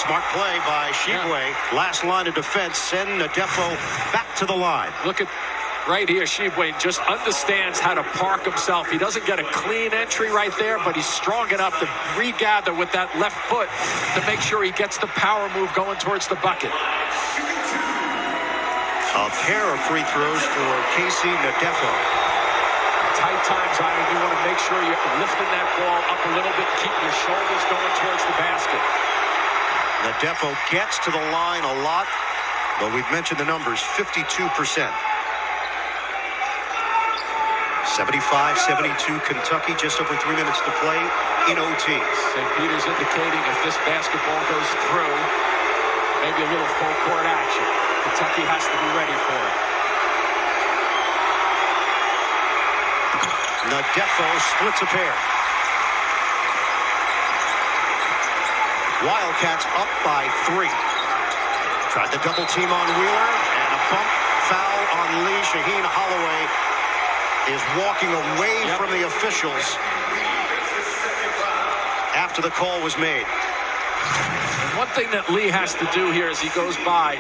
Smart play by Sheboy. Yeah. Last line of defense. Send Nadefo back to the line. Look at right here. Sheboy just understands how to park himself. He doesn't get a clean entry right there, but he's strong enough to regather with that left foot to make sure he gets the power move going towards the bucket. A pair of free throws for Casey Nadefo. Tight times, Ivan, you want to make sure you're lifting that ball up a little bit, keep your shoulders going towards the basket. Nadefo gets to the line a lot, but we've mentioned the numbers, 52%. 75-72 Kentucky, just over 3 minutes to play in OT. St. Peter's indicating if this basketball goes through, maybe a little full court action. Kentucky has to be ready for it. Nadefo splits a pair. Wildcats up by 3. Tried the double team on Wheeler, and a bump foul on Lee. Shaheen Holloway is walking away from the officials after the call was made. And one thing that Lee has to do here as he goes by,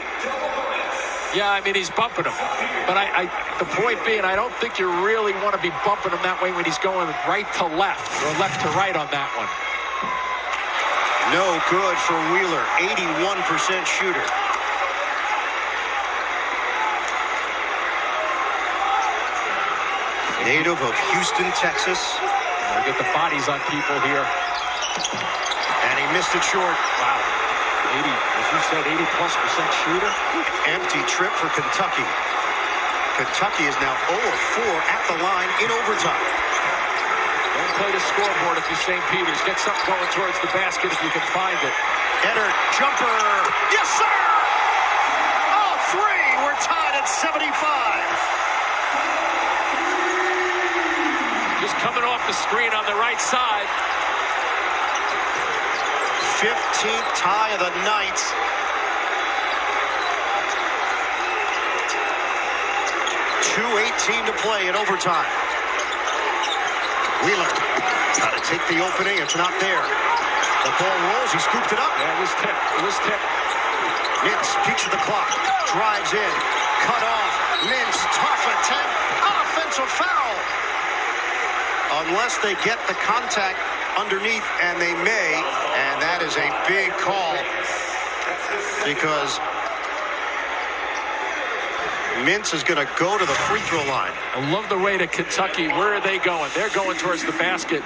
yeah, I mean, he's bumping him. But the point being, I don't think you really want to be bumping him that way when he's going right to left or left to right on that one. No good for Wheeler, 81% shooter. Native of Houston, Texas. Get the bodies on people here. And he missed it short. Wow. 80, as you said, 80+% shooter. Empty trip for Kentucky. Kentucky is now 0 of 4 at the line in overtime. Don't play the scoreboard if you're St. Peter's. Get something going towards the basket if you can find it. Enter, jumper. Yes, sir! Oh, 3. We're tied at 75. Just coming off the screen on the right side. 15th tie of the night. .2:18 to play in overtime. Wheeler trying to take the opening. It's not there. The ball rolls. He scooped it up. Yeah, it was tipped. It was tipped. Mintz peeks at the clock. Drives in. Cut off. Mintz, tough attempt. Offensive foul. Unless they get the contact underneath, and they may, and that is a big call because Mintz is going to go to the free throw line. I love the way to Kentucky. Where are they going? They're going towards the basket.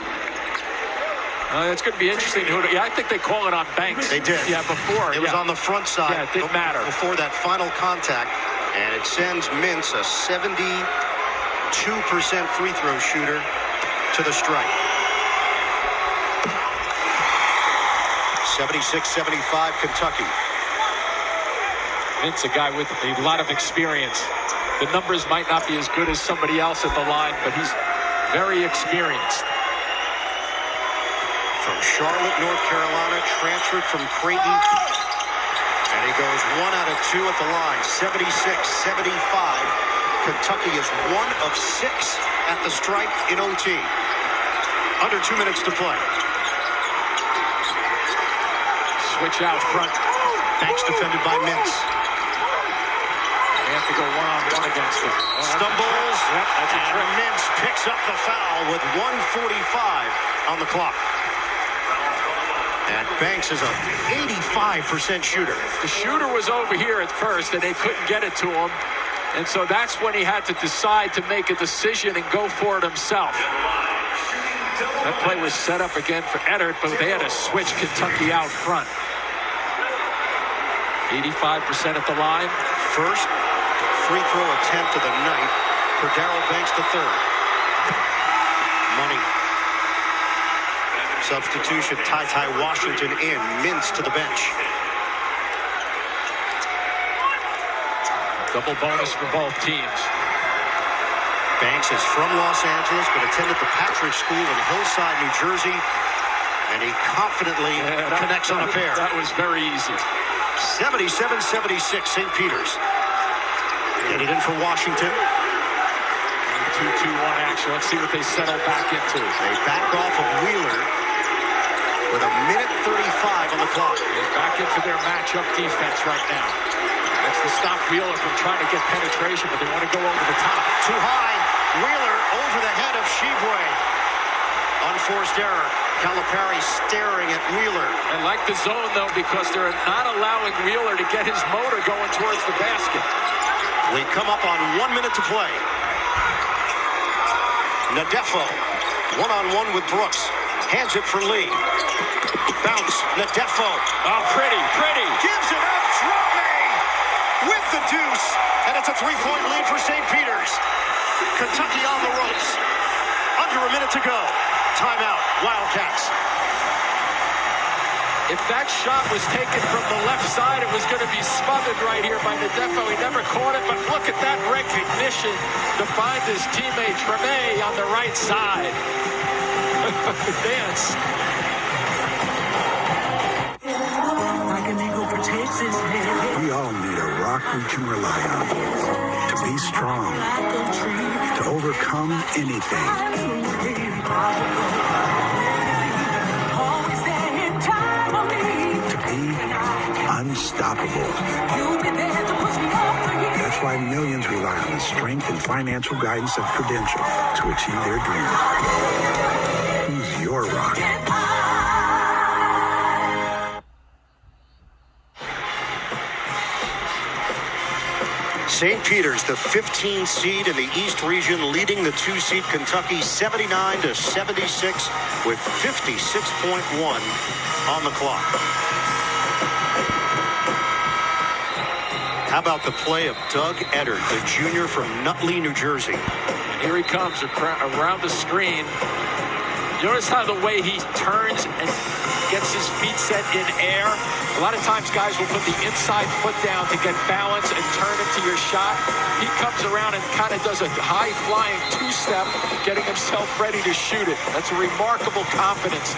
It's going to be interesting. I think they call it on Banks. They did. Yeah, before. It was on the front side. Yeah, it didn't matter. Before that final contact. And it sends Mintz, a 72% free throw shooter, to the strike. 76-75 Kentucky. Mintz, a guy with a lot of experience. The numbers might not be as good as somebody else at the line, but he's very experienced. From Charlotte, North Carolina, transferred from Creighton. And he goes 1 out of 2 at the line. 76-75. Kentucky is 1 of 6 at the strike in OT. Under 2 minutes to play. Switch out front. Banks defended by Mintz. They have to go one-on-one against him. Stumbles. Yep, and Mintz picks up the foul with 1:45 on the clock. And Banks is an 85% shooter. The shooter was over here at first, and they couldn't get it to him. And so that's when he had to decide to make a decision and go for it himself. That play was set up again for Eddard, but they had to switch Kentucky out front. 85% at the line. First free throw attempt of the night for Darrell Banks III. Money. Substitution, Ty Washington in. Mintz to the bench. Double bonus for both teams. Banks is from Los Angeles, but attended the Patrick School in Hillside, New Jersey. And he confidently connects on a pair. That was very easy. 77-76, St. Peter's. Get it in for Washington. 2-2-1 action. Let's see what they settle back into. They back off of Wheeler with 1:35 on the clock. They're back into their matchup defense right now. That's to stop Wheeler from trying to get penetration, but they want to go over the top. Too high. Wheeler over the head of Sheboy. Unforced error. Calipari staring at Wheeler. I like the zone, though, because they're not allowing Wheeler to get his motor going towards the basket. We come up on 1 minute to play. Nadefo, one-on-one with Brooks. Hands it for Lee. Bounce, Nadefo. Oh, pretty. Gives it up, Drame with the deuce. And it's a 3-point lead for St. Peter's. Kentucky on the ropes. Under a minute to go. Timeout, Wildcats. If that shot was taken from the left side, it was going to be smothered right here by Nadefo. He never caught it, but look at that recognition to find his teammate Treme on the right side. Dance. Like an eagle protects his head. We all need a rock we can rely on. To be strong. To overcome anything. To be unstoppable. That's why millions rely on the strength and financial guidance of Prudential to achieve their dreams. Who's your rock? St. Peter's, the 15th seed in the East region, leading the 2 seed Kentucky 79-76 with 56.1 on the clock. How about the play of Doug Eddard, the junior from Nutley, New Jersey? And here he comes around the screen. You notice how the way he turns and gets his feet set in air? A lot of times guys will put the inside foot down to get balance and turn into your shot. He comes around and kind of does a high-flying two-step, getting himself ready to shoot it. That's a remarkable confidence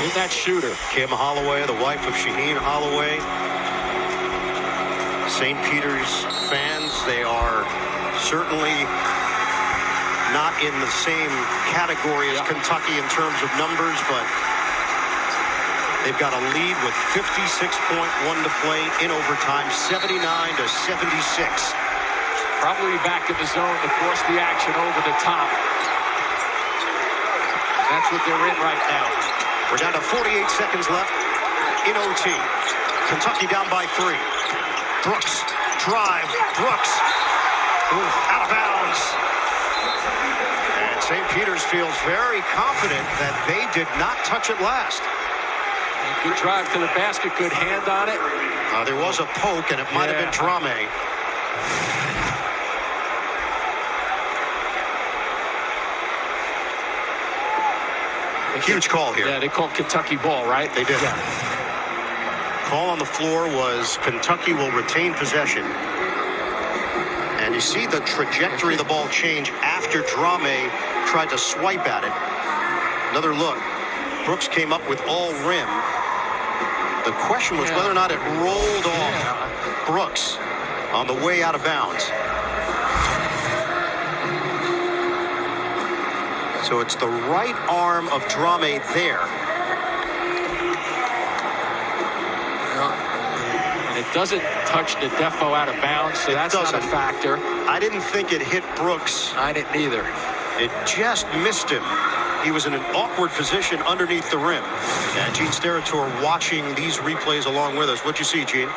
in that shooter. Kim Holloway, the wife of Shaheen Holloway. St. Peter's fans, they are certainly not in the same category as Kentucky in terms of numbers, but they've got a lead with 56.1 to play in overtime, 79-76. Probably back in the zone to force the action over the top. That's what they're in right now. We're down to 48 seconds left in OT. Kentucky down by 3. Brooks, drive, Brooks. Out of bounds. And St. Peter's feels very confident that they did not touch it last. Good drive to the basket, good hand on it. There was a poke, and it might have been Drame. Huge call here. Yeah, they called Kentucky ball, right? They did. Yeah. Call on the floor was Kentucky will retain possession. And you see the trajectory of the ball change after Drame tried to swipe at it. Another look. Brooks came up with all rim. The question was whether or not it rolled off Brooks on the way out of bounds. So it's the right arm of Drame there. And it doesn't touch the defo out of bounds, so that's not a factor. I didn't think it hit Brooks. I didn't either. It just missed him. He was in an awkward position underneath the rim. And Gene Steratore watching these replays along with us. What'd you see, Gene?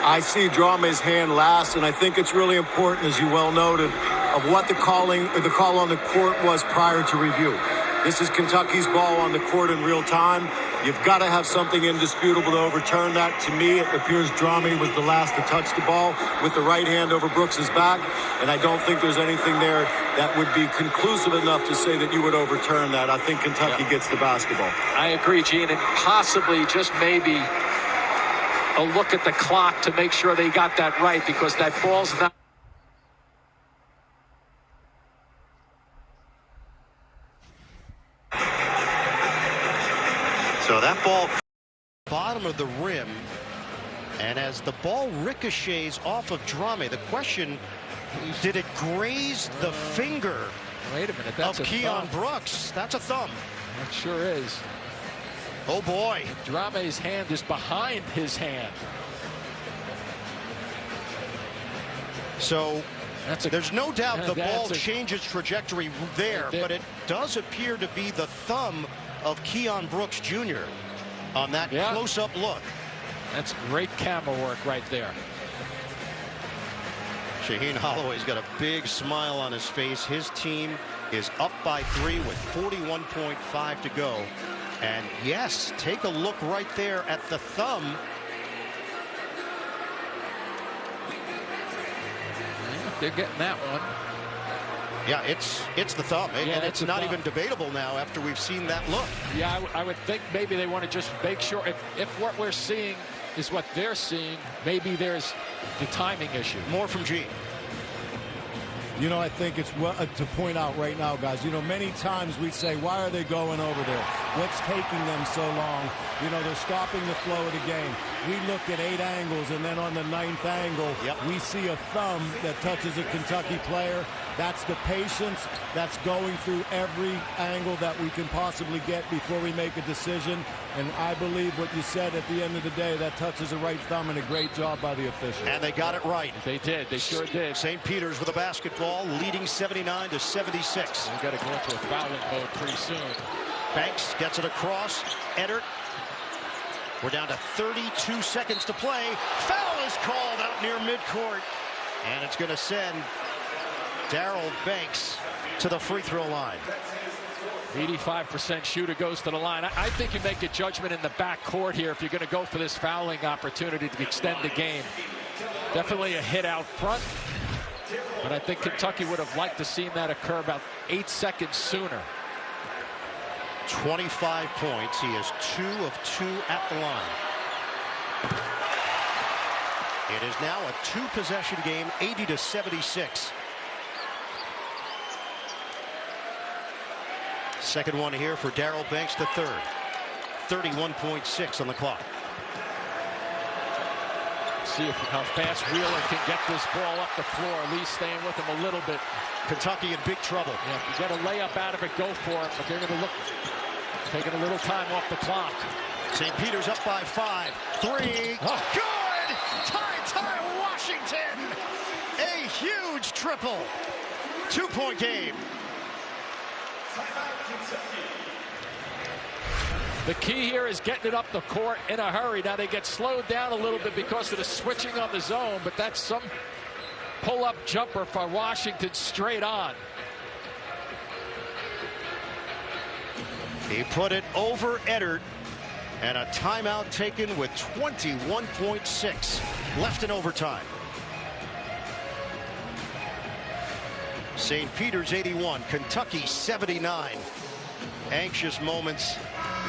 I see Drame's hand last, and I think it's really important, as you well noted, of what the call on the court was prior to review. This is Kentucky's ball on the court in real time. You've got to have something indisputable to overturn that. To me, it appears Drame was the last to touch the ball with the right hand over Brooks's back, and I don't think there's anything there that would be conclusive enough to say that you would overturn that. I think Kentucky gets the basketball. I agree, Gene, and possibly just maybe a look at the clock to make sure they got that right, because that ball's not. So that ball bottom of the rim, and as the ball ricochets off of Drame, the question, did it graze the finger Wait a minute, that's of a Keon thumb. Brooks? That's a thumb. It sure is. Oh boy. Drame's hand is behind his hand. So there's no doubt the ball changes trajectory there, but it does appear to be the thumb of Keon Brooks Jr. on that close-up look. That's great camera work right there. Shaheen Holloway's got a big smile on his face. His team is up by 3 with 41.5 to go. And yes, take a look right there at the thumb. They're getting that one. Yeah, it's the thumb, and it's not even debatable now after we've seen that look. Yeah, I would think maybe they want to just make sure if what we're seeing is what they're seeing, maybe there's the timing issue. More from Gene. You know, I think it's to point out right now, guys, you know, many times we say, why are they going over there? What's taking them so long? You know, they're stopping the flow of the game. We look at 8 angles, and then on the 9th angle, we see a thumb that touches a Kentucky player. That's the patience. That's going through every angle that we can possibly get before we make a decision. And I believe what you said at the end of the day, that touches a right thumb, and a great job by the officials. And they got it right. They did. They sure did. St. Peter's with a basketball, leading 79-76. We've got to go into a fouling mode pretty soon. Banks gets it across. Eddard. We're down to 32 seconds to play. Foul is called out near midcourt. And it's going to send Darrell Banks to the free throw line. 85% shooter goes to the line. I think you make a judgment in the back court here if you're going to go for this fouling opportunity to extend the game. Definitely a hit out front. But I think Kentucky would have liked to seen that occur about 8 seconds sooner. 25 points. He is 2 of 2 at the line. It is now a 2-possession game, 80-76. Second one here for Darrell Banks, the third. 31.6 on the clock. See how fast Wheeler can get this ball up the floor, at least staying with him a little bit. Kentucky in big trouble. Yeah, if you get a layup out of it, go for it. But they're going to look, taking a little time off the clock. St. Peter's up by 5. 3. Oh. Good! Ty Washington! A huge triple. 2-point game. The key here is getting it up the court in a hurry. Now they get slowed down a little bit because of the switching on the zone, but that's pull-up jumper for Washington straight on. He put it over Eddard, and a timeout taken with 21.6 left in overtime. St. Peter's 81, Kentucky 79. Anxious moments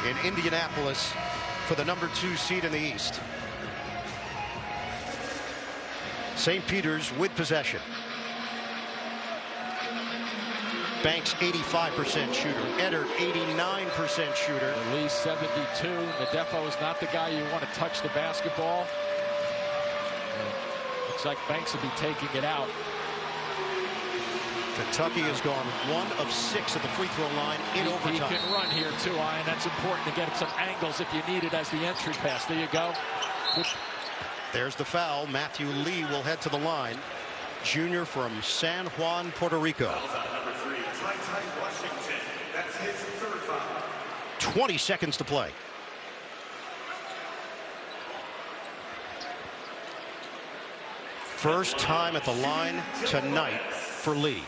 in Indianapolis for the #2 seed in the East. St. Peter's with possession. Banks 85% shooter. Eddard 89% shooter. Lee 72. Nadefo is not the guy you want to touch the basketball. Looks like Banks will be taking it out. Kentucky has gone 1 of 6 at the free throw line in overtime. He can run here too, Ian. That's important to get some angles if you need it as the entry pass. There you go. There's the foul. Matthew Lee will head to the line. Junior from San Juan, Puerto Rico. 20 seconds to play. First time at the line tonight for Lee.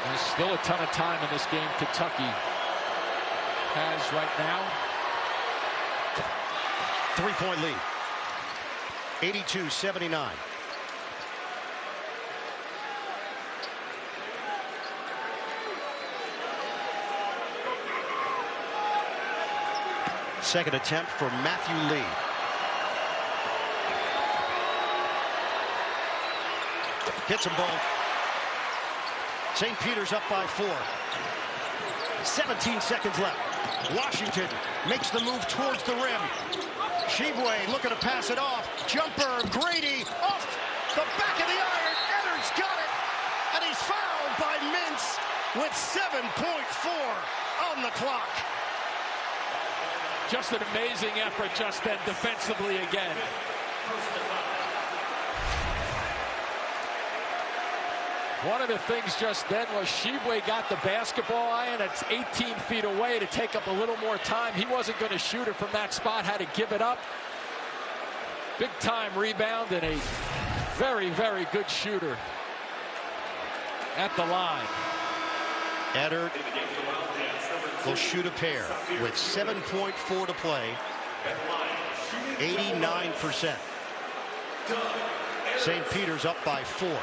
There's still a ton of time in this game Kentucky has right now. 3-point lead. 82-79. Second attempt for Matthew Lee. Hits them both. St. Peter's up by 4. 17 seconds left. Washington makes the move towards the rim. Shibwe looking to pass it off. Jumper, Grady, off the back of the iron. Eddard's got it. And he's fouled by Mintz with 7.4 on the clock. Just an amazing effort just then defensively again. One of the things just then was Shibwe got the basketball, Ian. It's 18 feet away to take up a little more time. He wasn't going to shoot it from that spot, had to give it up. Big time rebound and a very, very good shooter at the line. Eddard will shoot a pair with 7.4 to play. 89%. St. Peter's up by 4.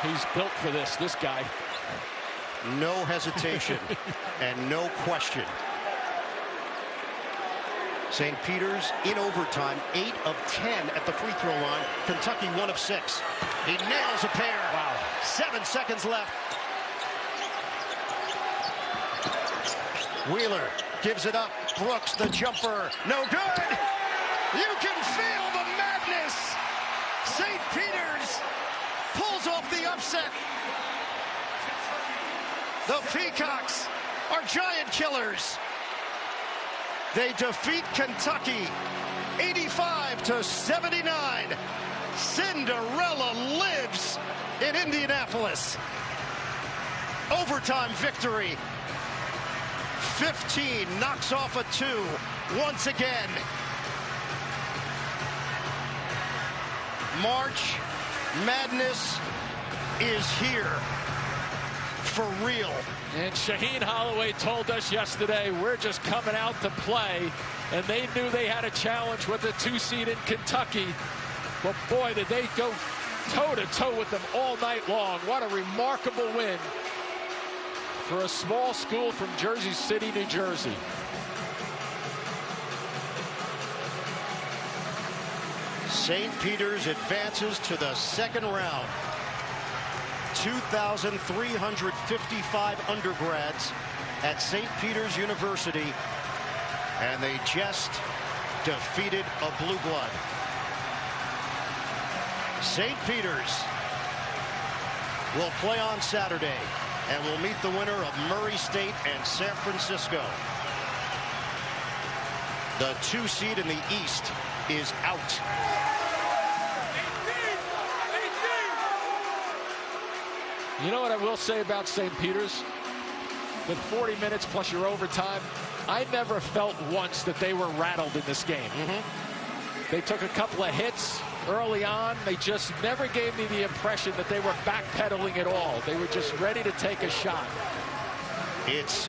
He's built for this guy. No hesitation and no question. St. Peter's in overtime, 8 of 10 at the free throw line. Kentucky 1 of 6. He nails a pair. Wow. 7 seconds left. Wheeler gives it up. Brooks, the jumper. No good. You can feel the madness. St. Peter's pulls off the upset. The Peacocks are giant killers. They defeat Kentucky 85-79. Cinderella lives in Indianapolis. Overtime victory. 15 knocks off a 2 once again. March Madness is here for real. And Shaheen Holloway told us yesterday, we're just coming out to play. And they knew they had a challenge with the 2 seed in Kentucky. But boy, did they go toe-to-toe with them all night long. What a remarkable win for a small school from Jersey City, New Jersey. St. Peter's advances to the second round. 2,355 undergrads at St. Peter's University, and they just defeated a blue blood. St. Peter's will play on Saturday and will meet the winner of Murray State and San Francisco. The 2 seed in the East is out. You know what I will say about St. Peter's? with 40 minutes plus your overtime. I never felt once that they were rattled in this game. They took a couple of hits early on. They just never gave me the impression that they were backpedaling at all. They were just ready to take a shot. It's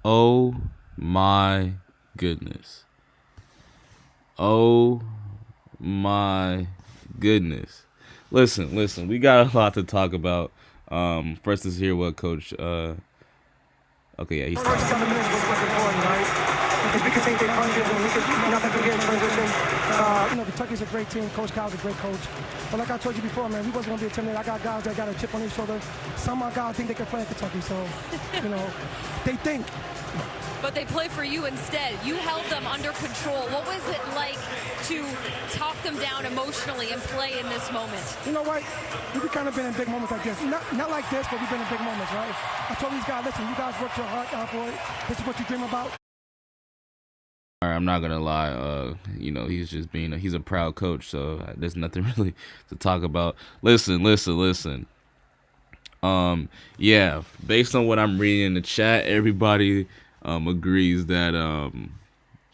oh my goodness. Oh my goodness. Listen, we got a lot to talk about. First, let's hear what Coach. Okay, yeah, he's talking. 7 minutes was important, right? If we could take their punches and we could not have to get in transition. Kentucky's a great team. Coach Cal's a great coach. But like I told you before, man, we wasn't going to be intimidated. I got guys that got a chip on their shoulder. Some of my guys think they can play in Kentucky, so, they think. But they play for you instead. You held them under control. What was it like to talk them down emotionally and play in this moment? You know what? We've kind of been in big moments like this. Not like this, but we've been in big moments, right? I told these guys, listen, you guys worked your heart out for it. This is what you dream about. All right, I'm not gonna lie. He's just he's a proud coach, so there's nothing really to talk about. Listen. Yeah, based on what I'm reading in the chat, everybody agrees that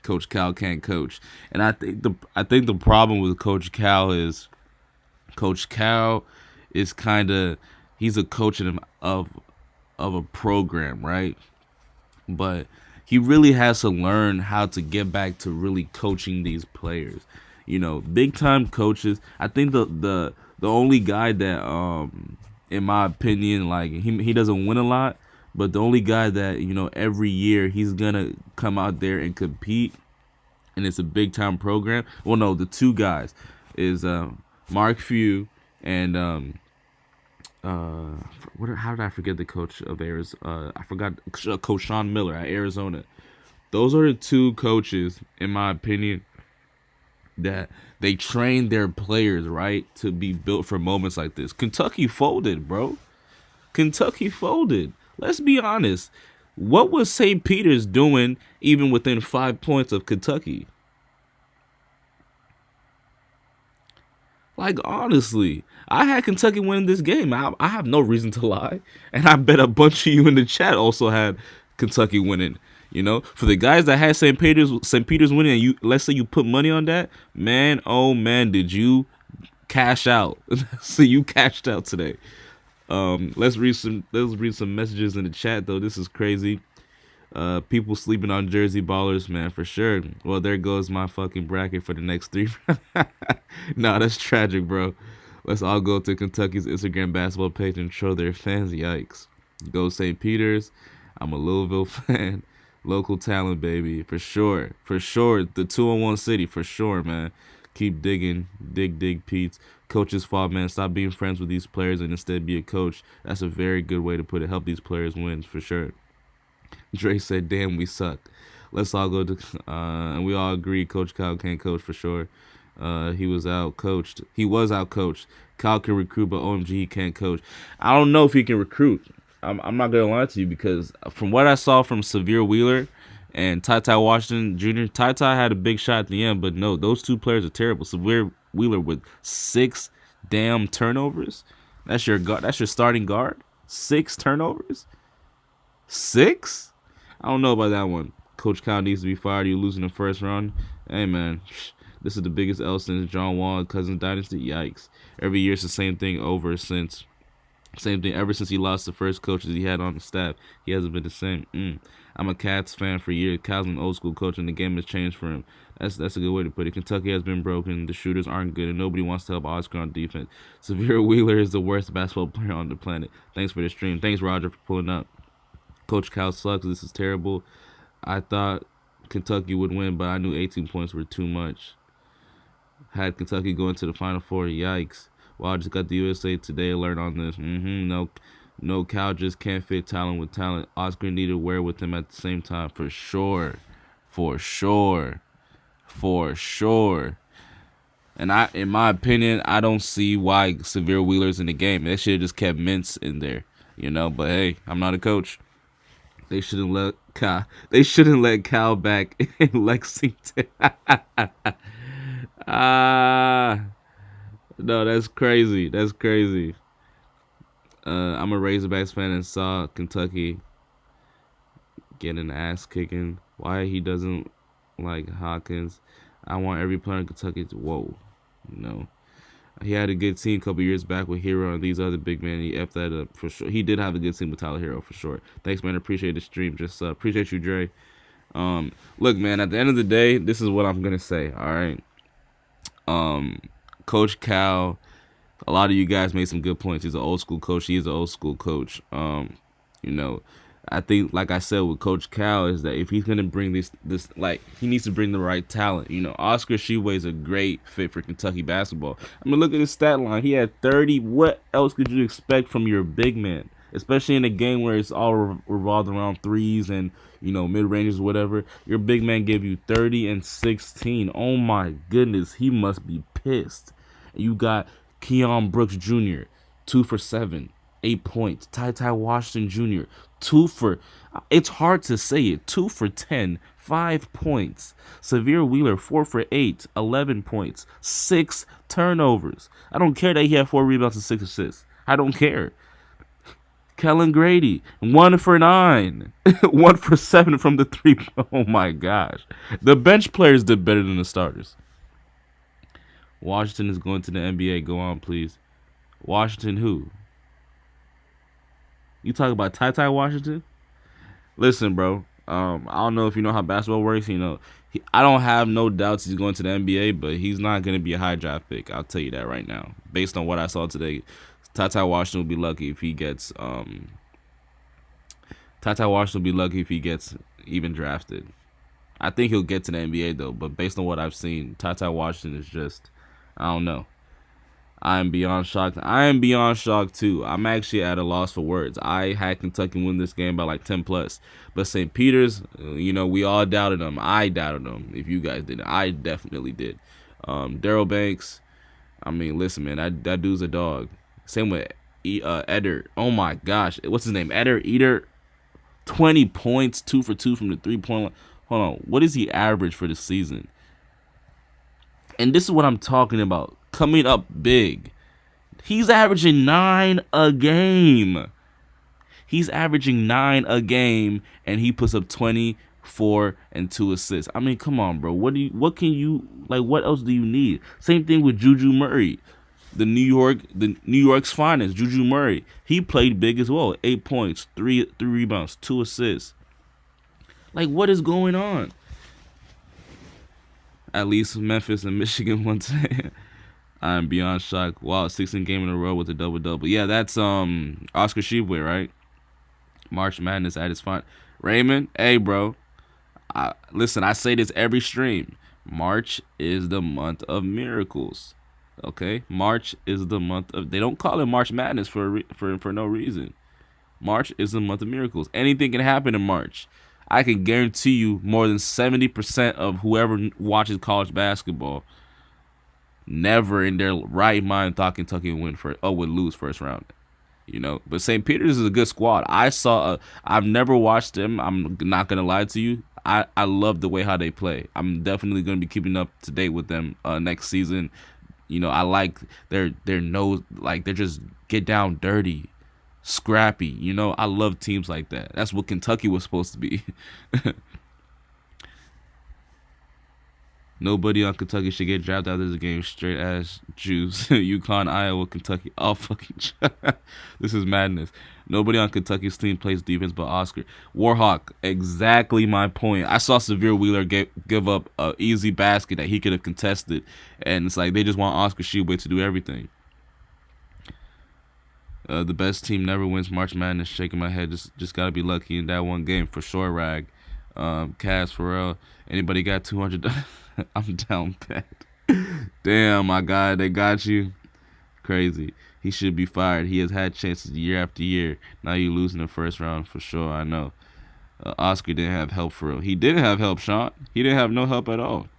Coach Cal can't coach, and I think the problem with Coach Cal is he's a coach of a program, right? But he really has to learn how to get back to really coaching these players. Big time coaches. I think the only guy that in my opinion, like he doesn't win a lot, but the only guy that every year he's gonna come out there and compete, and it's a big time program. Well, no, the two guys is Mark Few and how did I forget the coach of Arizona? I forgot Coach Sean Miller at Arizona. Those are the two coaches, in my opinion, that they train their players, right, to be built for moments like this. Kentucky folded, bro. Kentucky folded. Let's be honest. What was St. Peter's doing even within 5 points of Kentucky? Like, honestly, I had Kentucky winning this game. I have no reason to lie. And I bet a bunch of you in the chat also had Kentucky winning. For the guys that had St. Peter's winning, and let's say you put money on that, man, oh man, did you cash out? So you cashed out today. Let's read some messages in the chat though. This is crazy. People sleeping on Jersey ballers, man, for sure. Well, there goes my fucking bracket for the next 3. Nah, that's tragic, bro. Let's all go to Kentucky's Instagram basketball page and show their fans. Yikes. Go St. Peter's. I'm a Louisville fan. Local talent, baby, for sure. For sure. The 201 city, for sure, man. Keep digging. Dig, Pete's. Coach's fault, man. Stop being friends with these players and instead be a coach. That's a very good way to put it. Help these players win, for sure. Dre said, damn, we suck. Let's all go to, and we all agree Coach Kyle can't coach for sure. He was out-coached. Kyle can recruit, but OMG, he can't coach. I don't know if he can recruit. I'm not going to lie to you, because from what I saw from Severe Wheeler and Ty Washington Jr., Ty had a big shot at the end, but no, those two players are terrible. Severe Wheeler with 6 damn turnovers. That's your starting guard? 6 turnovers? 6? I don't know about that one. Coach Kyle needs to be fired. You're losing the first round. Hey, man, this is the biggest L since John Wall Cousins dynasty. Yikes. Every year it's the same thing ever since he lost the first coaches he had on the staff. He hasn't been the same. I'm a Cats fan for years. Kyle's an old school coach, and the game has changed for him. That's a good way to put it. Kentucky has been broken. The shooters aren't good, and nobody wants to help Oscar on defense. Severe Wheeler is the worst basketball player on the planet. Thanks for the stream. Thanks, Roger, for pulling up. Coach Cal sucks. This is terrible. I thought Kentucky would win, but I knew 18 points were too much. Had Kentucky go into the Final Four. Yikes. Well, I just got the USA Today alert on this. No, Cal just can't fit talent with talent. Oscar needed wear with him at the same time. For sure. And in my opinion, I don't see why Severe Wheeler's in the game. They should have just kept Mintz in there. But hey, I'm not a coach. They shouldn't let Cal back in Lexington. No, that's crazy. I'm a Razorbacks fan and saw Kentucky get an ass kicking. Why he doesn't like Hawkins? I want every player in Kentucky to He had a good team a couple years back with Hero and these other big men. He effed that up for sure. He did have a good team with Tyler Hero for sure. Thanks, man. Appreciate the stream. Just appreciate you, Dre. Look, man. At the end of the day, this is what I'm gonna say. All right. Coach Cal. A lot of you guys made some good points. He's an old school coach. He is an old school coach. I think, like I said, with Coach Cal is that if he's gonna bring this, he needs to bring the right talent. Oscar Tshiebwe is a great fit for Kentucky basketball. I mean, look at his stat line. He had 30. What else could you expect from your big man? Especially in a game where it's all revolved around threes and mid ranges, whatever. Your big man gave you 30 and 16. Oh my goodness, he must be pissed. You got Keon Brooks Jr. 2 for 7, 8 points. Ty Washington Jr. 2 for, it's hard to say it, 2 for 10, 5 points. Severe Wheeler 4 for 8, 11 points, 6 turnovers. I don't care that he had 4 rebounds and 6 assists. I don't care. Kellen Grady 1 for 9, 1 for 7 from the 3. Oh my gosh, the bench players did better than the starters. Washington is going to the NBA. Go on, please. Washington who? You talk about Ty Washington? Listen, bro. I don't know if you know how basketball works. I don't have no doubts he's going to the NBA, but he's not going to be a high draft pick. I'll tell you that right now. Based on what I saw today, Ty Washington will be lucky if he gets. Ty Washington will be lucky if he gets even drafted. I think he'll get to the NBA though, but based on what I've seen, Ty Washington is just, I don't know. I am beyond shocked. I am beyond shocked too. I'm actually at a loss for words. I had Kentucky win this game by like 10 plus. But St. Peter's, we all doubted them. I doubted them. If you guys didn't, I definitely did. Daryl Banks, I mean, listen, man, that dude's a dog. Same with Eder. Oh my gosh, what's his name? Eder. 20 points, 2 for 2 from the 3-point line. Hold on, what is he average for the season? And this is what I'm talking about. Coming up big. He's averaging 9 a game. He's averaging 9 a game, and he puts up 24 and 2 assists. I mean, come on, bro. What else do you need? Same thing with Juju Murray. The New York's finest, Juju Murray. He played big as well. 8 points, 3 rebounds, 2 assists. What is going on? At least Memphis and Michigan won today. I'm beyond shocked. Wow, 16 game in a row with a double-double. Yeah, that's Oscar Tshiebwe, right? March Madness at its fine. Raymond, hey, bro. Listen, I say this every stream. March is the month of miracles. Okay? March is the month of... They don't call it March Madness for no reason. March is the month of miracles. Anything can happen in March. I can guarantee you more than 70% of whoever watches college basketball never in their right mind thought Kentucky would lose first round. But St. Peter's is a good squad. I've never watched them. I'm not gonna lie to you. I love the way how they play. I'm definitely gonna be keeping up to date with them next season. I like their nose, they're just get down dirty, scrappy. I love teams like that. That's what Kentucky was supposed to be. Nobody on Kentucky should get drafted out of this game. Straight ass Jews. UConn, Iowa, Kentucky. All fucking. This is madness. Nobody on Kentucky's team plays defense but Oscar. Warhawk, exactly my point. I saw Severe Wheeler give up an easy basket that he could have contested. And it's they just want Oscar Tshiebwe to do everything. The best team never wins March Madness. Shaking my head. Just got to be lucky in that one game. For sure, Rag. Cass, Pharrell. Anybody got 200? I'm down bad. Damn, my guy, they got you. Crazy. He should be fired. He has had chances year after year. Now you lose in the first round for sure. I know. Oscar didn't have help for real. He didn't have help, Sean. He didn't have no help at all.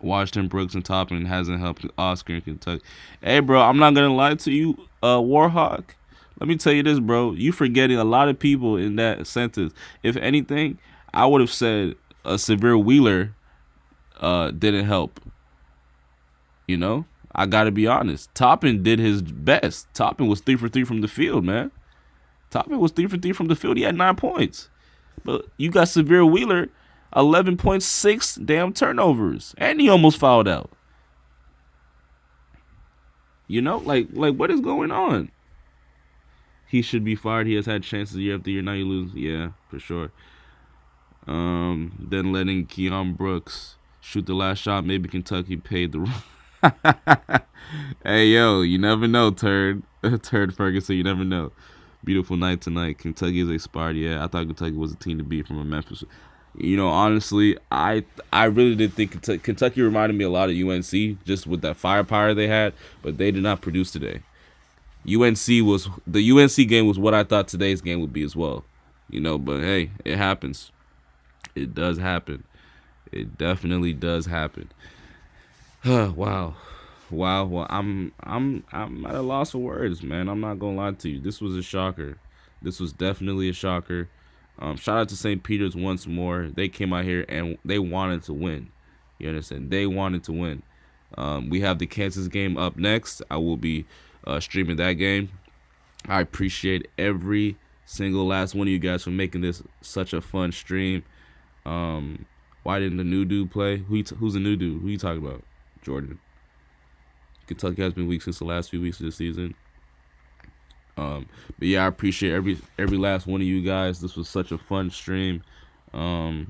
Washington, Brooks, and Toppin hasn't helped Oscar in Kentucky. Hey, bro, I'm not gonna lie to you, Warhawk. Let me tell you this, bro. You forgetting a lot of people in that sentence. If anything, I would have said a Severe Wheeler didn't help. I got to be honest. Toppin did his best. Toppin was 3 for 3 from the field, man. Toppin was 3 for 3 from the field. He had 9 points. But you got Severe Wheeler, 11.6 damn turnovers. And he almost fouled out. You know, like what is going on? He should be fired. He has had chances year after year. Now you lose. Yeah, for sure. Then letting Keon Brooks shoot the last shot. Maybe Kentucky paid the... Hey, yo, you never know, Turd Ferguson, you never know. Beautiful night tonight. Kentucky is expired. Yeah, I thought Kentucky was a team to beat from a Memphis. You know, honestly, I really did think Kentucky reminded me a lot of UNC, just with that firepower they had, but they did not produce today. The UNC game was what I thought today's game would be as well. You know, but hey, it happens. It does happen. It definitely does happen. Wow. Well, I'm at a loss for words, man. I'm not gonna lie to you. This was a shocker. This was definitely a shocker. Shout out to St. Peter's once more. They came out here and they wanted to win. You understand? They wanted to win. We have the Kansas game up next. I will be streaming that game. I appreciate every single last one of you guys for making this such a fun stream. Why didn't the new dude play? Who's the new dude? Who you talking about? Jordan. Kentucky has been weak since the last few weeks of the season. But yeah, I appreciate every last one of you guys. This was such a fun stream. Wow.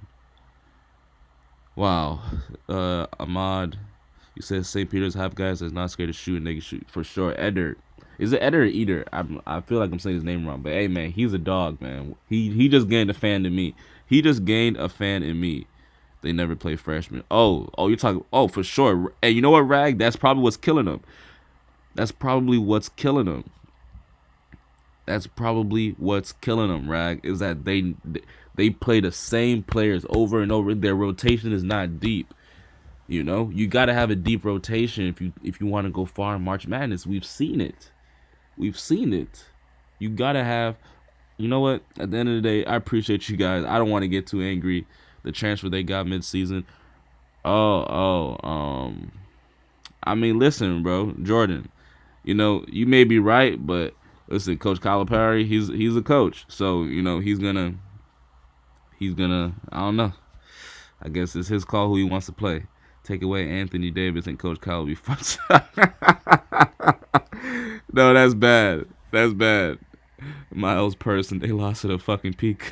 Ahmad, you said St. Peter's half guys that's not scared to shoot and they can shoot for sure. Eder. Is it Eder or Eder? I feel like I'm saying his name wrong. But hey man, he's a dog, man. He just gained a fan in me. He just gained a fan in me. They never play freshmen. Oh, you're talking. Oh, for sure. Hey, you know what, Rag? That's probably what's killing them. That's probably what's killing them. Rag, is that they play the same players over and over. Their rotation is not deep. You know, you got to have a deep rotation if you want to go far in March Madness. We've seen it. You got to have. You know what? At the end of the day, I appreciate you guys. I don't want to get too angry. The transfer they got mid-season. I mean, listen, bro, Jordan. You know, you may be right, but listen, Coach Calipari, he's a coach, so you know he's gonna. I don't know. I guess it's his call who he wants to play. Take away Anthony Davis and Coach Cal will be fun. No, that's bad. That's bad. Miles Person, they lost to the fucking Peak.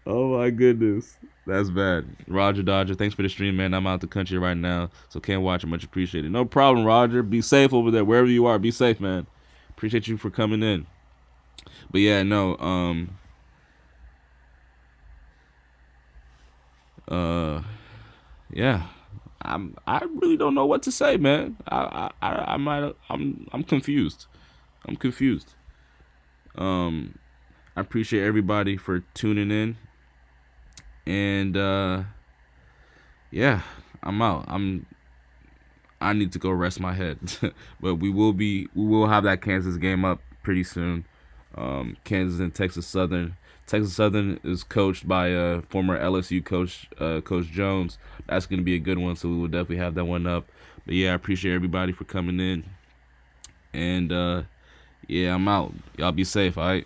Oh my goodness, that's bad. Roger Dodger, thanks for the stream, man. I'm out the country right now, so can't watch it. Much appreciated. No problem, Roger. Be safe over there, wherever you are. Be safe, man. Appreciate you for coming in. But yeah, no. Yeah. I really don't know what to say, man. I'm confused. I appreciate everybody for tuning in. And yeah, I'm out. I need to go rest my head. But we will have that Kansas game up pretty soon. Kansas and Texas Southern. Texas Southern is coached by former LSU coach Coach Jones. That's going to be a good one, so we will definitely have that one up. But yeah, I appreciate everybody for coming in. And yeah, I'm out. Y'all be safe, all right?